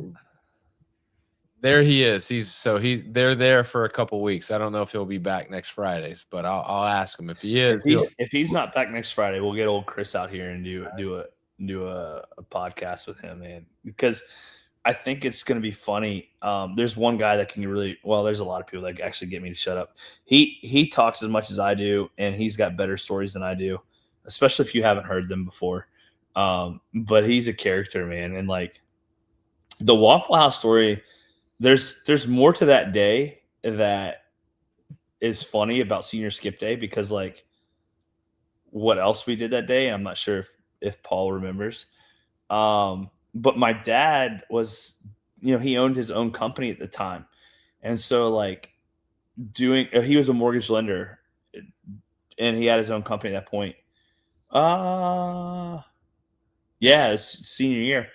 There he is. They're there for a couple weeks. I don't know if he'll be back next Fridays, but I'll ask him if he is. If he's not back next Friday, we'll get old Chris out here and do a podcast with him, man. Because I think it's going to be funny. There's one guy that can really well. There's a lot of people that actually get me to shut up. He talks as much as I do, and he's got better stories than I do, especially if you haven't heard them before. But he's a character, man, and like the Waffle House story. There's more to that day that is funny about senior skip day because like what else we did that day. I'm not sure if Paul remembers. But my dad was, he owned his own company at the time. And so like he was a mortgage lender and he had his own company at that point. Yeah, it's senior year.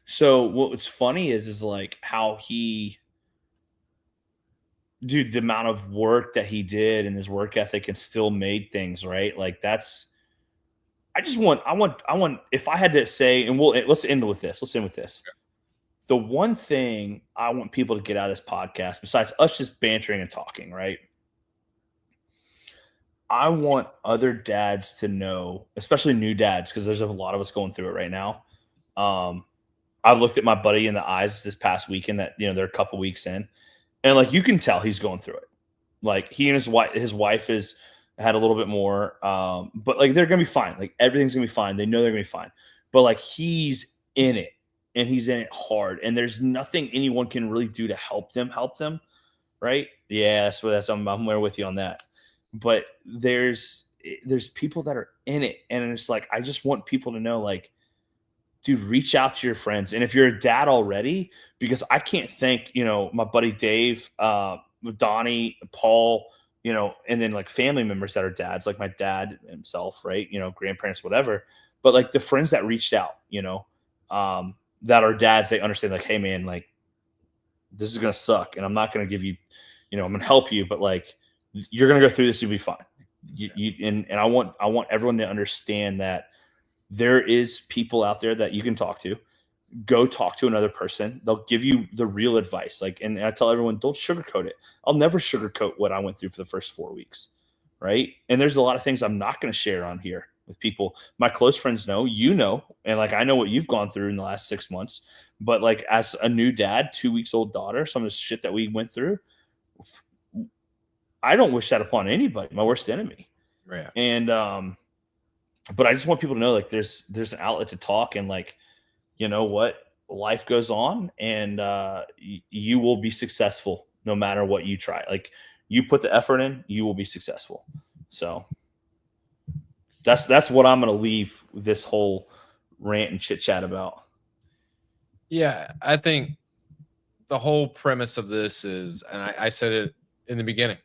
So what's funny is like how dude, the amount of work that he did and his work ethic and still made things, right? Like I want, if I had to say, and let's end with this. Let's end with this. The one thing I want people to get out of this podcast, besides us just bantering and talking, right? I want other dads to know, especially new dads, because there's a lot of us going through it right now. I've looked at my buddy in the eyes this past weekend that, they're a couple weeks in, and like, you can tell he's going through it. Like he and his wife is had a little bit more, but like, they're going to be fine. Like everything's gonna be fine. They know they're gonna be fine, but like he's in it and he's in it hard. And there's nothing anyone can really do to help them. Right. Yeah. I'm there with you on that. But there's people that are in it. And it's like, I just want people to know, like, dude, reach out to your friends. And if you're a dad already, because I can't thank, my buddy Dave, Donnie, Paul, and then like family members that are dads, like my dad himself, right? Grandparents, whatever. But like the friends that reached out, that are dads, they understand like, hey man, like this is going to suck. And I'm not going to give you, I'm going to help you, but like, you're going to go through this. You'll be fine. And I want everyone to understand that there is people out there that you can talk to. Go talk to another person. They'll give you the real advice. Like, and I tell everyone, don't sugarcoat it. I'll never sugarcoat what I went through for the first 4 weeks. Right. And there's a lot of things I'm not going to share on here with people. My close friends know, and like, I know what you've gone through in the last 6 months, but like as a new dad, 2 weeks old daughter, some of the shit that we went through, I don't wish that upon anybody, my worst enemy. Right. And, but I just want people to know, like, there's an outlet to talk, and like, you know what, life goes on, and you will be successful no matter what you try. Like, you put the effort in, you will be successful. So that's what I'm going to leave this whole rant and chit chat about. Yeah, I think the whole premise of this is, and I said it in the beginning,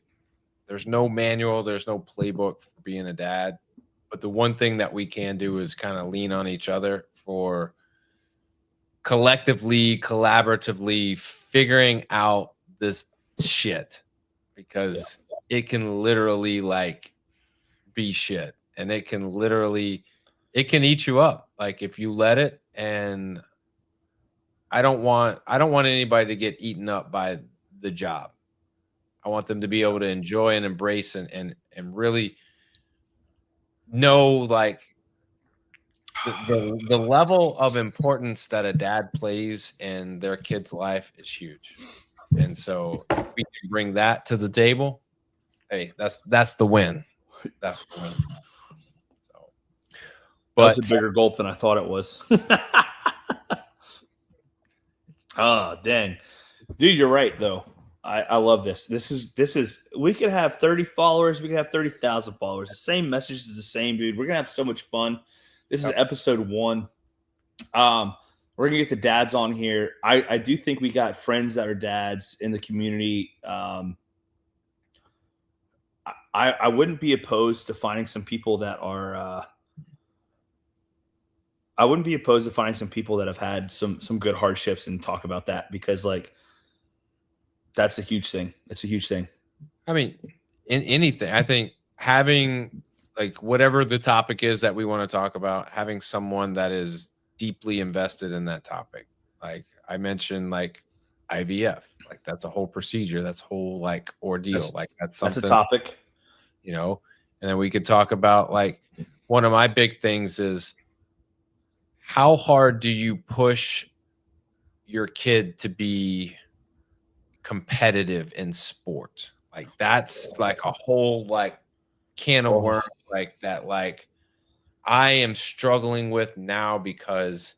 there's no manual, there's no playbook for being a dad. But the one thing that we can do is kind of lean on each other for collectively, collaboratively figuring out this shit, because it can literally like be shit, and it can eat you up. Like if you let it. And I don't want anybody to get eaten up by the job. I want them to be able to enjoy and embrace and really know like the level of importance that a dad plays in their kid's life is huge. And so if we can bring that to the table, hey, that's the win. That's the win. So, but that's a bigger gulp than I thought it was. Oh, dang. Dude, you're right though. I love this. This is we could have 30 followers, we could have 30,000 followers. The same message is the same, dude. We're gonna have so much fun. This is episode 1. We're gonna get the dads on here. I do think we got friends that are dads in the community. I wouldn't be opposed to finding some people that are I wouldn't be opposed to finding some people that have had some good hardships and talk about that, because like that's a huge thing. It's a huge thing. I mean, in anything, I think having like whatever the topic is that we want to talk about, having someone that is deeply invested in that topic. Like I mentioned, like IVF. Like that's a whole procedure. That's a whole like ordeal. Like that's That's something, a topic. you know. And then we could talk about like one of my big things is how hard do you push your kid to be competitive in sport? Like that's like a whole like can of worms like that like I am struggling with now because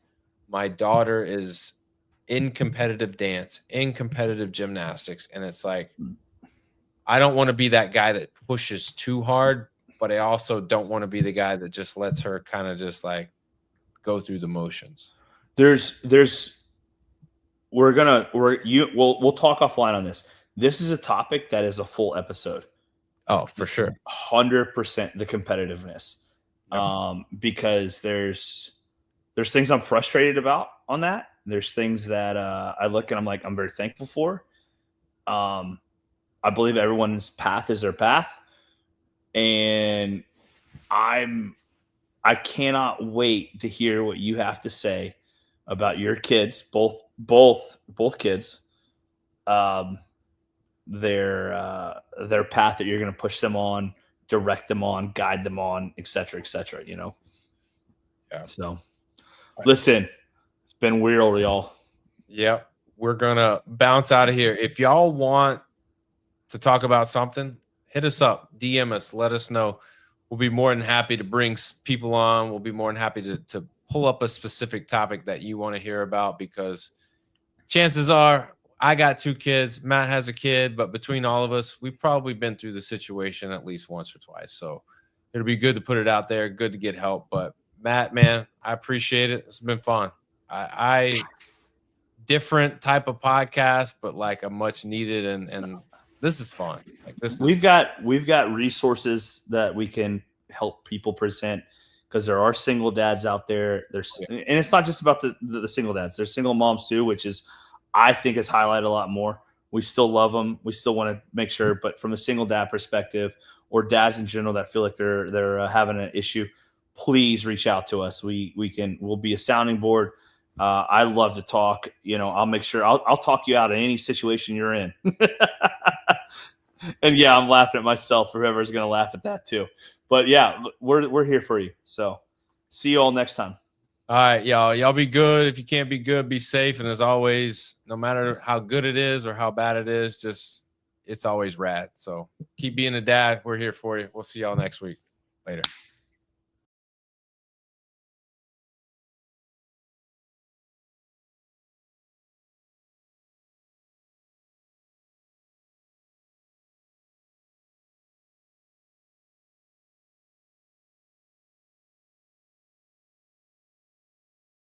my daughter is in competitive dance, in competitive gymnastics, and it's like I don't want to be that guy that pushes too hard, but I also don't want to be the guy that just lets her kind of just like go through the motions. We'll talk offline on this. This is a topic that is a full episode. Oh, for sure. 100% the competitiveness. Yep. Because there's things I'm frustrated about on that. There's things that I look and I'm like, I'm very thankful for. I believe everyone's path is their path. And I cannot wait to hear what you have to say about your kids, both kids, their path that you're going to push them on, direct them on, guide them on, et cetera, you know? Yeah. So listen, it's been weird, y'all. Yep. We're going to bounce out of here. If y'all want to talk about something, hit us up, DM us, let us know. We'll be more than happy to bring people on. We'll be more than happy to pull up a specific topic that you want to hear about, because chances are I got 2 kids, Matt has a kid, but between all of us, we've probably been through the situation at least once or twice. So it'll be good to put it out there, good to get help. But Matt, man, I appreciate it. It's been fun. I different type of podcast, but like a much needed and this is fun. Like we've got resources that we can help people present, because there are single dads out there. And it's not just about the single dads. There's single moms too, which is I think is highlighted a lot more. We still love them. We still want to make sure, but from a single dad perspective or dads in general that feel like they're having an issue, please reach out to us. We'll be a sounding board. I love to talk. You know, I'll make sure I'll talk you out of any situation you're in. And yeah, I'm laughing at myself. Whoever's going to laugh at that too. But yeah, we're here for you. So see you all next time. All right, y'all. Y'all be good. If you can't be good, be safe. And as always, no matter how good it is or how bad it is, just it's always rad. So keep being a dad. We're here for you. We'll see y'all next week. Later.